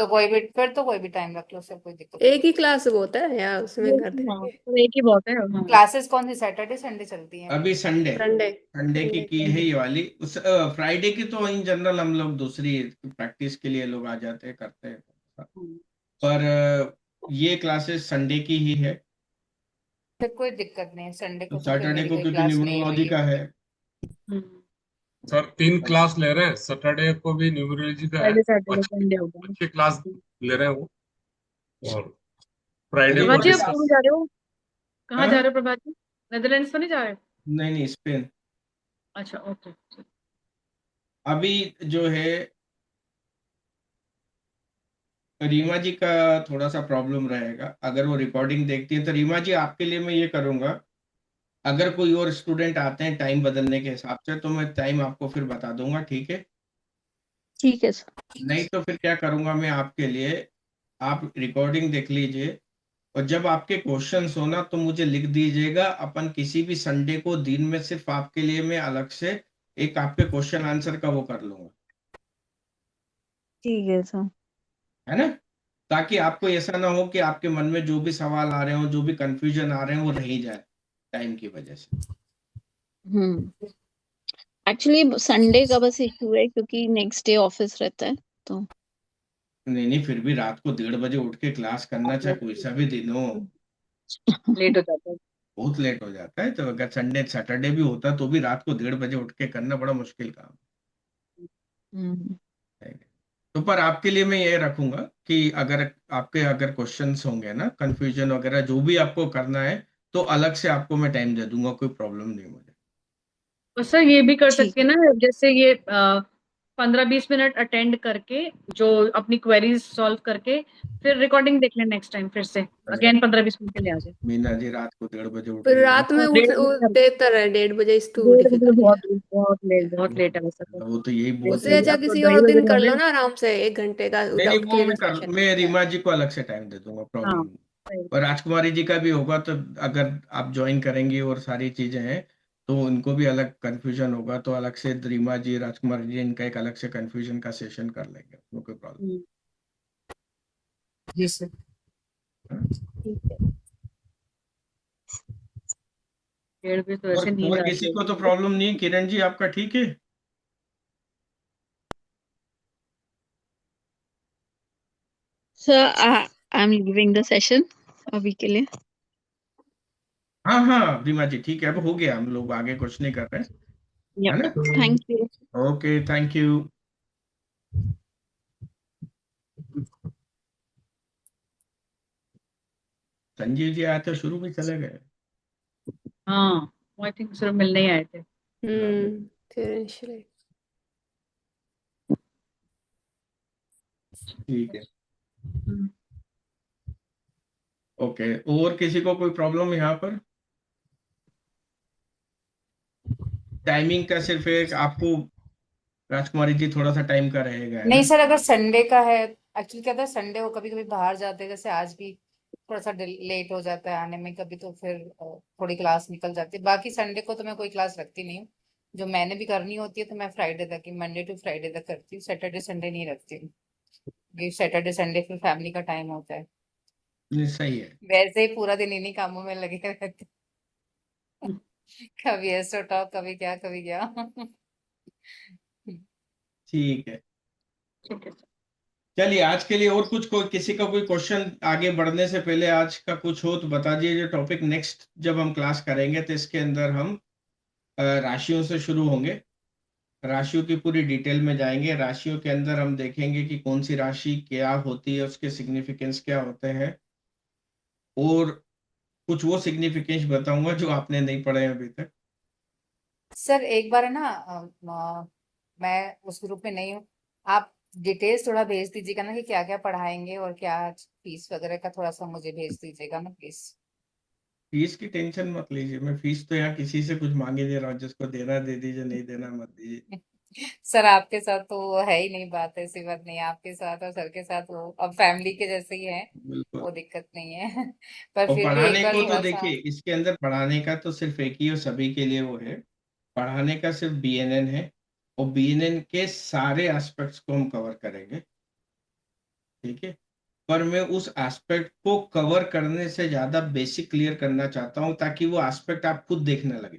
तो कोई भी टाइम रख लो सर, कोई दिक्कत नहीं। एक ही क्लास होता है यार, उसमें एक कर ही, हाँ, देंगे। तो एक ही बहुत है। हाँ। क्लासेस कौन सी सैटरडे संडे चलती हैं? अभी संडे, संडे। संडे संडे की है ये वाली, उस फ्राइडे की तो इन जनरल हम लोग दूसरी प्रैक्टिस के लिए लोग आ जाते हैं, करते हैं, पर ये क्लासेस संडे की ही है। फिर कोई दिक्कत नहीं है, संडे तो को तो फिर सैटरडे मेरी को कोई क्योंकि क्लास नहीं न्यूमरोलॉजी हुई है। का है। हम्म, सर 3 क्लास ले रहे हैं, सैटरडे को भी न्यूमरोलॉजी का है, फ्राइडे और सैटरडे अच्छी संडे हो गया। अच्छी क्लास ले रहे हैं वो, और फ्राइडे को प्रभात जी, आप रीमा, कहाँ डिस्कस। जा रहे हो? कहाँ जा हाँ, रहे हो प्रभात जी? नेदरलैंड्स तो नहीं जा रहे? नहीं नहीं, स्पेन। अच्छा, ओके। अभी जो है रीमा जी का थोड़ा सा प्रॉब्लम रहेगा, अगर वो रिकॉर्डिंग देखती है तो रीमा जी आपके लिए मैं ये करूंगा, अगर कोई और स्टूडेंट आते हैं टाइम बदलने के हिसाब से तो मैं टाइम आपको फिर बता दूंगा, ठीक है? ठीक है सर। नहीं तो फिर क्या करूंगा मैं आपके लिए, आप रिकॉर्डिंग देख लीजिए, और जब आपके क्वेश्चंस हो ना तो मुझे लिख दीजिएगा, अपन किसी भी संडे को दिन में सिर्फ आपके लिए मैं अलग से एक आपके क्वेश्चन आंसर का वो कर लूंगा, ठीक है सर। है ना? ताकि आपको ऐसा ना हो कि आपके मन में जो भी सवाल आ रहे हो, जो भी कंफ्यूजन आ रहे हैं, वो रह ही जाए टाइम की वजह से। एक्चुअली संडे का बस इशू है क्योंकि नेक्स्ट डे ऑफिस रहता है तो। नहीं नहीं, फिर भी रात को 1:30 बजे उठ के क्लास करना, चाहे कोई सा भी दिन हो, लेट हो जाता है। बहुत लेट हो जाता है, तो अगर संडे सैटरडे भी होता तो भी रात को 1:30 बजे उठ के करना बड़ा मुश्किल काम हम्म, है। तो पर आपके लिए मैं ये रखूंगा कि अगर आपके अगर क्वेश्चंस होंगे ना, कंफ्यूजन वगैरह जो भी आपको करना है, तो अलग से आपको मैं टाइम दे दूंगा, कोई प्रॉब्लम नहीं मुझे। और सर ये भी कर ठीक सकते है। हैं ना, जैसे ये 15-20 मिनट अटेंड करके जो अपनी क्वेरीज सॉल्व करके फिर रिकॉर्डिंग देख लें नेक्स्ट टाइम फिर से, अरे अगेन 15-20 मिनट के लिए आ जाए। मीना जी, रात को 1:30 बजे फिर उठेंगे रात में और उठ 1:30 देता रहे, 1:30 बजे इस टू 1:30 डिफिकल्ट। बहुत बहुत लेट है वैसे तो। वो तो यही बहुत बोलते उससे हैं लेट, अच्छा अब तो किसी और 2:30 दिन बजने कर वाले लो हैं। ना, आराम से 1 घंटे का नहीं नहीं, विदाउट वो क्यू सेशन। मैं रीमा जी को अलग से टाइम दे दूंगा, हाँ, प्रॉब्लम। सही। और राजकुमारी जी का भी होगा, तो अगर आप ज्वाइन करेंगी और सारी चीजें हैं, तो उनको भी अलग कंफ्यूजन होगा, तो अलग से रीमा जी, राजकुमारी जी, इनका एक अलग से कंफ्यूजन का सेशन कर लेंगे, उसमें कोई प्रॉब्लम हम्म, जी सर। नहीं है। ठीक है। 1:30 बजे तो ऐसे नींद और आती किसी है। को तो प्रॉब्लम नहीं है? किरण जी आपका ठीक है? Sir I am leaving the session अभी के लिए। हाँ हाँ रीमा जी ठीक है, अब हो गया, हम लोग आगे कुछ नहीं कर रहे हैं, या है ना? Thank you. Okay thank you. Sanjeev ji आए तो शुरू में चले गए। हाँ, वो आई थिंक सर मिलने ही आए थे। फिर initially। ठीक है हम्म। ओके, और किसी को कोई प्रॉब्लम यहाँ पर? टाइमिंग का सिर्फ एक आपको राजकुमारी जी थोड़ा सा टाइम का रहेगा, है नहीं ना? सर, अगर संडे का है, एक्चुअली क्या था, संडे को कभी कभी बाहर जाते हैं, जैसे आज भी थोड़ा सा लेट हो जाता है आने में कभी, तो फिर थोड़ी क्लास निकल जाती है। बाकी संडे को तो मैं कोई क्लास रखती नहीं हूँ। जो मैंने भी करनी होती है तो मैं फ्राइडे तक ही, मंडे टू फ्राइडे तक करती हूँ, सैटरडे संडे नहीं रखती हूँ, क्योंकि सैटरडे संडे फिर फैमिली का टाइम होता है। नहीं, सही है। वैसे ही पूरा दिन इन्हीं कामों में लगे रहते हैं। कभी एस्ट्रो टॉक, कभी क्या कभी क्या। ठीक है ठीक है सर। चलिए, आज के लिए और कुछ कोई किसी का कोई क्वेश्चन आगे बढ़ने से पहले आज का कुछ हो तो बता दीजिए। जो टॉपिक नेक्स्ट जब हम क्लास करेंगे तो इसके अंदर हम राशियों से शुरू होंगे, राशियों की पूरी डिटेल में जाएंगे। राशियों के अंदर हम देखेंगे कि कौन सी राशि क्या होती है, उसके सिग्निफिकेंस क्या होते हैं, और कुछ वो सिग्निफिकेंस बताऊंगा जो आपने नहीं पढ़े हैं अभी तक। सर एक बार है ना, मैं उस ग्रुप में नहीं हूँ, आप डिटेल्स थोड़ा भेज दीजिएगा ना कि क्या क्या पढ़ाएंगे और क्या फीस वगैरह का, थोड़ा सा मुझे भेज दीजिएगा ना प्लीज। फीस की टेंशन मत लीजिए, मैं फीस तो यहाँ किसी से कुछ मांगे नहीं रहा हूँ, जिसको देना दे दीजिए, नहीं देना मत दीजिए। सर आपके साथ तो वो है ही नहीं, बात ऐसी बात नहीं है, आपके साथ और सर के साथ वो अब फैमिली के जैसे ही है, बिल्कुल। वो दिक्कत नहीं है। पर और फिर भी पढ़ाने एक बार को तो थोड़ा सा। देखिए, इसके अंदर पढ़ाने का तो सिर्फ एक ही और सभी के लिए वो है, पढ़ाने का सिर्फ बीएनएन है, और बीएनएन के सारे एस्पेक्ट्स को हम कवर करेंगे, ठीक है? पर मैं उस एस्पेक्ट को कवर करने से ज्यादा बेसिक क्लियर करना चाहता हूं, ताकि वो एस्पेक्ट आप खुद देखने लगे।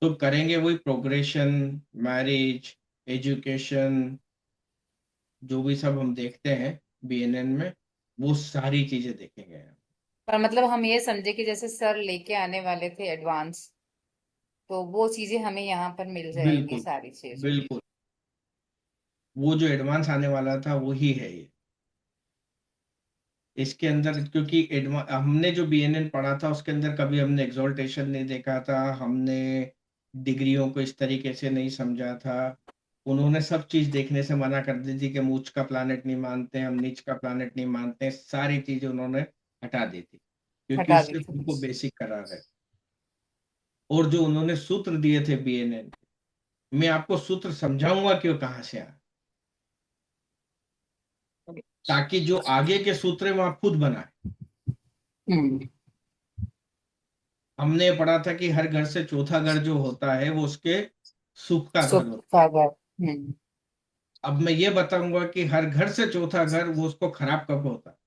तो करेंगे वही प्रोग्रेशन, मैरिज, एजुकेशन, जो भी सब हम देखते हैं बीएनएन में, वो सारी चीजें देखेंगे। पर मतलब हम ये समझे कि जैसे सर लेके आने वाले थे एडवांस, तो वो चीजें हमें यहाँ पर मिल जाएंगी, बिल्कुल सारी चीजें। बिल्कुल, वो जो एडवांस आने वाला था वही है ये इसके अंदर। क्योंकि हमने जो बीएनएन पढ़ा था उसके अंदर कभी हमने एग्जॉल्टेशन नहीं देखा था, हमने डिग्रियों को इस तरीके से नहीं समझा था। उन्होंने सब चीज देखने से मना कर दी थी कि हम उच्च का प्लानेट नहीं मानते, हम नीच का प्लानेट नहीं मानते, सारी चीजें उन्होंने हटा दी थी, क्योंकि हटा दी उससे थी। हमको बेसिक करार है। और जो उन्होंने सूत्र दिए थे बीएनएन, मैं आपको सूत्र समझाऊंगा कि वो कहाँ से आए, ताकि जो आगे के सूत्र है वो आप खुद बनाए। हम्म। हमने पढ़ा था कि हर घर से चौथा घर जो होता है वो उसके सुख का घर सुख होता का घर। है। अब मैं ये बताऊंगा कि हर घर से चौथा घर वो उसको खराब कब होता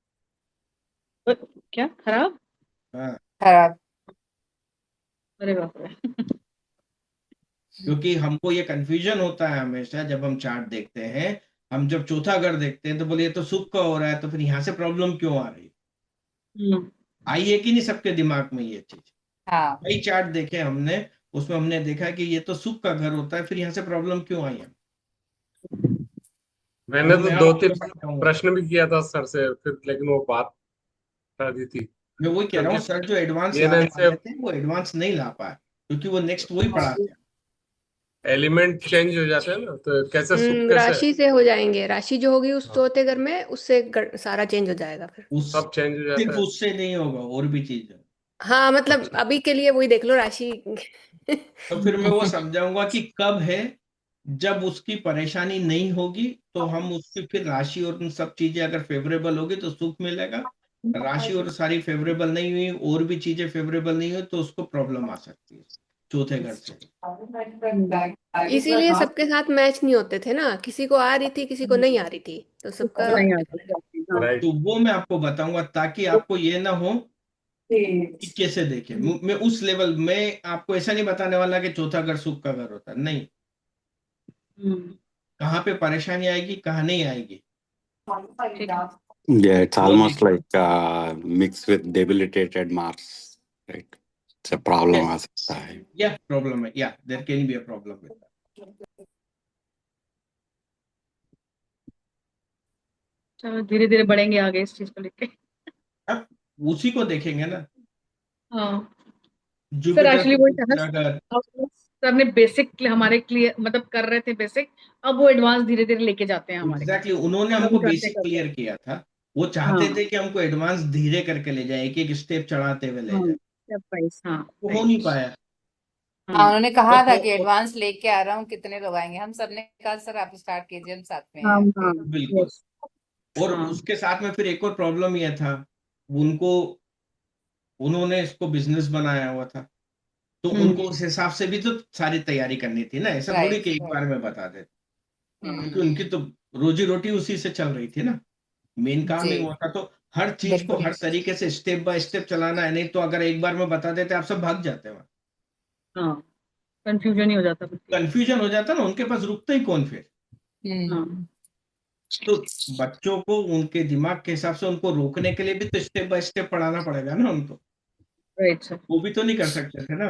क्या खराब? है। हाँ, खराब। अरे बाप रे। क्योंकि हमको ये कंफ्यूजन होता है हमेशा जब हम चार्ट देखते हैं। हम जब चौथा घर देखते हैं तो बोले ये तो सुख का हो रहा है, तो फिर यहाँ से प्रॉब्लम क्यों आ रही है? हम्म। आई है कि नहीं सबके दिमाग में ये चीज? हाँ। कई चार्ट देखे हमने, उसमें हमने देखा कि ये तो सुख का घर होता है, फिर यहाँ से प्रॉब्लम क्यों आई है? मैंने वो तो मैं दो आपको तीन समझाऊंगा। प्रश्न भी किया था सर से, फिर लेकिन वो बात हटा दी थी, मैं वही कह रहा हूँ, क्योंकि सर जो एडवांस लाने बीएनएन से वाले थे वो एडवांस नहीं ला पाए, क्योंकि वो नेक्स्ट वही पढ़ाते हैं। एलिमेंट चेंज हो जाते हैं ना, तो कैसे सुख कैसे। राशि से हो जाएंगे, राशि जो होगी उस हाँ, चौथे घर में, उससे सारा चेंज हो जाएगा फिर। उस सब चेंज हो सिर्फ जाता है। उससे नहीं होगा, और भी चीज है। हाँ मतलब अच्छा। अभी के लिए वही देख लो राशि। तो फिर मैं वो समझाऊंगा कि कब है, जब उसकी परेशानी नहीं होगी तो हम उसकी फिर राशि और उन सब चीजें अगर फेवरेबल होगी तो सुख मिलेगा। राशि और सारी फेवरेबल नहीं हुई, और भी चीजें फेवरेबल नहीं हुई, तो उसको प्रॉब्लम आ सकती है चौथे घर से। इसीलिए सबके साथ मैच नहीं होते थे ना, किसी को आ रही थी किसी को नहीं आ रही थी, तो सबका नहीं हाँ, आता। हाँ। राइट। तो वो मैं आपको बताऊंगा ताकि आपको ये ना हो कि कैसे देखे। मैं उस लेवल में आपको ऐसा नहीं बताने वाला कि चौथा घर सुख का घर होता है, नहीं। कहाँ पे परेशानी आएगी, कहाँ नहीं आएगी, ठीक है। Yeah, it's वो almost देखिए। like mixed with debilitated Mars, right? It's a problem uh Yes, सकता है. yeah, problem है, yeah, there can be a problem with that. चलो धीरे धीरे बढ़ेंगे आगे इस चीज को लेके। अब उसी को देखेंगे ना, हाँ सर, जुपिटर एक्चुअली को वही था ना, दूसरा घर। अब सर ने बेसिक हमारे क्लियर मतलब कर रहे थे बेसिक, अब वो एडवांस धीरे धीरे लेके जाते हैं हमारे, एग्जैक्टली, उन्होंने मतलब हमको करते बेसिक करते। क्लियर किया था। वो चाहते हाँ थे कि हमको एडवांस धीरे करके ले जाए, एक एक स्टेप चढ़ाते हुए ले हाँ जाए। स्टेप वाइज, हाँ वो हो नहीं राइट। पाया। हाँ, उन्होंने कहा था कि और एडवांस लेके आ रहा हूँ, कितने लोग आएंगे। हम सबने कहा सर आप स्टार्ट कीजिए, हम साथ में हाँ हैं हाँ आपके। बिल्कुल। यस। और हाँ उसके साथ में फिर एक और प्रॉब्लम यह था, उनको उन्होंने इसको बिजनेस बनाया हुआ था, तो उनको उस हिसाब से भी तो सारी तैयारी करनी थी ना। ऐसा थोड़ी राइट कि एक बार राइट। में बता दे, क्योंकि उनकी तो रोजी रोटी उसी से चल रही थी ना, मेन काम जी ही वो था। तो हर चीज को बिल्कुल। हर तरीके से स्टेप बाय स्टेप चलाना है, नहीं तो अगर एक बार में बता देते आप सब भाग जाते वहां, हाँ कंफ्यूजन ही हो जाता बिल्कुल। कंफ्यूजन हो जाता ना, उनके पास रुकता ही कौन फिर। हाँ तो बच्चों को उनके दिमाग के हिसाब से उनको रोकने के लिए भी तो स्टेप बाय स्टेप पढ़ाना पड़ेगा ना उनको। Right sir. वो भी तो नहीं कर सकते थे ना,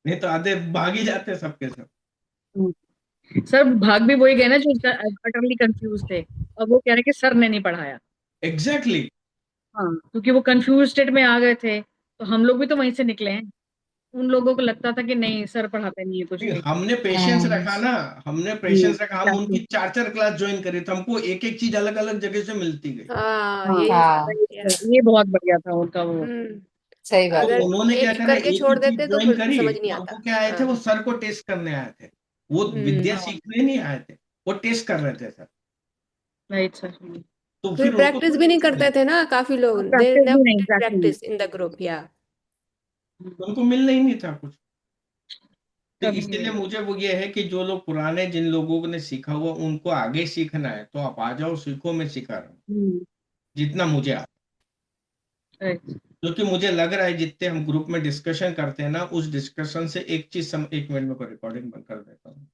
नहीं तो आधे भाग ही जाते सबके सब। सर भाग भी वही गए ना जो अटरली कंफ्यूज थे, अब वो कह रहे हैं कि सर ने नहीं पढ़ाया। एग्जैक्टली। हाँ क्योंकि वो कंफ्यूज स्टेट में आ गए थे, तो हम लोग भी तो वहीं से निकले हैं। उन लोगों को लगता था कि नहीं सर पढ़ाते नहीं है कुछ भी। हमने पेशेंस रखा ना, हमने जी पेशेंस रखा। हम उनकी exactly। 4 4 क्लास ज्वाइन करी, तो हमको एक एक चीज अलग अलग जगह से मिलती गई। हाँ हाँ यही था। हाँ right sir, ये बहुत बढ़िया था उनका वो। हम्म सही तो बात अगर है। उन्होंने क्या एक करा, करके एक ही छोड़ चीज देते तो ज्वाइन फिर करी, समझ नहीं और आता। वो क्या आए थे, हाँ वो सर को टेस्ट करने आए थे। वो विद्या हाँ सीखने नहीं आए थे, वो टेस्ट कर रहे थे सर। Right sir. तो फिर फिर उनको प्रैक्टिस भी नहीं करते थे ना काफी लोग, दे प्रैक्टिस भी नेवर नहीं did exactly. Practice in the group या। उनको मिलना ही नहीं था कुछ। तो कभी इसीलिए नहीं। मुझे वो ये है कि जो लोग पुराने, जिन लोगों ने सीखा हुआ, उनको आगे सीखना है तो आप आ जाओ, सीखो। मैं सिखा रहा हूँ जितना मुझे आता, राइट क्योंकि मुझे लग रहा है जितने हम ग्रुप में डिस्कशन करते हैं ना, उस डिस्कशन से एक चीज एक मिनट में रिकॉर्डिंग बंद कर देता हूँ।